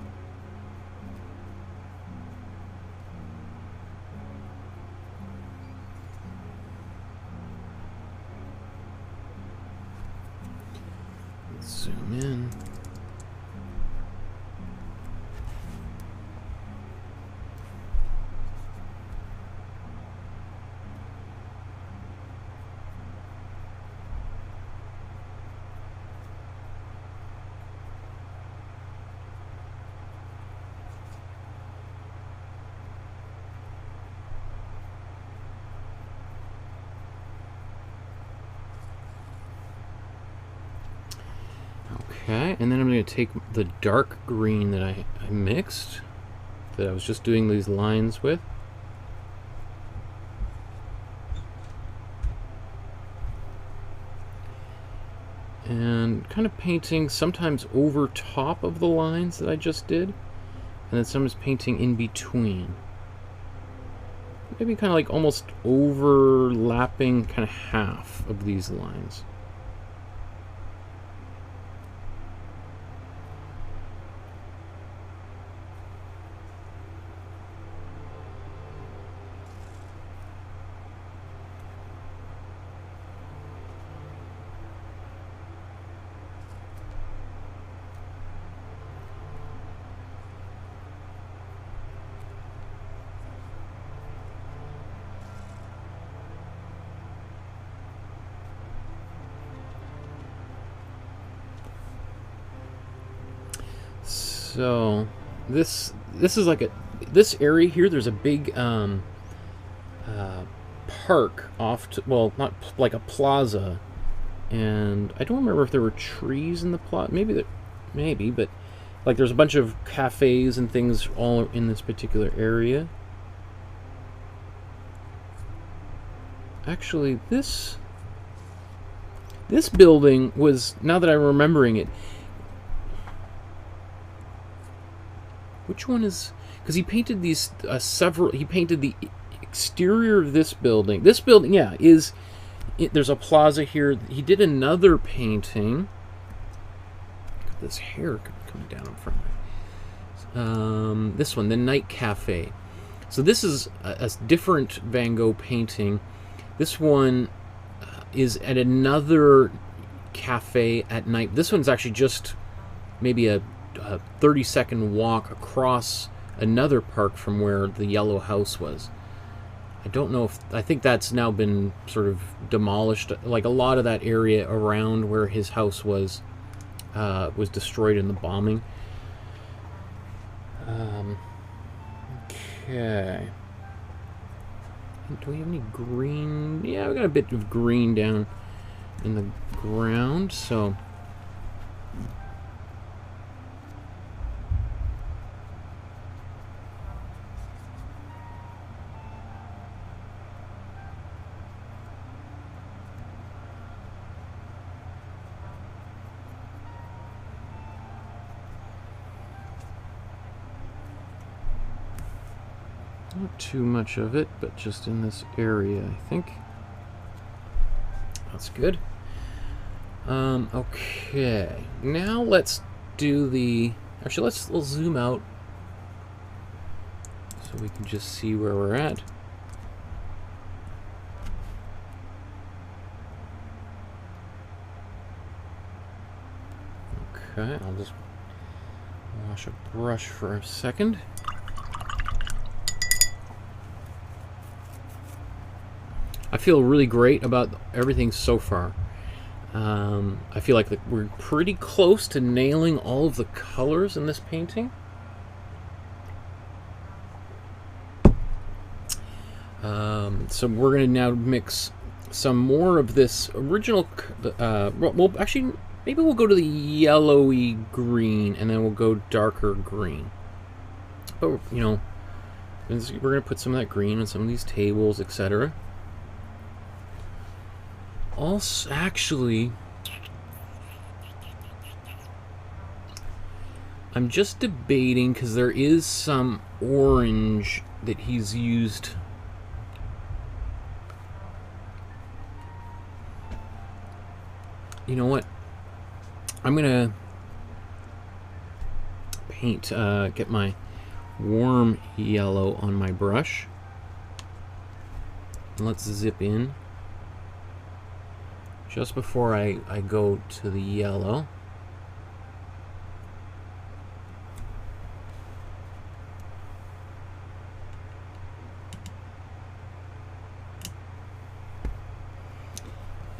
Let's zoom in. Okay, and then I'm going to take the dark green that I mixed, that I was just doing these lines with. And kind of painting sometimes over top of the lines that I just did, and then sometimes painting in between. Maybe kind of like almost overlapping kind of half of these lines. So this is like this area here. There's a big park off to, well, not like a plaza, and I don't remember if there were trees in the plot. Maybe, but like there's a bunch of cafes and things all in this particular area. Actually, this building was, now that I'm remembering it, which one is, because he painted these several, he painted the exterior of this building. This building, yeah, there's a plaza here. He did another painting. Look at this hair coming down in front of me. This one, the Night Café. So this is a different Van Gogh painting. This one is at another cafe at night. This one's actually just maybe a 30-second walk across another park from where the yellow house was. I don't know if, I think that's now been sort of demolished. Like a lot of that area around where his house was destroyed in the bombing. Okay. Do we have any green? Yeah, we got a bit of green down in the ground, so not too much of it, but just in this area, I think. That's good. Okay, now let's do the, actually let's zoom out so we can just see where we're at. Okay, I'll just wash a brush for a second. I feel really great about everything so far. I feel like we're pretty close to nailing all of the colors in this painting. So we're going to now mix some more of this original, well, actually, maybe we'll go to the yellowy green, and then we'll go darker green. But, you know, we're going to put some of that green on some of these tables, etc. Also, actually, I'm just debating, because there is some orange that he's used. You know what? I'm gonna paint, get my warm yellow on my brush. And let's zip in just before I go to the yellow.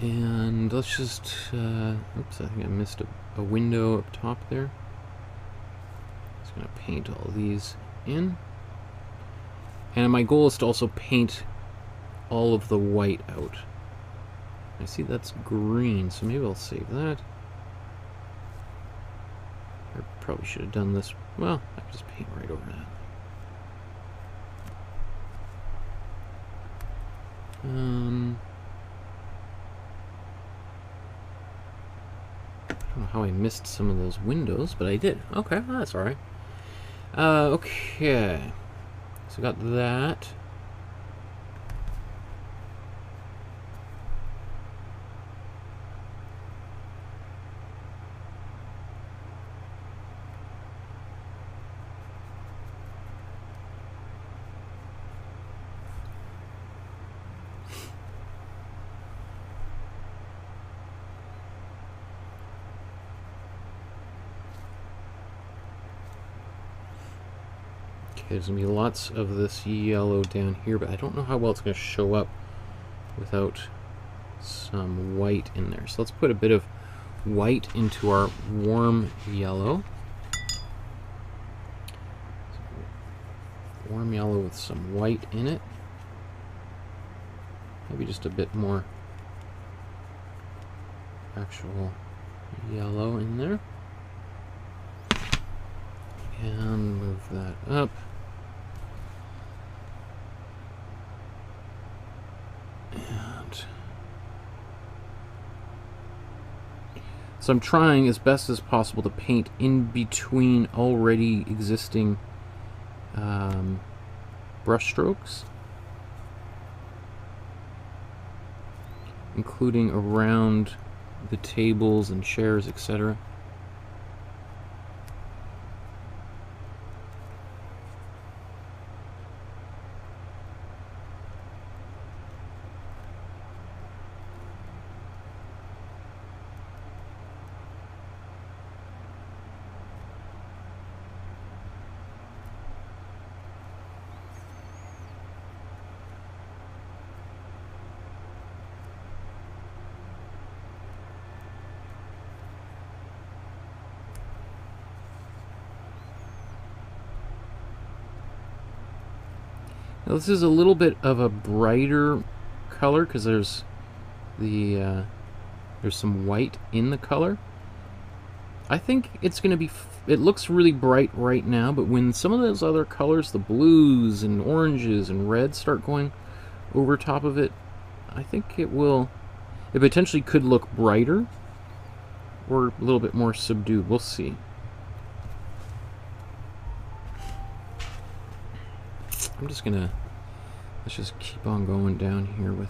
And let's just, oops, I think I missed a window up top there. Just gonna paint all these in. And my goal is to also paint all of the white out. I see that's green, so maybe I'll save that. I probably should have done this. Well, I can just paint right over that. I don't know how I missed some of those windows, but I did. Okay, well, that's alright. Okay. So got that. There's going to be lots of this yellow down here, but I don't know how well it's going to show up without some white in there. So let's put a bit of white into our warm yellow. Warm yellow with some white in it. Maybe just a bit more actual yellow in there. And move that up. So I'm trying as best as possible to paint in between already existing brush strokes, including around the tables and chairs, etc. Now this is a little bit of a brighter color because there's the there's some white in the color. I think it's going to be, it looks really bright right now, but when some of those other colors, the blues and oranges and reds, start going over top of it, I think it potentially could look brighter or a little bit more subdued. We'll see. I'm just gonna, let's just keep on going down here with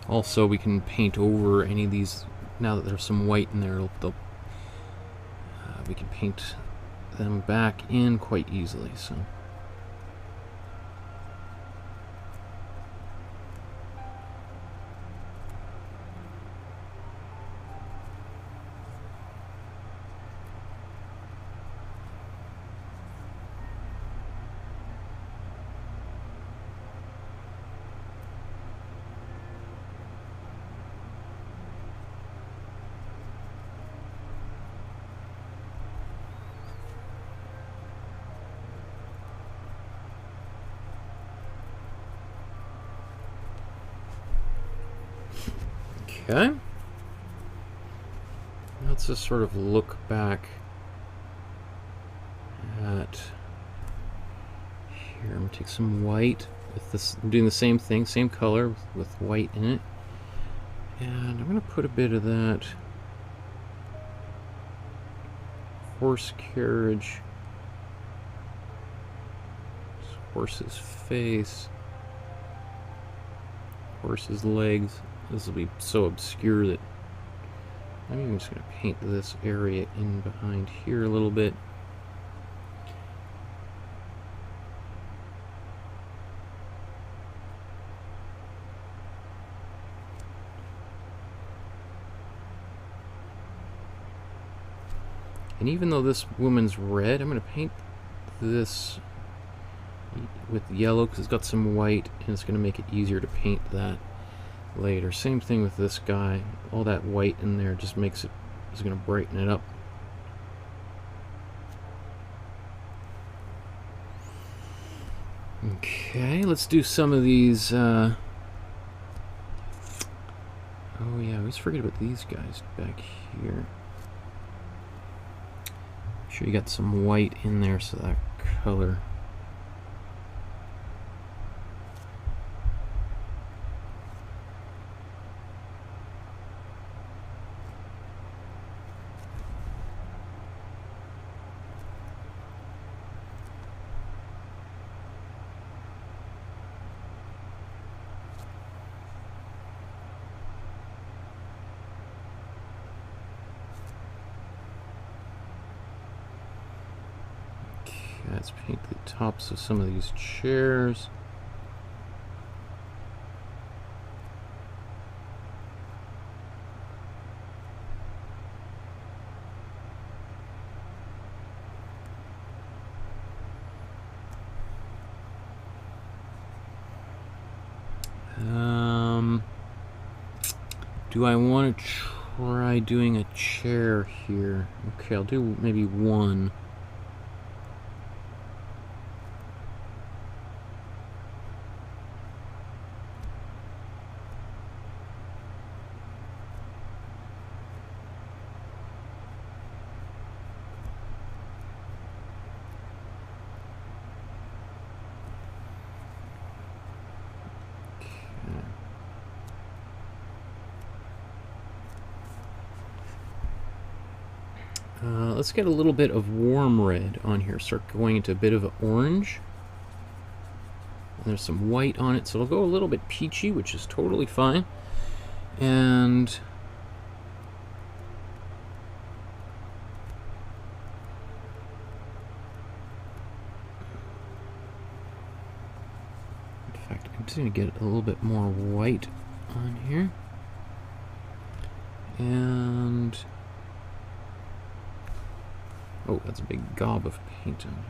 also we can paint over any of these now that there's some white in there. We can paint them back in quite easily. So okay, let's let's just sort of look back at here. I'm going to take some white with this. I'm doing the same thing, same color with white in it. And I'm going to put a bit of that horse carriage, horse's face, horse's legs. This will be so obscure that I'm even just going to paint this area in behind here a little bit. And even though this woman's red, I'm going to paint this with yellow because it's got some white, and it's going to make it easier to paint that later. Same thing with this guy. All that white in there just makes it, is going to brighten it up. Okay, let's do some of these. Oh yeah, I always forget about these guys back here. Make sure you got some white in there so that color. Let's paint the tops of some of these chairs. Do I want to try doing a chair here? Okay, I'll do maybe one. Let's get a little bit of warm red on here. Start going into a bit of an orange. And there's some white on it, so it'll go a little bit peachy, which is totally fine. And in fact, I'm just going to get a little bit more white on here. And oh, that's a big gob of paint on here.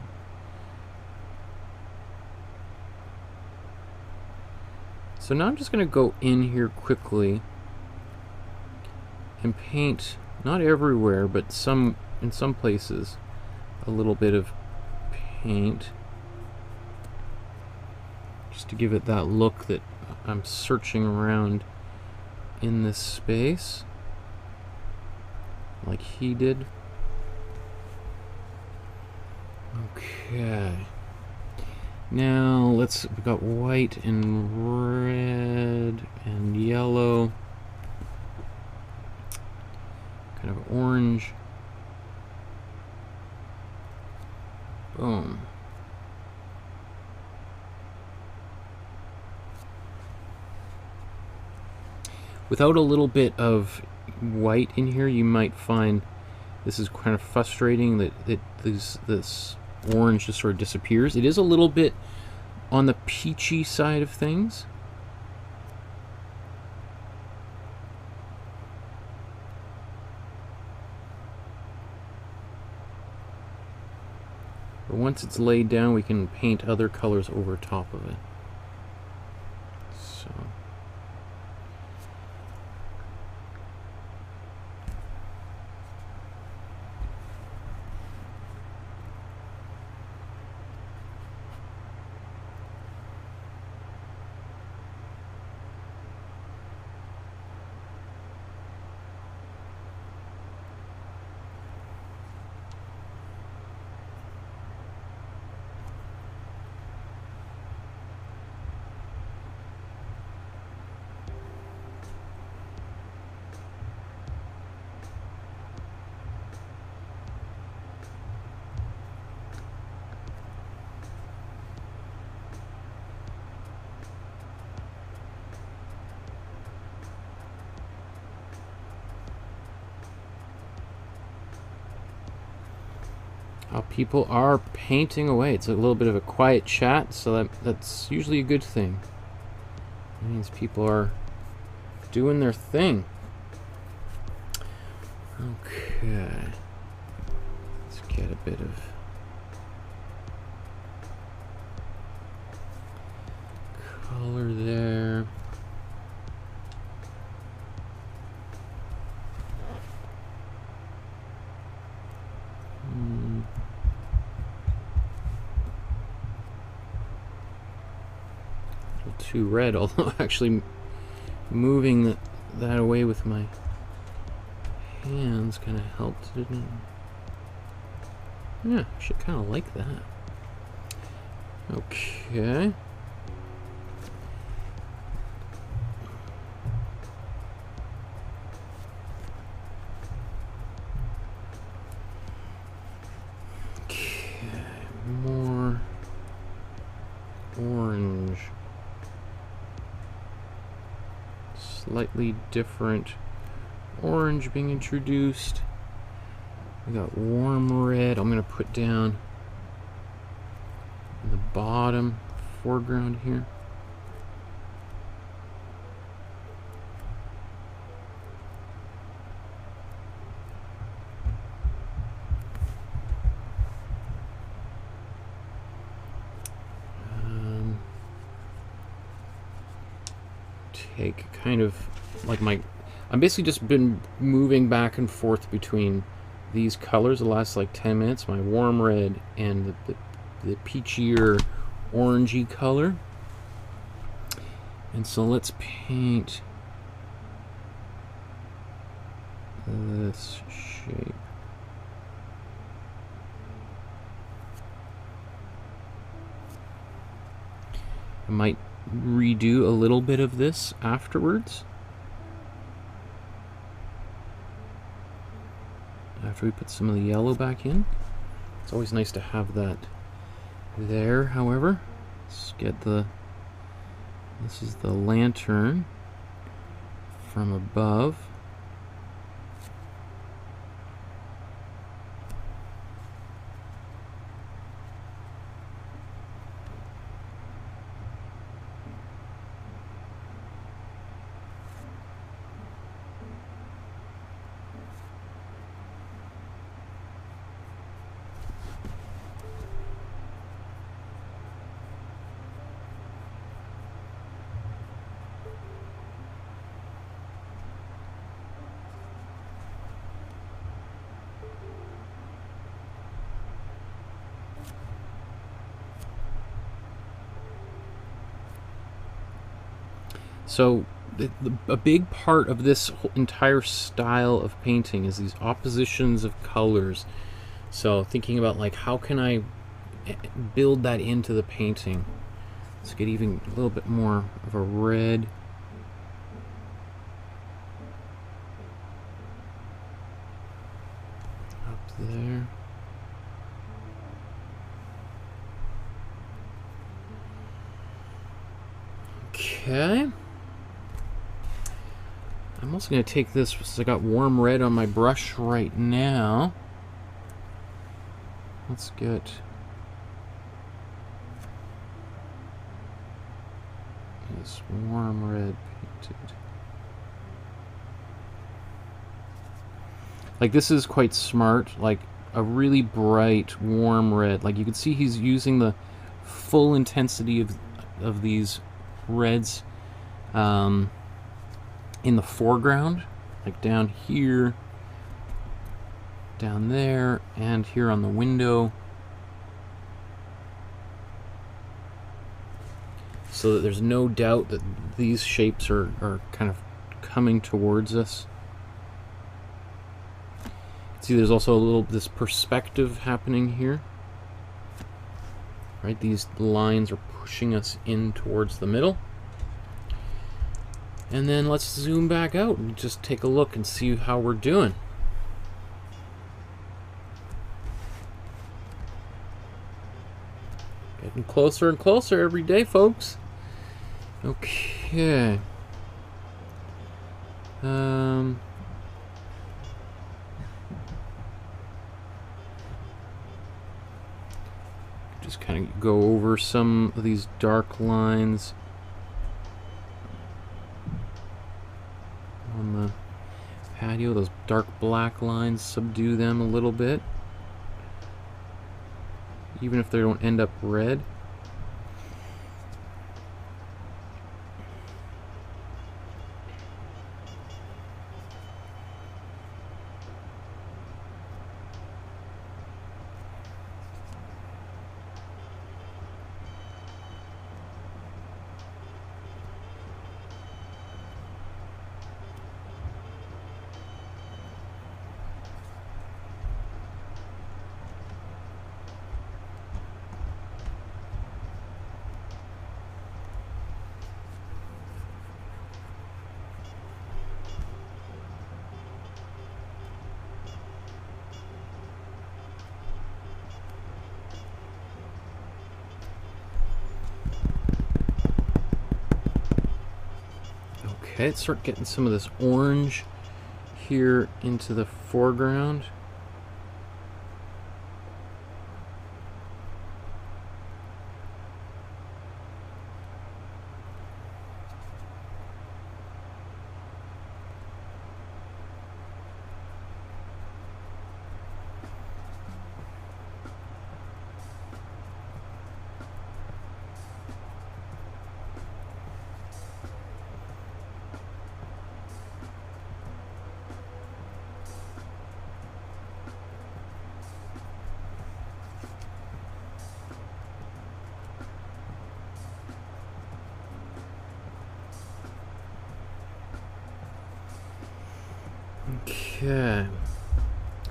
So now I'm just going to go in here quickly and paint, not everywhere, but in some places, a little bit of paint. Just to give it that look that I'm searching around in this space, like he did. Okay. Now we've got white and red and yellow, kind of orange. Boom. Without a little bit of white in here, you might find this is kind of frustrating that this orange just sort of disappears. It is a little bit on the peachy side of things. But once it's laid down, we can paint other colors over top of it. So how people are painting away. It's a little bit of a quiet chat, so that's usually a good thing. It means people are doing their thing. Okay. Let's get a bit of color there. A little too red, although actually moving that away with my hands kind of helped, didn't it? Yeah, I should kind of like that. Okay. More orange. Slightly different orange being introduced. We got warm red. I'm going to put down in the bottom foreground here. Take kind of like I'm basically just been moving back and forth between these colors the last like 10 minutes, my warm red and the peachier orangey color. And so let's paint this shape. I might redo a little bit of this afterwards. After we put some of the yellow back in. It's always nice to have that there, however. Let's get this is the lantern from above. So a big part of this whole entire style of painting is these oppositions of colors. So thinking about like how can I build that into the painting. Let's get even a little bit more of a red. Up there. Okay. I'm also going to take this because I got warm red on my brush right now. Let's get this warm red painted. Like this is quite smart, like a really bright warm red. Like you can see he's using the full intensity of these reds in the foreground, like down here, down there, and here on the window, so that there's no doubt that these shapes are kind of coming towards us. See, there's also a little this perspective happening here, right? These lines are pushing us in towards the middle. And then let's zoom back out and just take a look and see how we're doing. Getting closer and closer every day, folks. Okay. Just kind of go over some of these dark lines on the patio, those dark black lines, subdue them a little bit, even if they don't end up red. Okay, let's start getting some of this orange here into the foreground. Okay,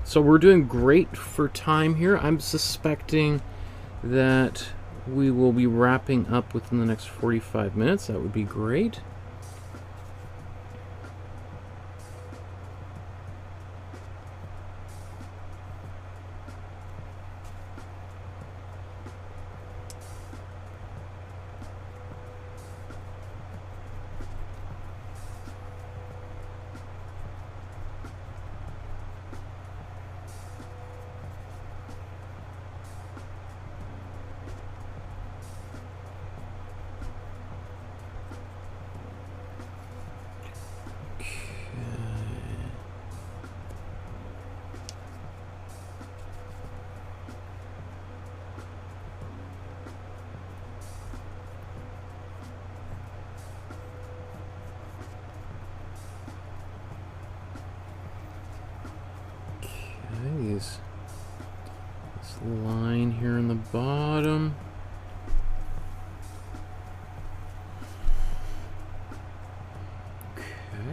so we're doing great for time here. I'm suspecting that we will be wrapping up within the next 45 minutes. That would be great. This line here in the bottom. Okay,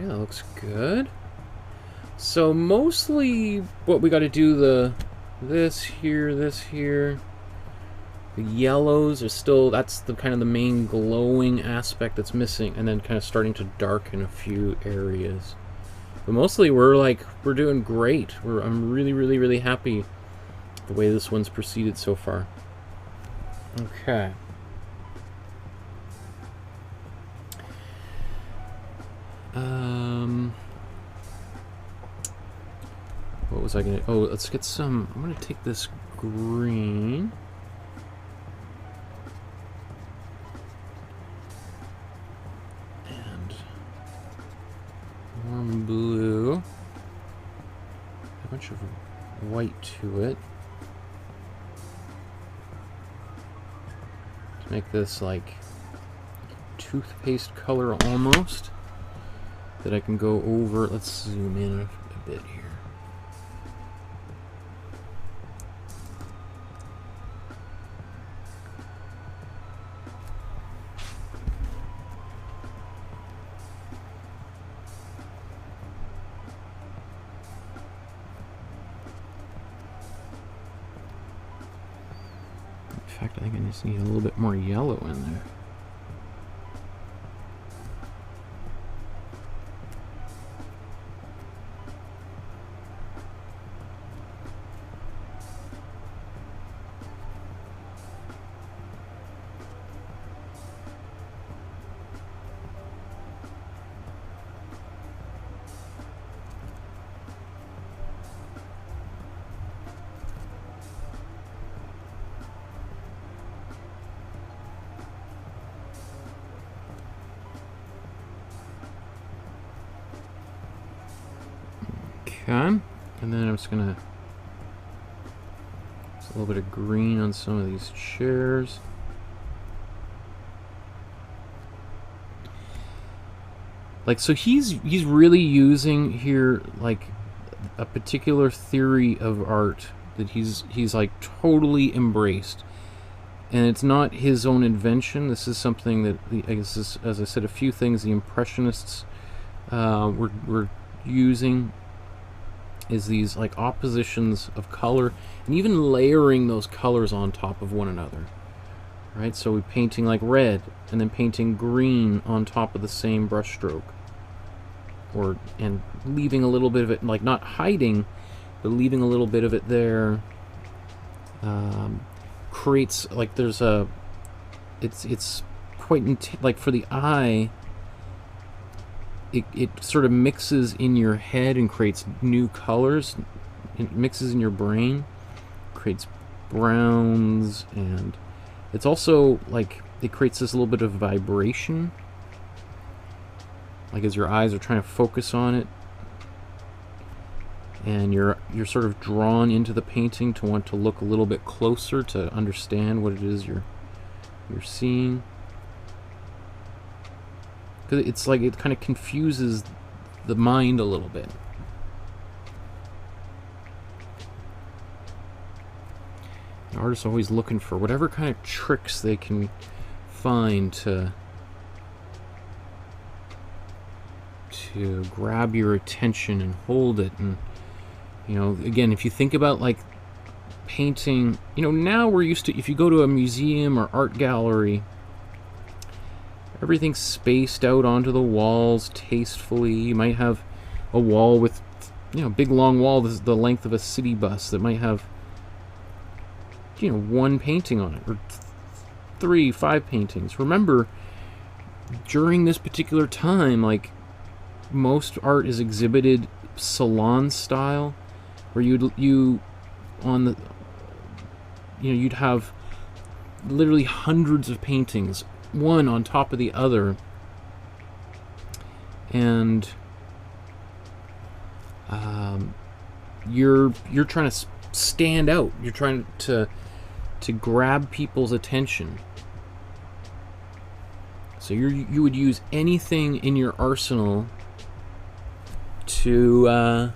that looks good. So mostly what we got to do, this here. The yellows are still, that's the kind of the main glowing aspect that's missing, and then kind of starting to darken a few areas. But mostly we're doing great. I'm really happy the way this one's proceeded so far. Okay. What was I gonna? Oh, let's get some. I'm gonna take this green. And warm blue. A bunch of white to it. To make this like toothpaste color almost. That I can go over. Let's zoom in a bit here. In fact, I think I just need a little bit more yellow in there. Okay, and then I'm just gonna a little bit of green on some of these chairs. Like, so he's really using here like a particular theory of art that he's like totally embraced, and it's not his own invention. This is something that I guess is, as I said, a few things the Impressionists were using, is these like oppositions of color and even layering those colors on top of one another, right? So we're painting like red and then painting green on top of the same brush stroke, and leaving a little bit of it, like not hiding, but leaving a little bit of it there. Creates like there's a, it's quite like for the eye. It sort of mixes in your head and creates new colors. It mixes in your brain, creates browns, and it's also like it creates this little bit of vibration, like as your eyes are trying to focus on it, and you're sort of drawn into the painting to want to look a little bit closer to understand what it is you're seeing. Because it's like it kind of confuses the mind a little bit. An artist's always looking for whatever kind of tricks they can find to grab your attention and hold it. And you know, again, if you think about like painting, you know, now we're used to, if you go to a museum or art gallery, everything's spaced out onto the walls tastefully. You might have a wall with, you know, big long wall that's the length of a city bus that might have, you know, one painting on it, or 3, 5 paintings. Remember, during this particular time, like, most art is exhibited salon style, where you'd have literally hundreds of paintings, one on top of the other, and you're trying to stand out. You're trying to grab people's attention. So you would use anything in your arsenal to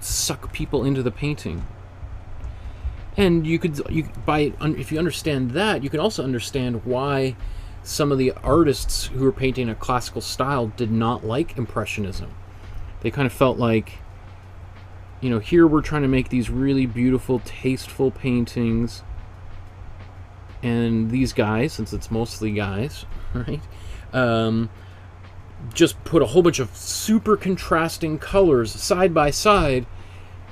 suck people into the painting. And if you understand that, you can also understand why some of the artists who were painting a classical style did not like Impressionism. They kind of felt like, you know, here we're trying to make these really beautiful, tasteful paintings, and these guys, since it's mostly guys, right, just put a whole bunch of super contrasting colors side by side,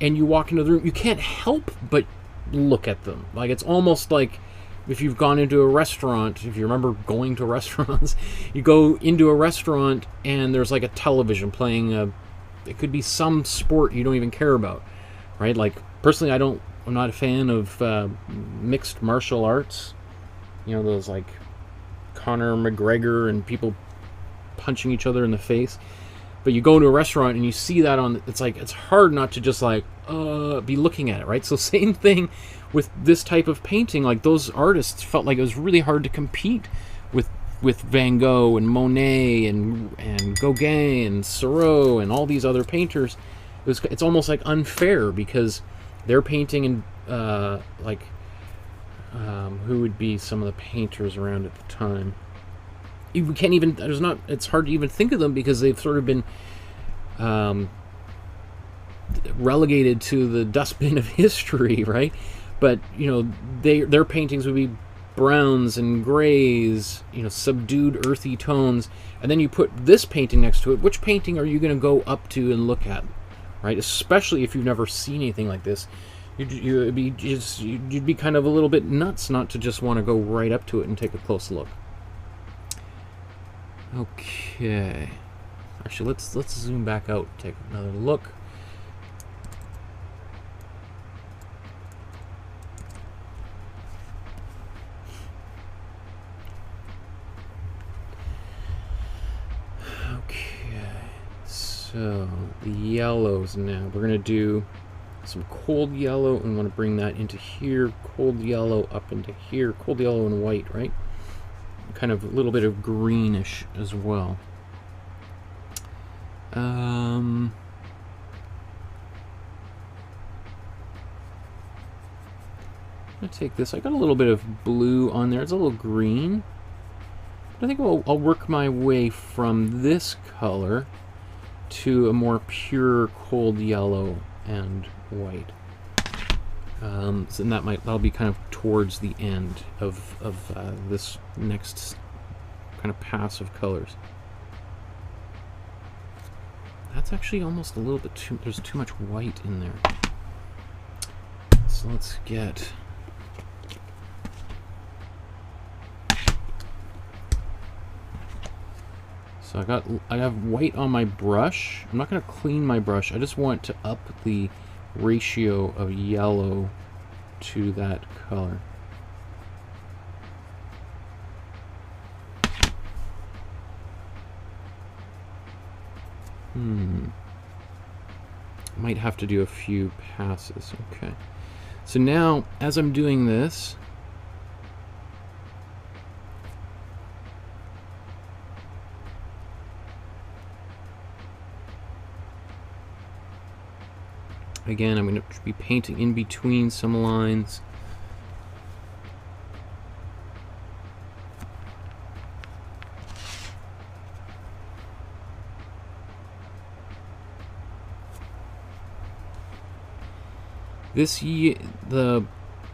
and you walk into the room, you can't help but look at them. Like, it's almost like if you've gone into a restaurant, if you remember going to restaurants, you go into a restaurant and there's like a television playing it could be some sport you don't even care about, right? Like, personally, I'm not a fan of mixed martial arts, you know, those like Conor McGregor and people punching each other in the face. But you go into a restaurant and you see that on, it's like, it's hard not to just like be looking at it, right? So same thing with this type of painting. Like, those artists felt like it was really hard to compete with Van Gogh and Monet and Gauguin and Seurat and all these other painters. It's almost like unfair, because they're painting in who would be some of the painters around at the time. We can't even, it's hard to even think of them, because they've sort of been relegated to the dustbin of history, right? But, you know, their paintings would be browns and grays, you know, subdued earthy tones, and then you put this painting next to it. Which painting are you going to go up to and look at, right? Especially if you've never seen anything like this. You'd be kind of a little bit nuts not to just want to go right up to it and take a close look. Okay, actually, let's zoom back out, take another look. Okay, so So, the yellows now. We're going to do some cold yellow and want to bring that into here. Cold yellow up into here. Cold yellow and white, right? Kind of a little bit of greenish as well. I'm going to take this. I got a little bit of blue on there. It's a little green. But I think I'll work my way from this color to a more pure cold yellow and white. So that'll be kind of towards the end of this next kind of pass of colors. That's actually almost a little bit too, there's too much white in there. So let's get... So I have white on my brush. I'm not going to clean my brush. I just want to up the ratio of yellow to that color. Might have to do a few passes. Okay. So now, as I'm doing this, again, I'm going to be painting in between some lines. The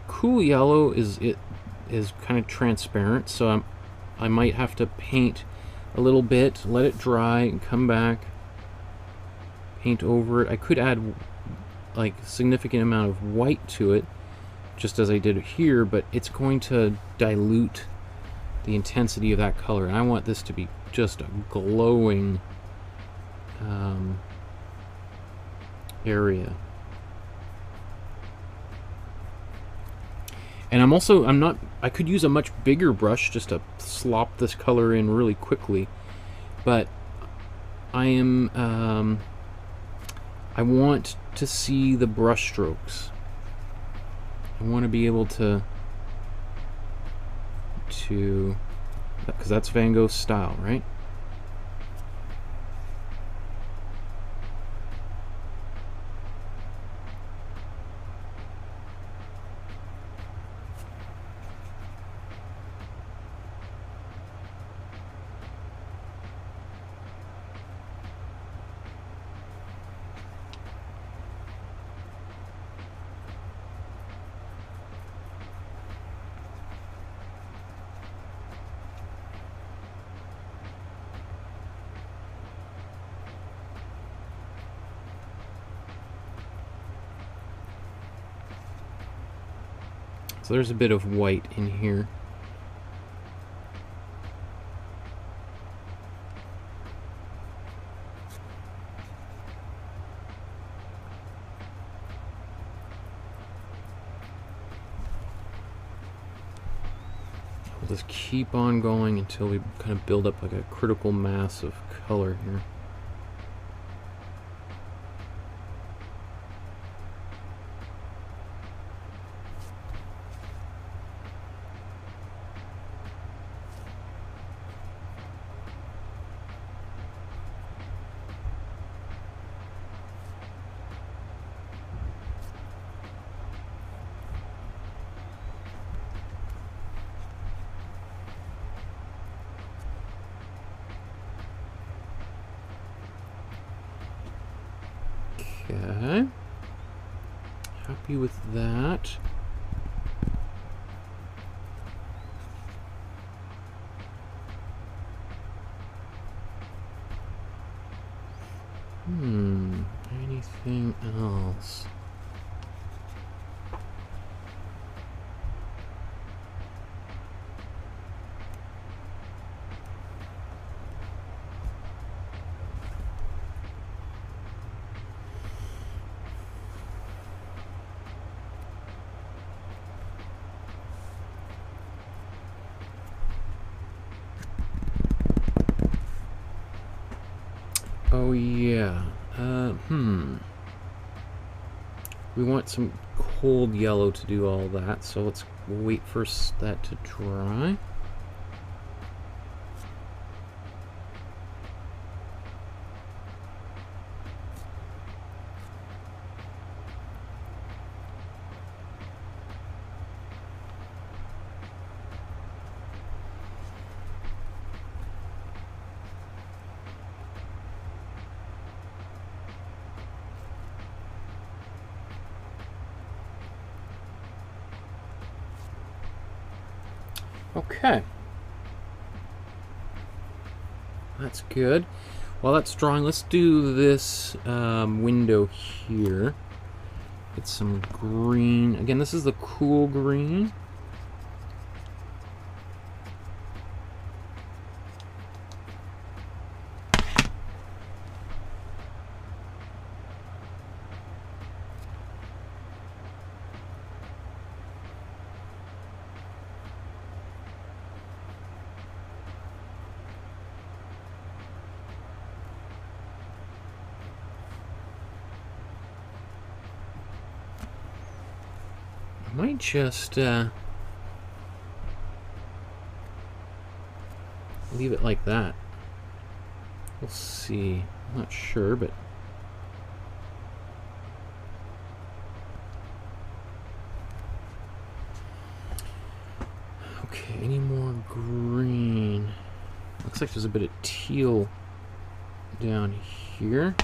cool yellow is kind of transparent, so I might have to paint a little bit, let it dry, and come back, paint over it. I could add like a significant amount of white to it, just as I did here, but it's going to dilute the intensity of that color, and I want this to be just a glowing area. And I could use a much bigger brush just to slop this color in really quickly, but I want to see the brush strokes. I want to be able to because that's Van Gogh's style, right? So there's a bit of white in here. We'll just keep on going until we kind of build up like a critical mass of color here. Okay, happy with that. Anything else? Oh yeah, We want some cold yellow to do all that, so let's wait for that to dry. Okay, that's good. While that's drying, let's do this window here. Get some green. Again, this is the cool green. Might just leave it like that. We'll see. I'm not sure, but okay. Any more green? Looks like there's a bit of teal down here.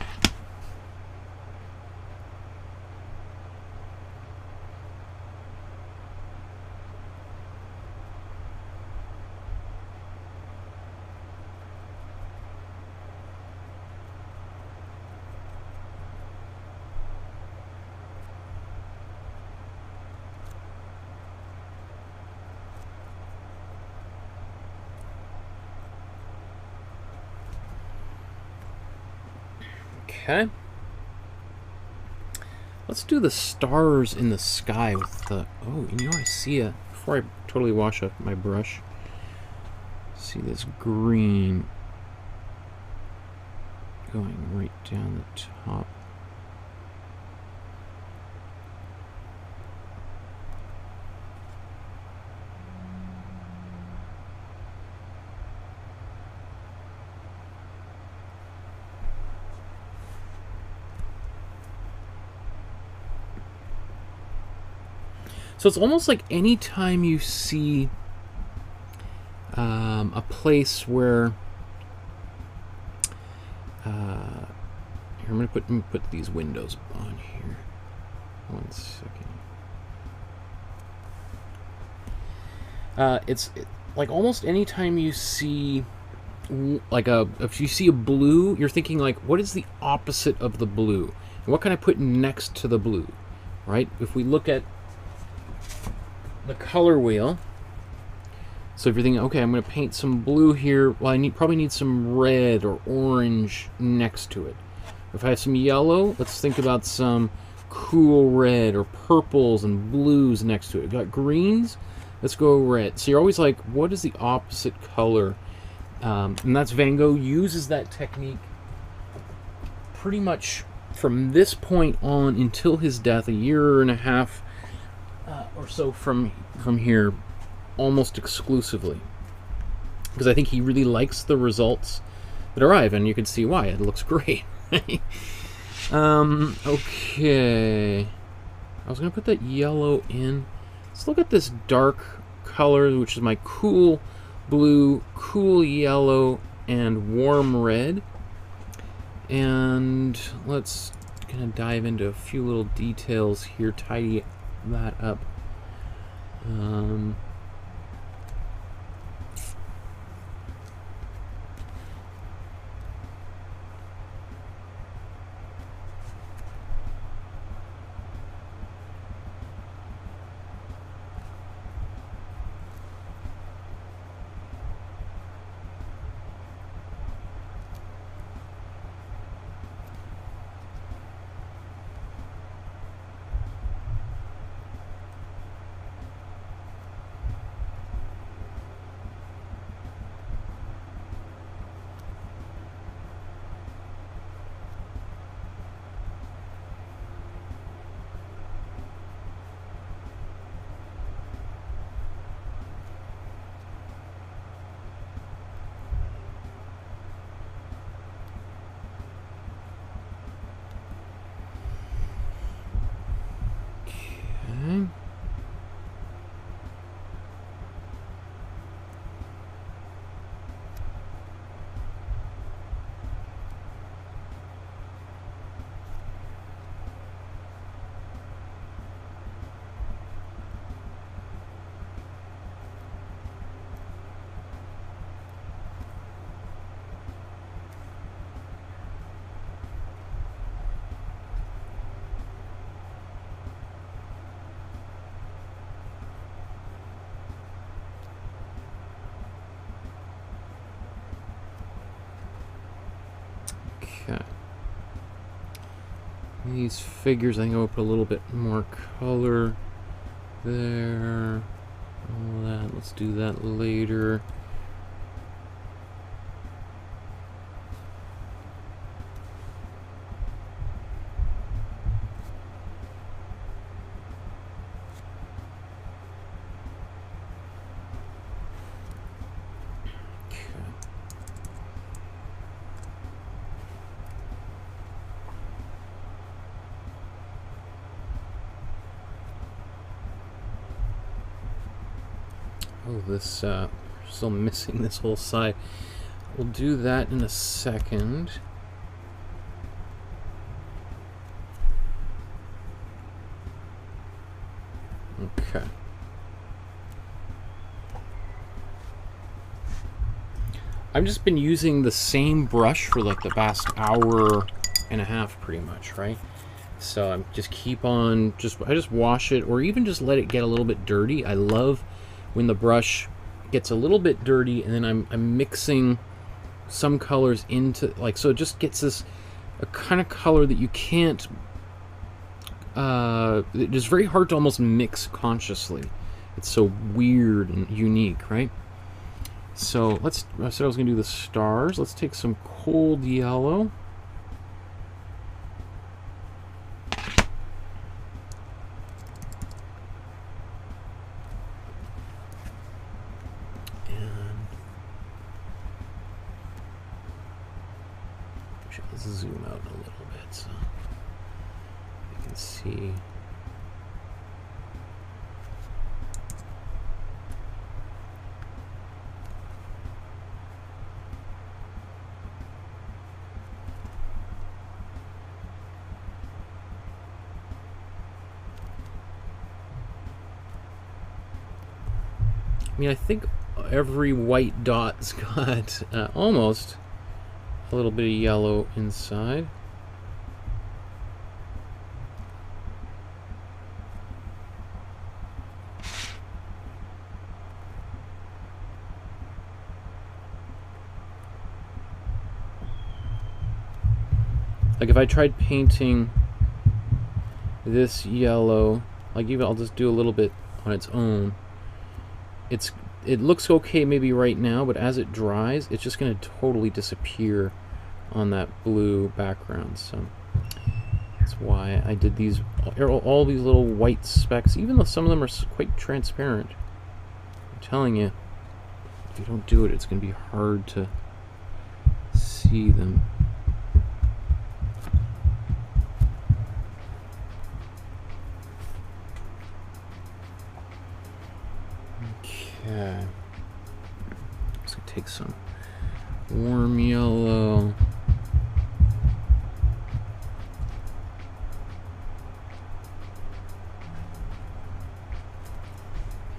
Okay. Let's do the stars in the sky with the... Oh, you know, I see a... Before I totally wash up my brush, see this green going right down the top. So it's almost like any time you see a place where here, I'm gonna put these windows on here. 1 second. It's like almost any time you see like if you see a blue, you're thinking like, what is the opposite of the blue? And what can I put next to the blue? Right? If we look at the color wheel, so if you're thinking, okay, I'm going to paint some blue here, well, I probably need some red or orange next to it. If I have some yellow, let's think about some cool red or purples and blues next to it. Got greens, let's go red. So you're always like, what is the opposite color? And that's Van Gogh uses that technique pretty much from this point on until his death, a year and a half or so from here, almost exclusively, because I think he really likes the results that arrive, and you can see why. It looks great. Okay, I was gonna put that yellow in. Let's look at this dark color, which is my cool blue, cool yellow, and warm red, and let's kind of dive into a few little details here, tidy that up. Okay. These figures, I think I'll put a little bit more color there. All that. Let's do that later. Oh, this, still missing this whole side. We'll do that in a second. Okay. I've just been using the same brush for like the past hour and a half pretty much, right? So I'm just keep on, I just wash it or even just let it get a little bit dirty. I love when the brush gets a little bit dirty and then I'm mixing some colors into, like, so it just gets this a kind of color that you can't, it's very hard to almost mix consciously. It's so weird and unique, right? So I said I was going to do the stars. Let's take some cold yellow. Let's zoom out a little bit so you can see. I mean, I think every white dot's got almost a little bit of yellow inside. Like if I tried painting this yellow, like even I'll just do a little bit on its own. It looks okay maybe right now, but as it dries, it's just going to totally disappear on that blue background. So that's why I did these, all these little white specks, even though some of them are quite transparent. I'm telling you, if you don't do it, it's going to be hard to see them. Okay. Let's take some warm yellow.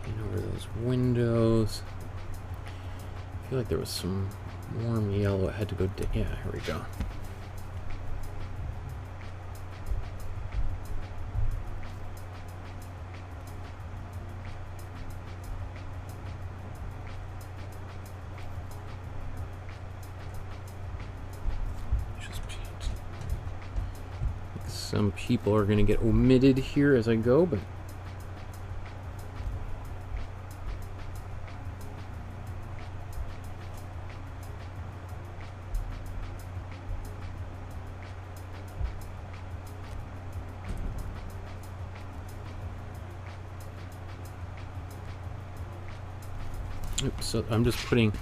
And over those windows. I feel like there was some warm yellow. It had to go. Yeah, here we go. Some people are going to get omitted here as I go, but oops, so I'm just putting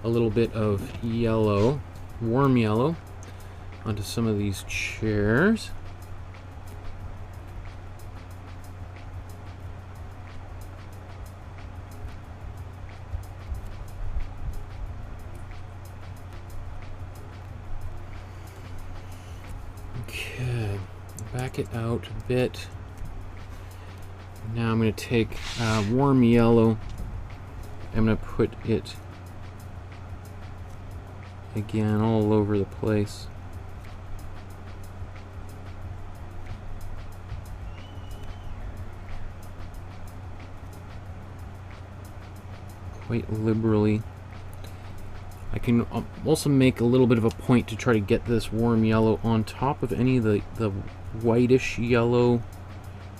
a little bit of yellow, warm yellow, onto some of these chairs. Okay, back it out a bit. Now I'm going to take warm yellow. I'm going to put it again all over the place. Quite liberally. I can also make a little bit of a point to try to get this warm yellow on top of any of the whitish yellow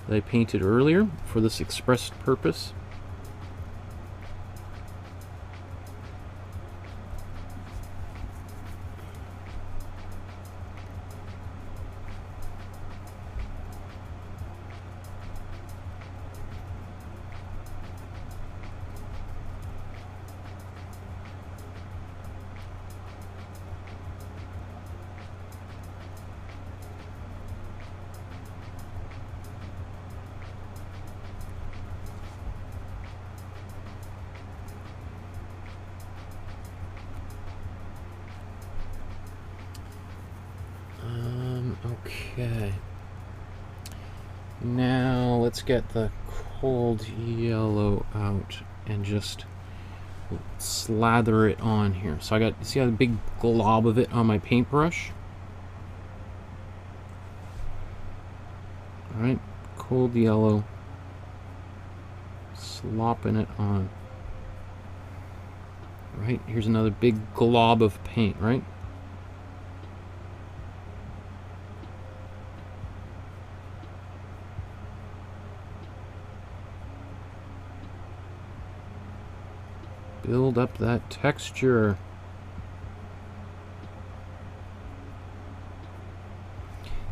that I painted earlier for this express purpose. Okay. Now let's get the cold yellow out and just slather it on here. So I got, see how the big glob of it on my paintbrush? Alright, cold yellow, slopping it on. Right, here's another big glob of paint, right? Build up that texture.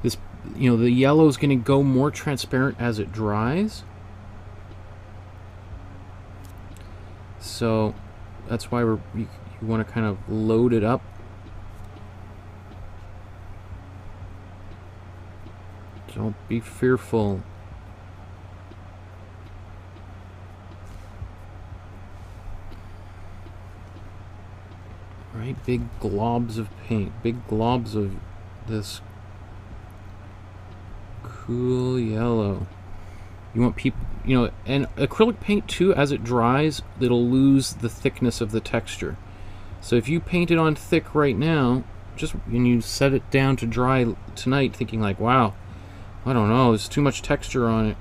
This, you know, the yellow is going to go more transparent as it dries. So that's why you want to kind of load it up. Don't be fearful. Right, big globs of paint, big globs of this cool yellow. You want people, you know, and acrylic paint too, as it dries, it'll lose the thickness of the texture. So if you paint it on thick right now, just when you set it down to dry tonight, thinking like, wow, I don't know, there's too much texture on it.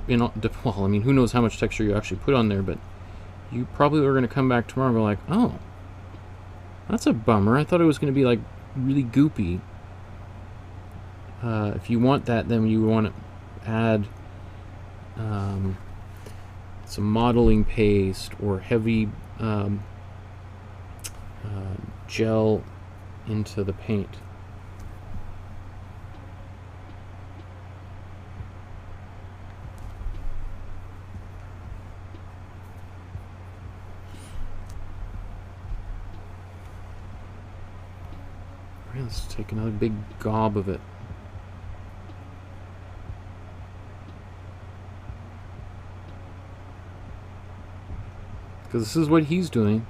You know, well, I mean, who knows how much texture you actually put on there, but you probably are going to come back tomorrow and go like, oh, that's a bummer. I thought it was going to be like really goopy. If you want that, then you want to add some modeling paste or heavy gel into the paint. Let's take another big gob of it. Because this is what he's doing.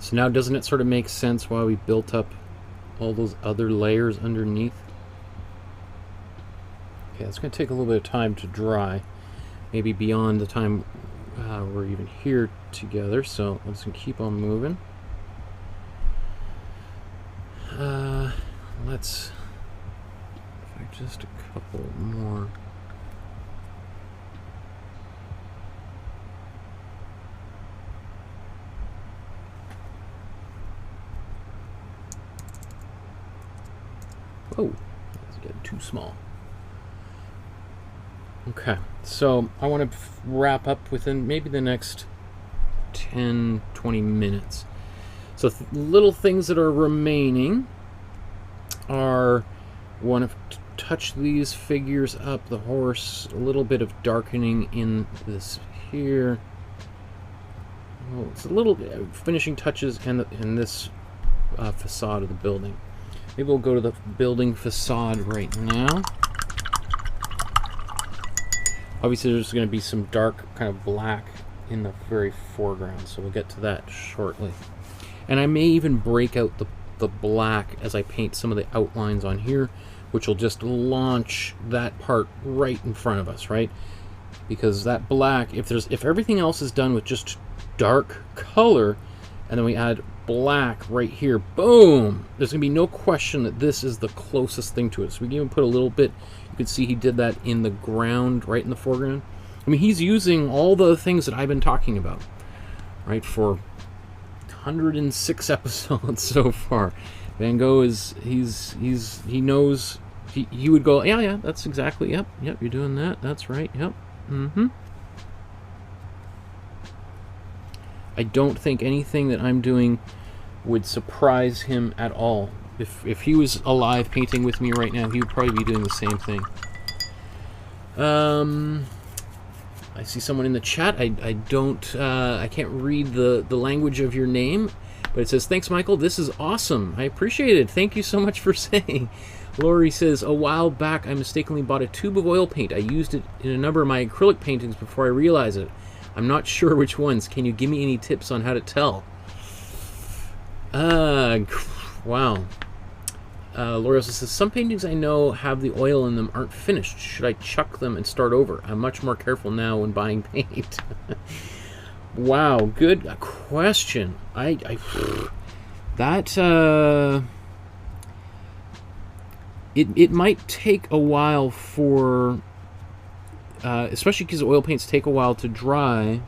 So now doesn't it sort of make sense why we built up all those other layers underneath? Okay, it's going to take a little bit of time to dry, maybe beyond the time we're even here together, so let's keep on moving. Let's just a couple more. Oh, that's getting too small. Okay, so I want to wrap up within maybe the next 10-20 minutes. So little things that are remaining are, want to touch these figures up, the horse, a little bit of darkening in this here. Oh, it's a little finishing touches in this facade of the building. Maybe we'll go to the building facade right now. Obviously there's going to be some dark kind of black in the very foreground, so we'll get to that shortly. And I may even break out the black as I paint some of the outlines on here, which will just launch that part right in front of us, right? because that black, if everything else is done with just dark color, and then we add black right here, boom, there's gonna be no question that this is the closest thing to it. So we can even put a little bit, you can see he did that in the ground, right in the foreground. I mean, he's using all the things that I've been talking about, right, for 106 episodes so far. Van Gogh is, he knows, he would go, yeah, that's exactly, yep, you're doing that, that's right, yep, I don't think anything that I'm doing would surprise him at all. If he was alive painting with me right now, he would probably be doing the same thing. I see someone in the chat. I can't read the language of your name, but it says, thanks, Michael. This is awesome. I appreciate it. Thank you so much for saying. Lori says, a while back, I mistakenly bought a tube of oil paint. I used it in a number of my acrylic paintings before I realized it. I'm not sure which ones. Can you give me any tips on how to tell? Wow. Lori also says, some paintings I know have the oil in them aren't finished. Should I chuck them and start over? I'm much more careful now when buying paint. Wow, good question. It might take a while for, especially because oil paints take a while to dry.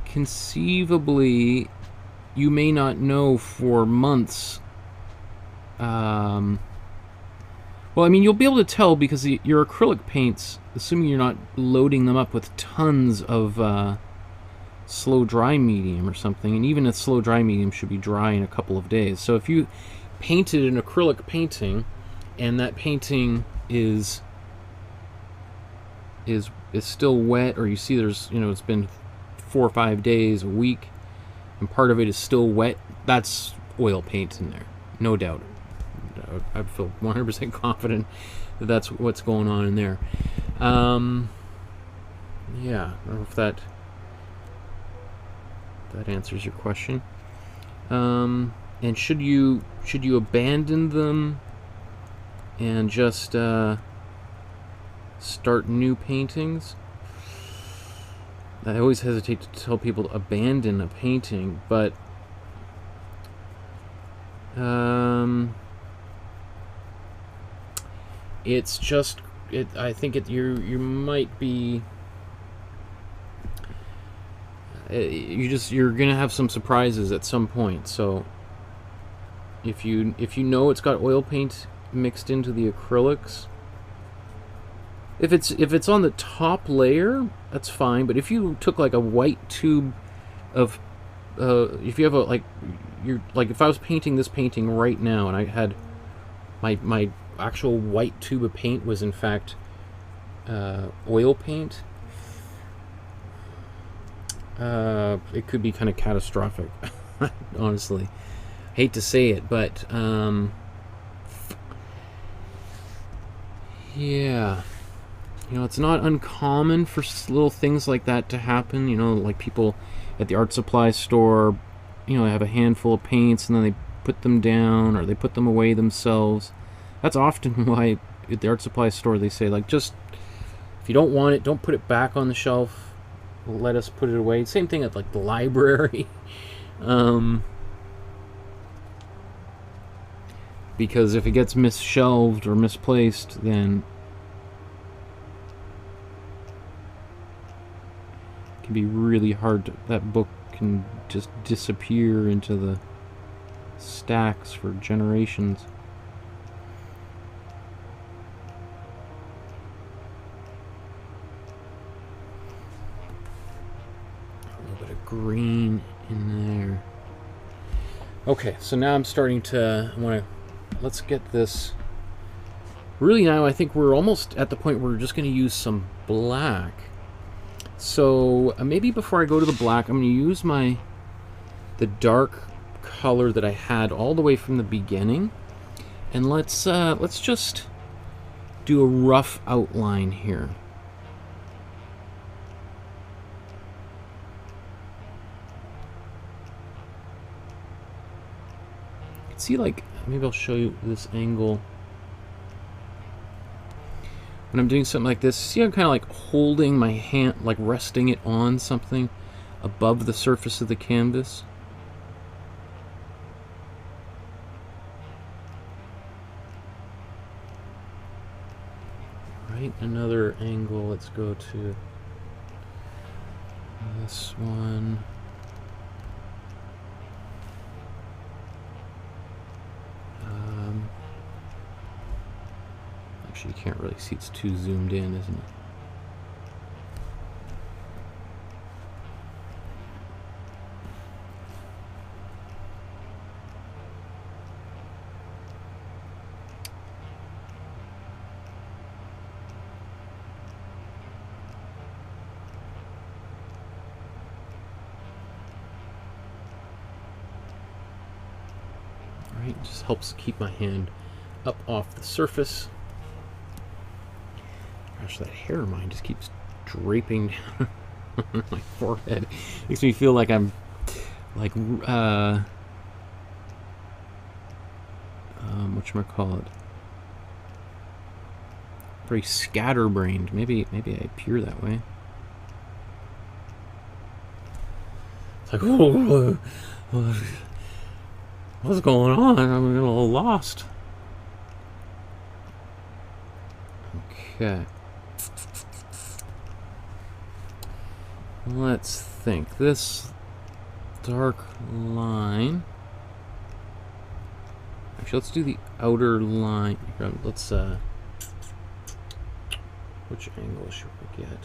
Conceivably, you may not know for months. Well, I mean, you'll be able to tell because your acrylic paints, assuming you're not loading them up with tons of slow dry medium or something, and even a slow dry medium should be dry in a couple of days. So if you painted an acrylic painting and that painting is still wet, or you see there's, it's been 4 or 5 days, a week, and part of it is still wet, that's oil paint in there, no doubt. I feel 100% confident that that's what's going on in there. Yeah, I don't know if that answers your question. And should you abandon them and just start new paintings? I always hesitate to tell people to abandon a painting, but it's just, I think you might be, you're gonna have some surprises at some point. So if you know it's got oil paint mixed into the acrylics, if it's on the top layer, that's fine. But if you took like a white tube of, if you have a if I was painting this painting right now and I had my actual white tube of paint was in fact oil paint, it could be kind of catastrophic. Honestly, hate to say it, but yeah. It's not uncommon for little things like that to happen. Like people at the art supply store, they have a handful of paints and then they put them down or they put them away themselves. That's often why at the art supply store they say, like, just, if you don't want it, don't put it back on the shelf. Let us put it away. Same thing at, like, the library. Because if it gets misshelved or misplaced, then be really hard that book can just disappear into the stacks for generations. A little bit of green in there. Okay, so now I'm starting to let's get this. Really now I think we're almost at the point where we're just going to use some black. So maybe before I go to the black, I'm going to use the dark color that I had all the way from the beginning, and let's just do a rough outline here. You can see, like, maybe I'll show you this angle. when I'm doing something like this, see I'm kind of like holding my hand, like resting it on something above the surface of the canvas. Right, another angle, let's go to this one. Actually, you can't really see, it's too zoomed in, isn't it? Right, it just helps keep my hand up off the surface. Gosh, that hair of mine just keeps draping down on my forehead. Makes me feel like I'm like whatchamacallit, very scatterbrained. Maybe I appear that way. It's like, oh, what's going on? I'm a little lost. Okay. Let's think. This dark line. Actually, let's do the outer line. Let's which angle should we get?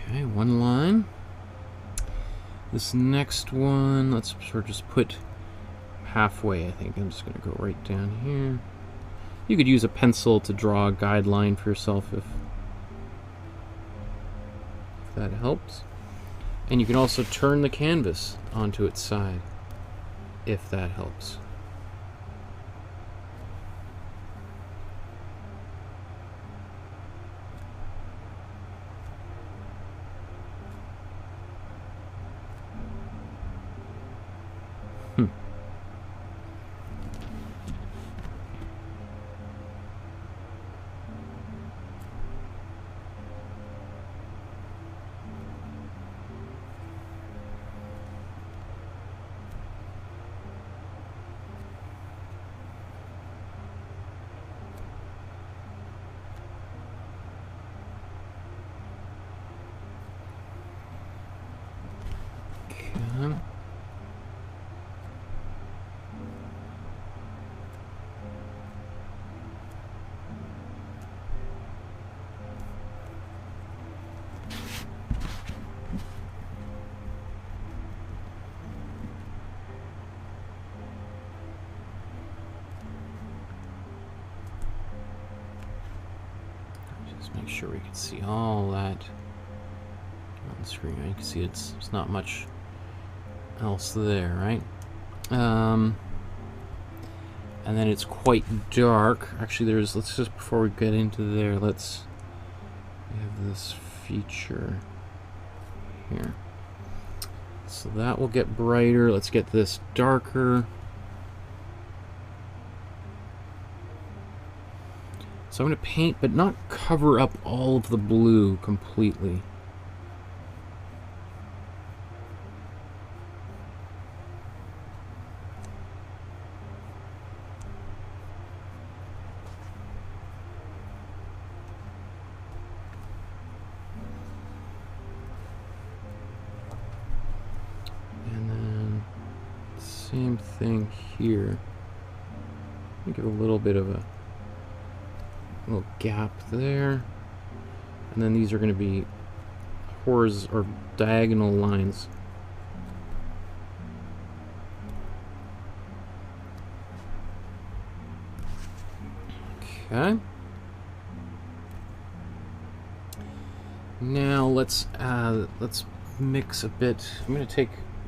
Okay, one line. This next one, let's sort of just put halfway, I think. I'm just going to go right down here. You could use a pencil to draw a guideline for yourself if that helps. And you can also turn the canvas onto its side if that helps. Make sure we can see all that on the screen. You can see it's not much else there, right? And then it's quite dark. Actually, let's just, before we get into there, we have this feature here. So that will get brighter. Let's get this darker. So I'm going to paint, but not cover up all of the blue completely. And then same thing here. Give a little bit of a little gap there, and then these are going to be horizontal or diagonal lines. Okay. Now let's mix a bit. I'm going to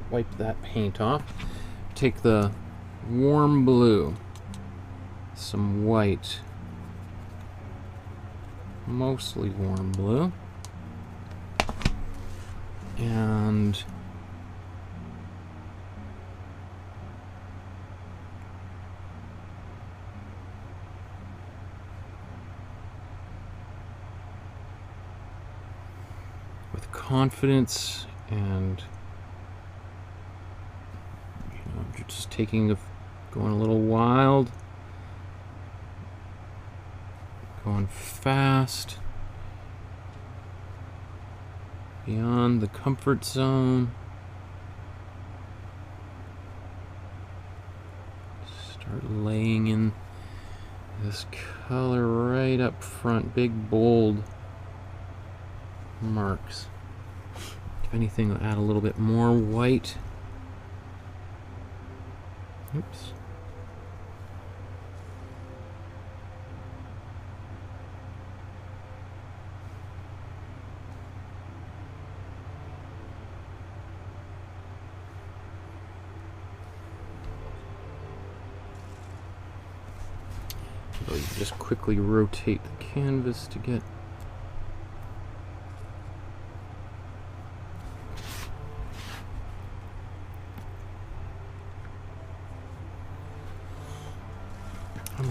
wipe that paint off. Take the warm blue, some white, mostly warm blue, and with confidence and just going a little wild, going fast, beyond the comfort zone. Start laying in this color right up front, big bold marks. If anything, I'll add a little bit more white. Oops. So you just quickly rotate the canvas to get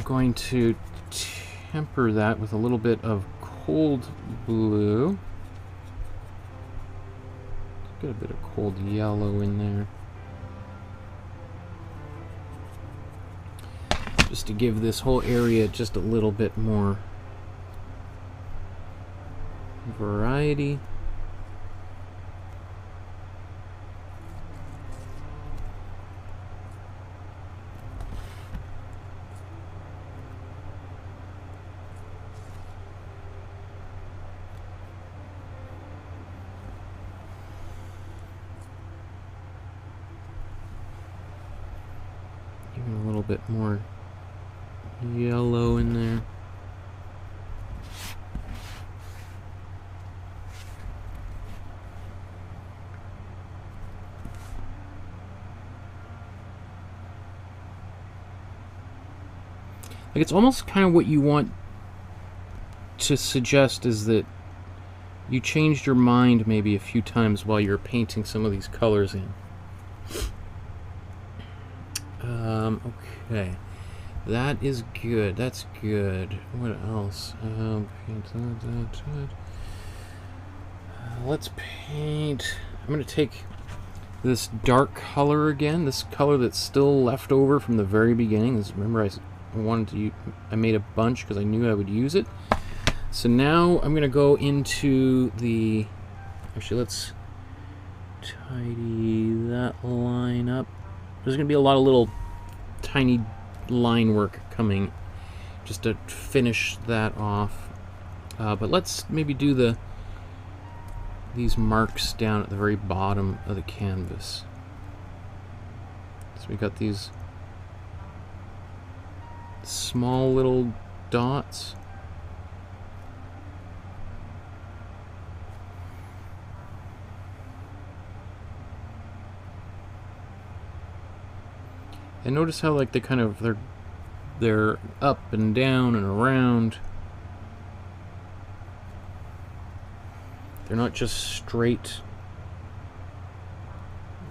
going to temper that with a little bit of cold blue. Get a bit of cold yellow in there. Just to give this whole area just a little bit more variety. A little bit more yellow in there. Like, it's almost kind of what you want to suggest is that you changed your mind maybe a few times while you're painting some of these colors in. Okay, that is good. That's good. What else? Let's paint. I'm going to take this dark color again. This color that's still left over from the very beginning. Remember, I made a bunch because I knew I would use it. So now I'm going to go into the. Actually, let's tidy that line up. There's going to be a lot of little tiny line work coming just to finish that off. But let's maybe do these marks down at the very bottom of the canvas. So we got these small little dots. And notice how like they're up and down and around. They're not just straight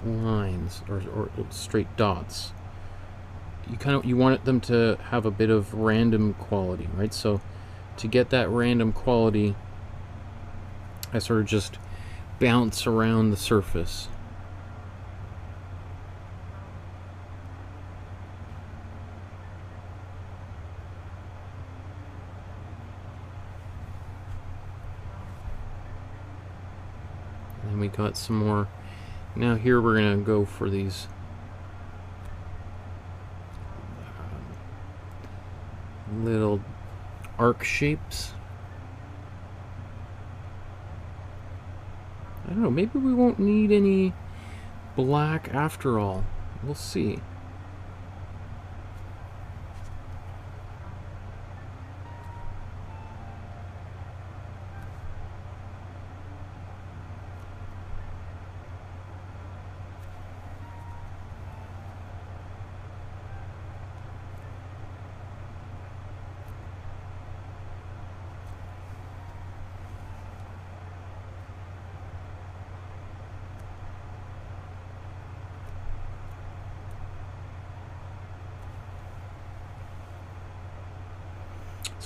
lines or straight dots. You want them to have a bit of random quality, right? So to get that random quality, I sort of just bounce around the surface. And we got some more. Now here we're gonna go for these little arc shapes. I don't know, maybe we won't need any black after all. We'll see.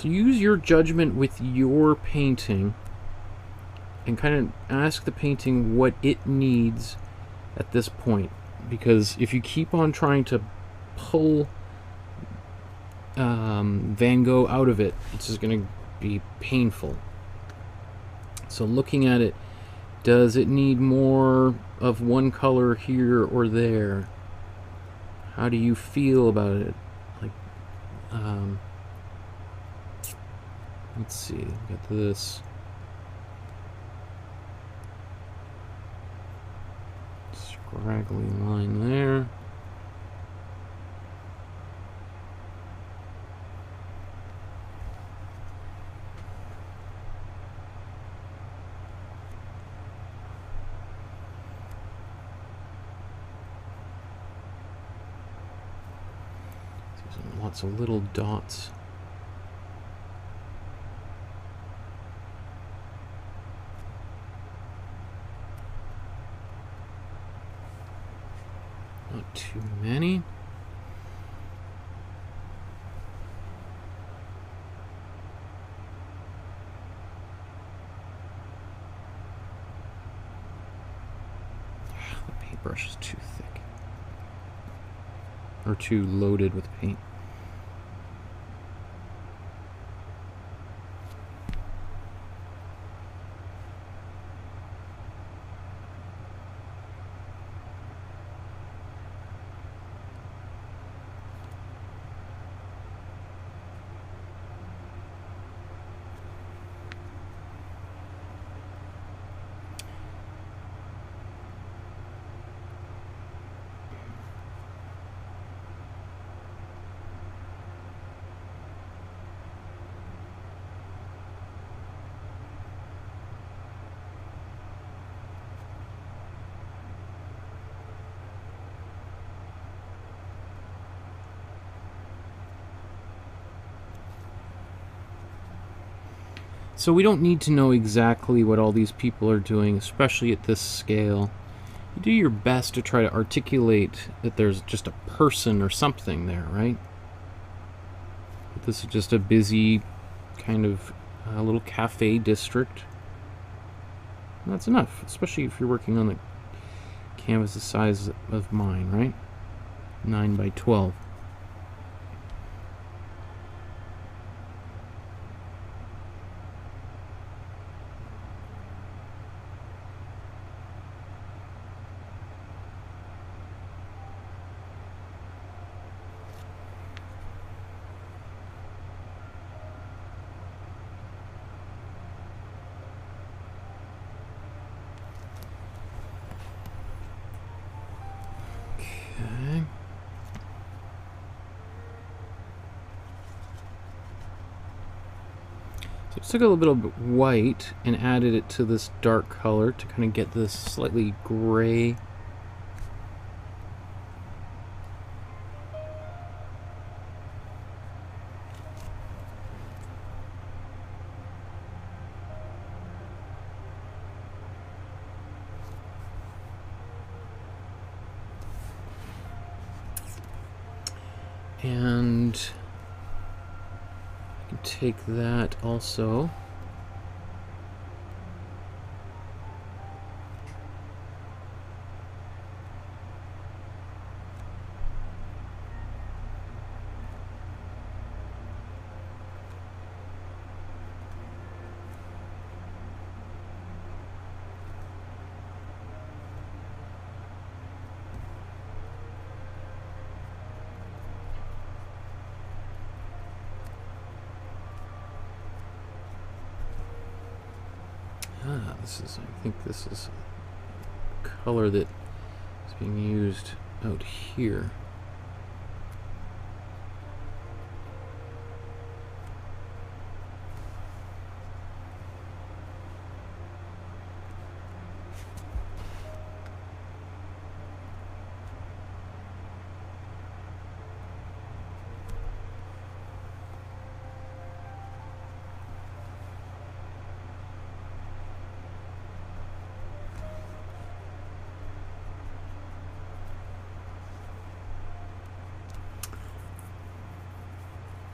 So use your judgment with your painting and kind of ask the painting what it needs at this point. Because if you keep on trying to pull Van Gogh out of it, it's just going to be painful. So looking at it, does it need more of one color here or there? How do you feel about it? Like, let's see, got this scraggly line there. Lots of little dots. Not too many. The paintbrush is too thick. Or too loaded with paint. So we don't need to know exactly what all these people are doing, especially at this scale. You do your best to try to articulate that there's just a person or something there, right? But this is just a busy kind of little cafe district. And that's enough, especially if you're working on the canvas the size of mine, right? 9 by 12. So I took a little bit of white and added it to this dark color to kind of get this slightly gray. And I can take that also. I think this is a color that is being used out here.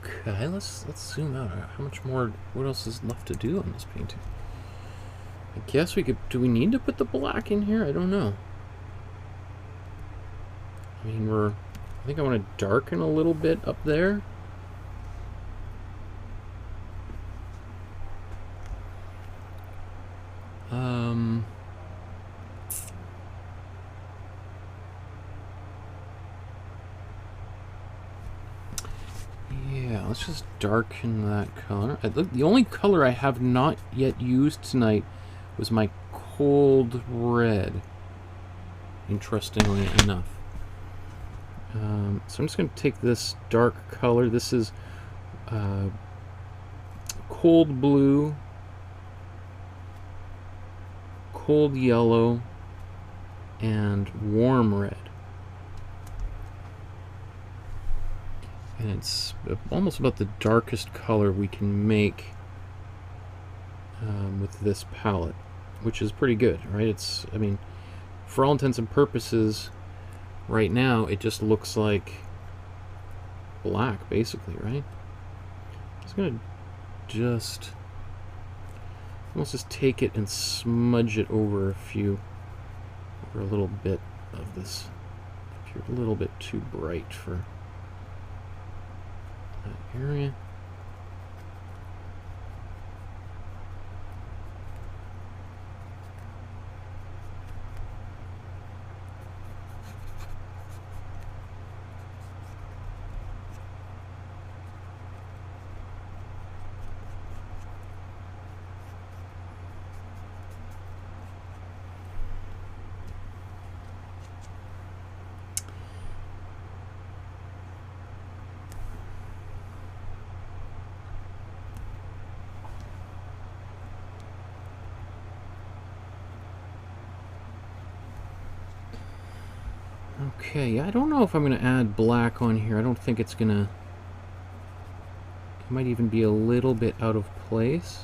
Okay, let's zoom out. How much more? What else is left to do on this painting? I guess we could. Do we need to put the black in here? I don't know. I mean, I think I want to darken a little bit up there. Yeah, let's just darken that color. The only color I have not yet used tonight was my cold red, interestingly enough. So I'm just going to take this dark color. This is cold blue, cold yellow, and warm red. And it's almost about the darkest color we can make with this palette, which is pretty good, right? I mean, for all intents and purposes, right now it just looks like black, basically, right? I'm just gonna almost just take it and smudge it over over a little bit of this. If you're a little bit too bright for that area. Okay, I don't know if I'm going to add black on here. I don't think it's going to... It might even be a little bit out of place.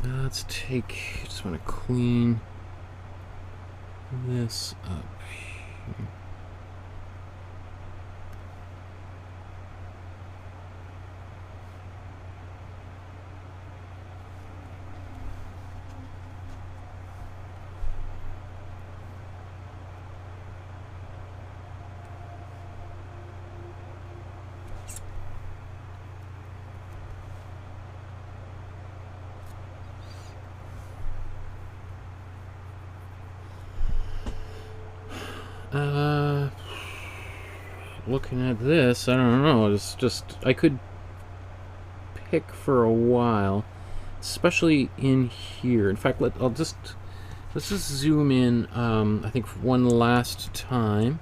Let's take... Just want to clean this up here. Looking at this, I don't know, it's just, I could pick for a while, especially in here. In fact, let's just zoom in, I think one last time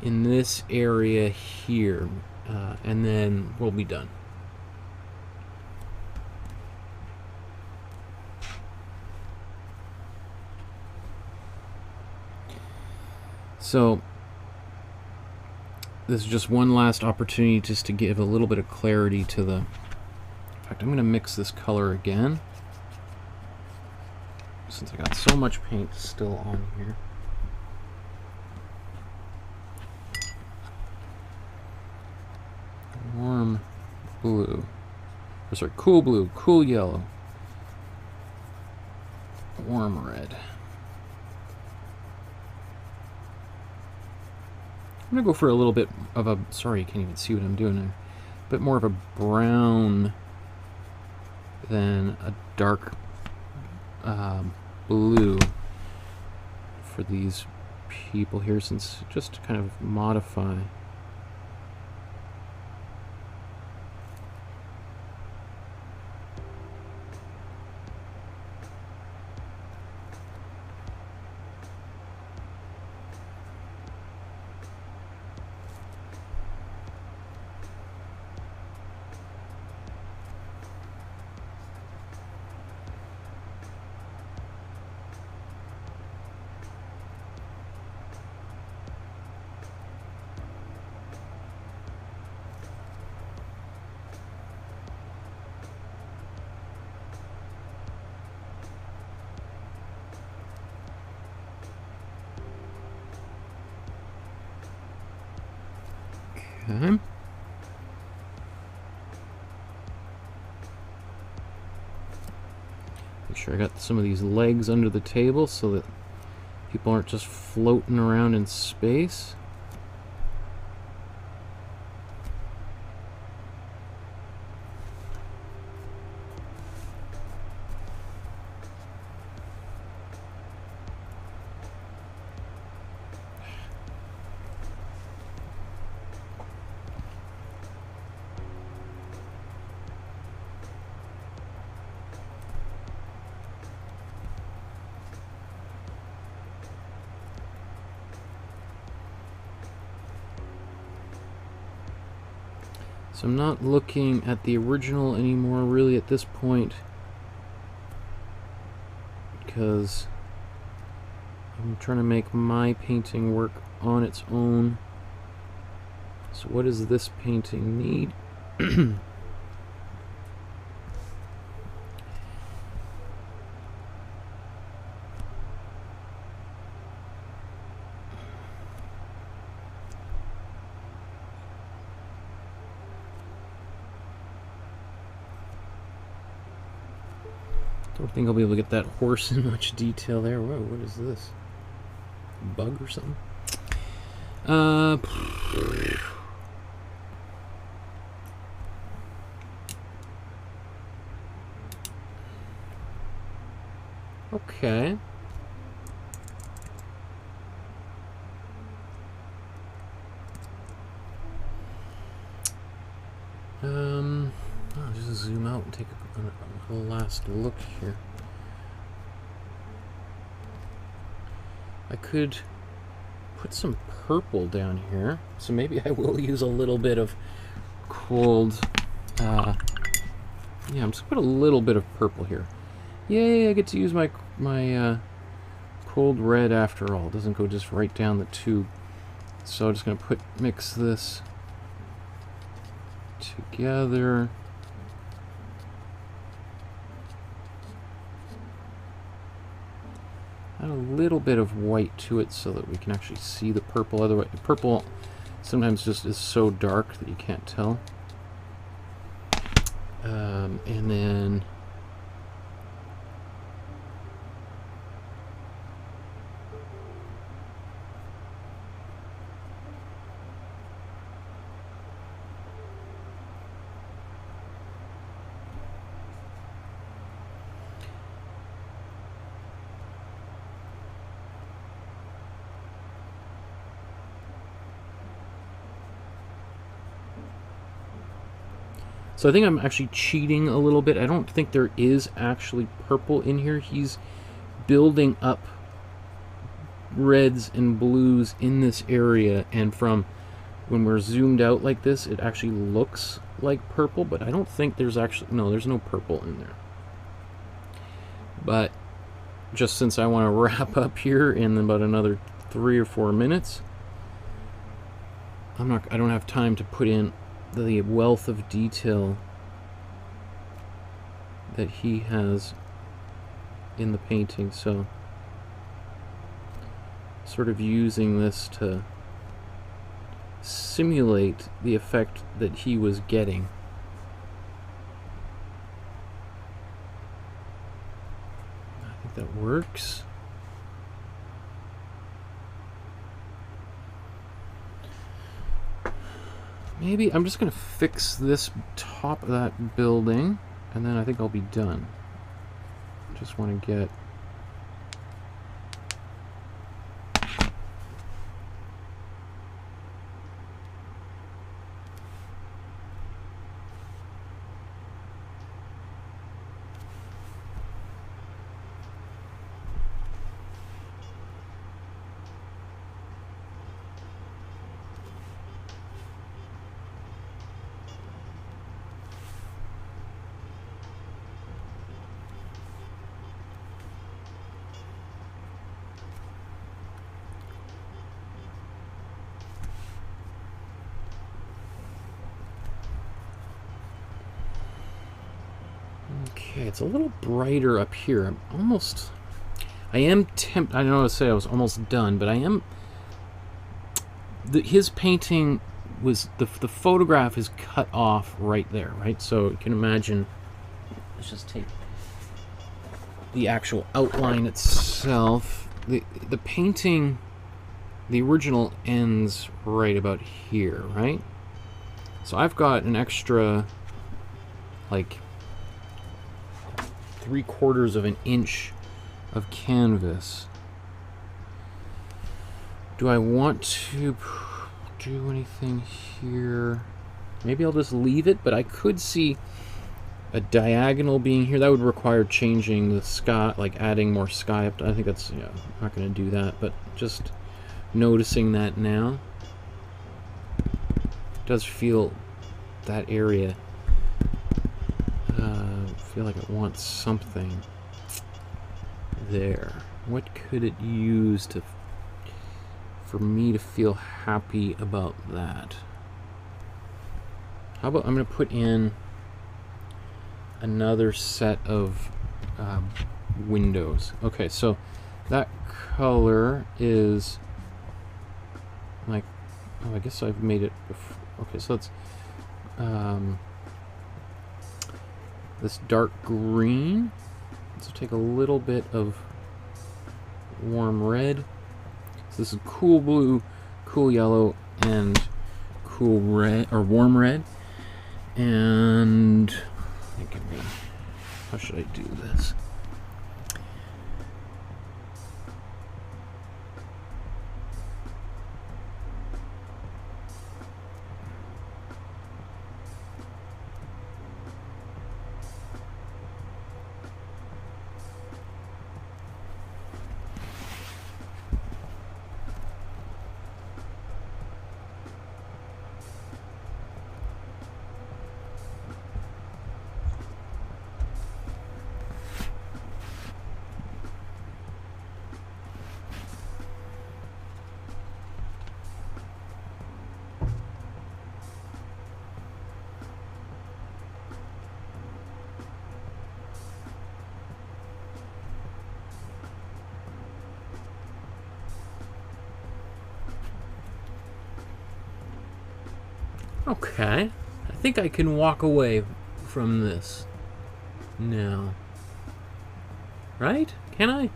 in this area here, and then we'll be done. So this is just one last opportunity just to give a little bit of clarity to the... In fact, I'm going to mix this color again, since I got so much paint still on here. Warm blue. Or sorry, cool blue, cool yellow, warm red. I'm going to go for a little bit of a, sorry, you can't even see what I'm doing there, a bit more of a brown than a dark blue for these people here, since just to kind of modify. Okay. Make sure I got some of these legs under the table so that people aren't just floating around in space. So I'm not looking at the original anymore, really, at this point, because I'm trying to make my painting work on its own. So what does this painting need? I don't think I'll be able to get that horse in much detail there. Whoa, what is this? A bug or something? Okay. I'll just zoom out and take a last look here. I could put some purple down here, so maybe I will use a little bit of cold. Yeah, I'm just gonna put a little bit of purple here. Yay! I get to use my cold red after all. It doesn't go just right down the tube. So I'm just gonna mix this together. Add a little bit of white to it so that we can actually see the purple. Otherwise, purple sometimes just is so dark that you can't tell. And then so I think I'm actually cheating a little bit. I don't think there is actually purple in here. He's building up reds and blues in this area, and from when we're zoomed out like this, it actually looks like purple, but I don't think there's actually, no, there's no purple in there. But just since I want to wrap up here in about another 3 or 4 minutes, I don't have time to put in the wealth of detail that he has in the painting, so sort of using this to simulate the effect that he was getting. I think that works. Maybe I'm just going to fix this top of that building, and then I think I'll be done. Just want to get... Okay, it's a little brighter up here. I am tempted, I know I say I was almost done, but I am, his painting was the photograph is cut off right there, right? So you can imagine, let's just take the actual outline itself. The painting, the original ends right about here, right? So I've got an extra, like, 3/4 of an inch of canvas. Do I want to do anything here? Maybe I'll just leave it, but I could see a diagonal being here. That would require changing the sky, like adding more sky up. I think that's, yeah, I'm not going to do that, but just noticing that now. It does feel that area, feel like it wants something there. What could it use to, for me to feel happy about that? How about I'm going to put in another set of windows. Okay, so that color is like, oh, I guess I've made it before. Okay, so let's this dark green. So take a little bit of warm red. So this is cool blue, cool yellow, and cool red, or warm red. And how should I do this? Okay, I think I can walk away from this now. Right? Can I?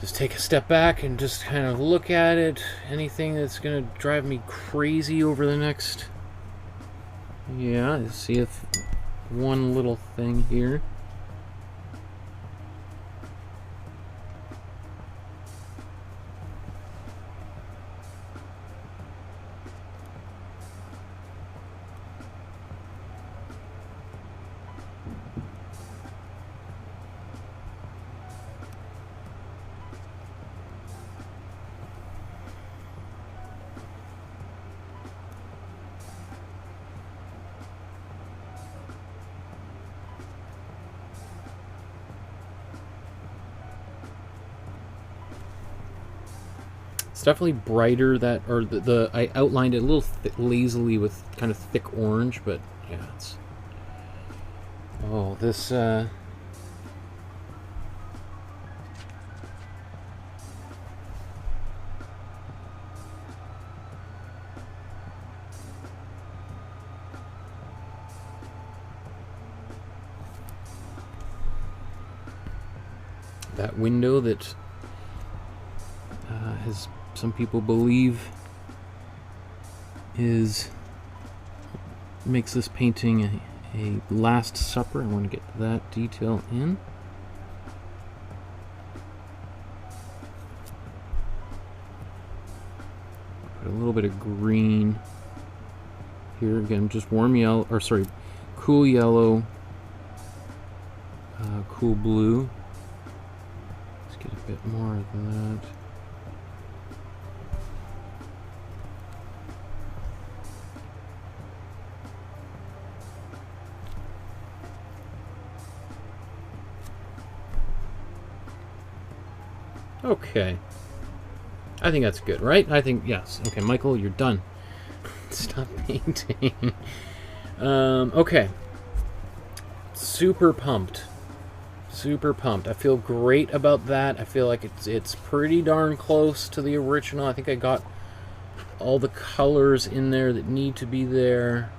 Just take a step back and just kind of look at it. Anything that's going to drive me crazy over the next... Yeah, see if one little thing here. Definitely brighter, that, or I outlined it a little lazily with kind of thick orange, but yeah, it's, oh, this that window that has, some people believe, makes this painting a Last Supper. I want to get that detail in. Put a little bit of green here. Again, just warm yellow, or sorry, cool yellow, cool blue. Let's get a bit more of that. Okay. I think that's good, right? I think, yes. Okay, Michael, you're done. Stop painting. Okay. Super pumped. Super pumped. I feel great about that. I feel like it's pretty darn close to the original. I think I got all the colors in there that need to be there.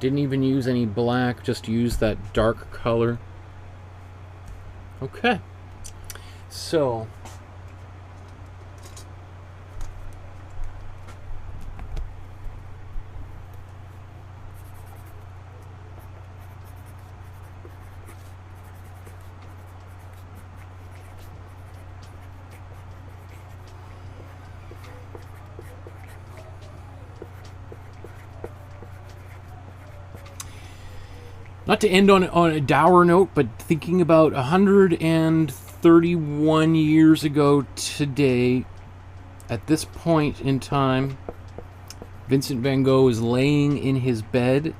Didn't even use any black, just used that dark color. Okay. So not to end on a dour note, but thinking about 131 years ago today, at this point in time, Vincent van Gogh is laying in his bed,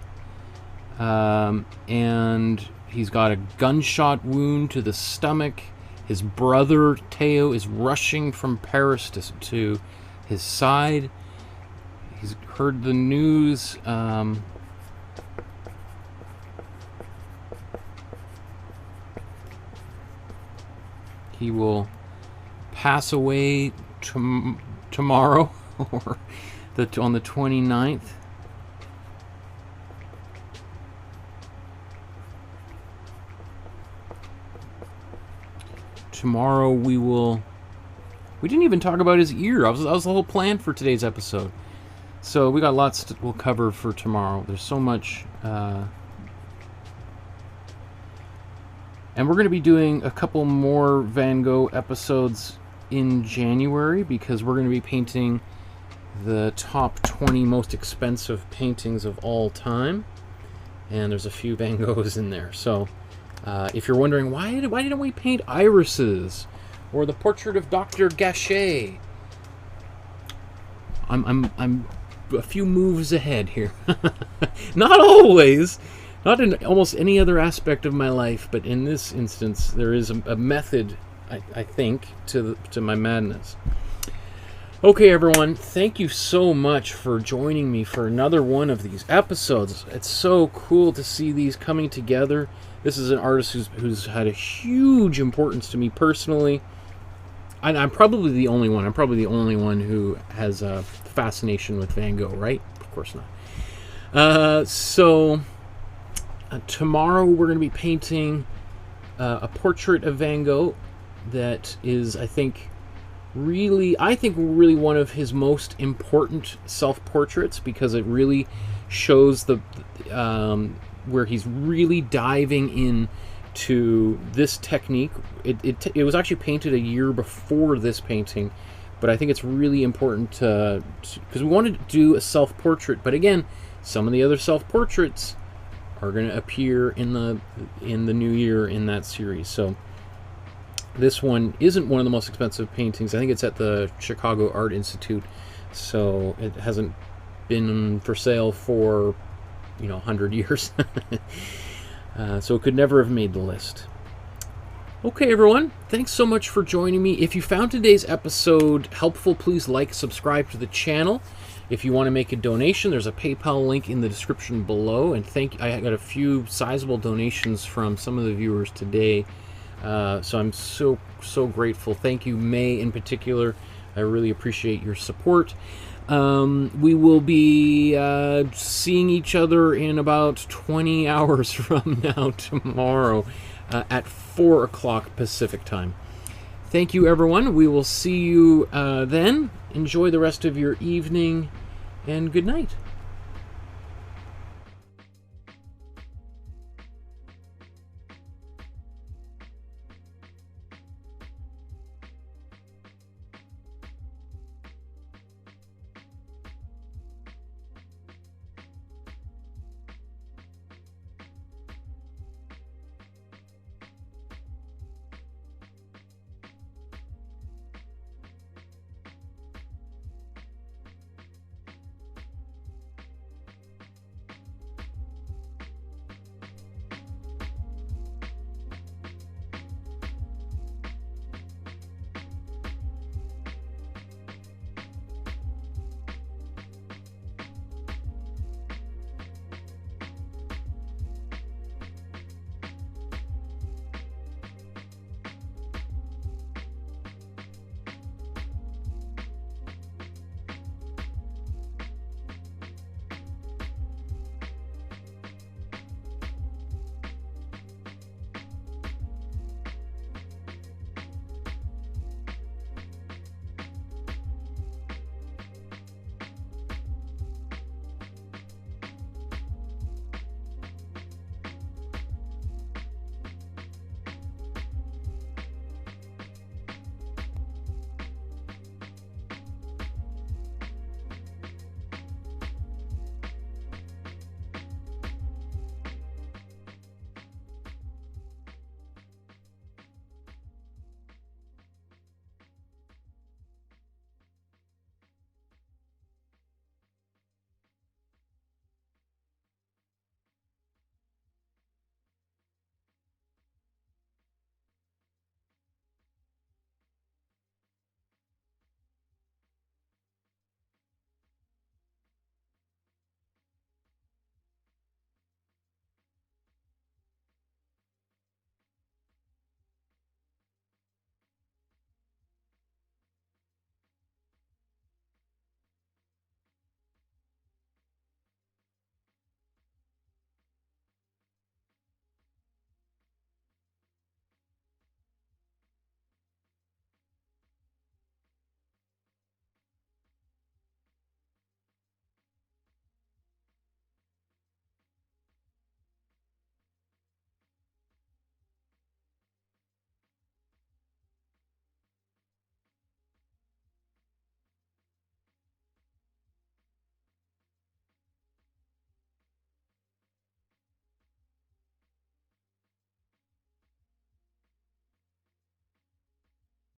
and he's got a gunshot wound to the stomach. His brother, Theo, is rushing from Paris to his side. He's heard the news. He will pass away tomorrow, or on the 29th. Tomorrow we didn't even talk about his ear. That was the whole plan for today's episode. So we got lots we'll cover for tomorrow. There's so much. And we're going to be doing a couple more Van Gogh episodes in January, because we're going to be painting the top 20 most expensive paintings of all time. And there's a few Van Goghs in there. So if you're wondering, why didn't we paint irises or the portrait of Dr. Gachet? I'm a few moves ahead here. Not always. Not in almost any other aspect of my life, but in this instance, there is a method, I think, to my madness. Okay, everyone, thank you so much for joining me for another one of these episodes. It's so cool to see these coming together. This is an artist who's had a huge importance to me personally. I'm probably the only one. I'm probably the only one who has a fascination with Van Gogh, right? Of course not. Tomorrow we're going to be painting a portrait of Van Gogh that is, I think really one of his most important self-portraits, because it really shows the where he's really diving in to this technique. It was actually painted a year before this painting, but I think it's really important because we wanted to do a self-portrait, but again, some of the other self-portraits are going to appear in the new year in that series. So this one isn't one of the most expensive paintings. I think it's at the Chicago Art Institute, so it hasn't been for sale for 100 years. So it could never have made the list. Okay, everyone, thanks so much for joining me. If you found today's episode helpful, please subscribe to the channel. If you want to make a donation, there's a PayPal link in the description below. And I got a few sizable donations from some of the viewers today, so I'm so grateful. Thank you, May, in particular. I really appreciate your support. We will be seeing each other in about 20 hours from now tomorrow at 4 o'clock Pacific time. Thank you, everyone. We will see you then. Enjoy the rest of your evening, and good night.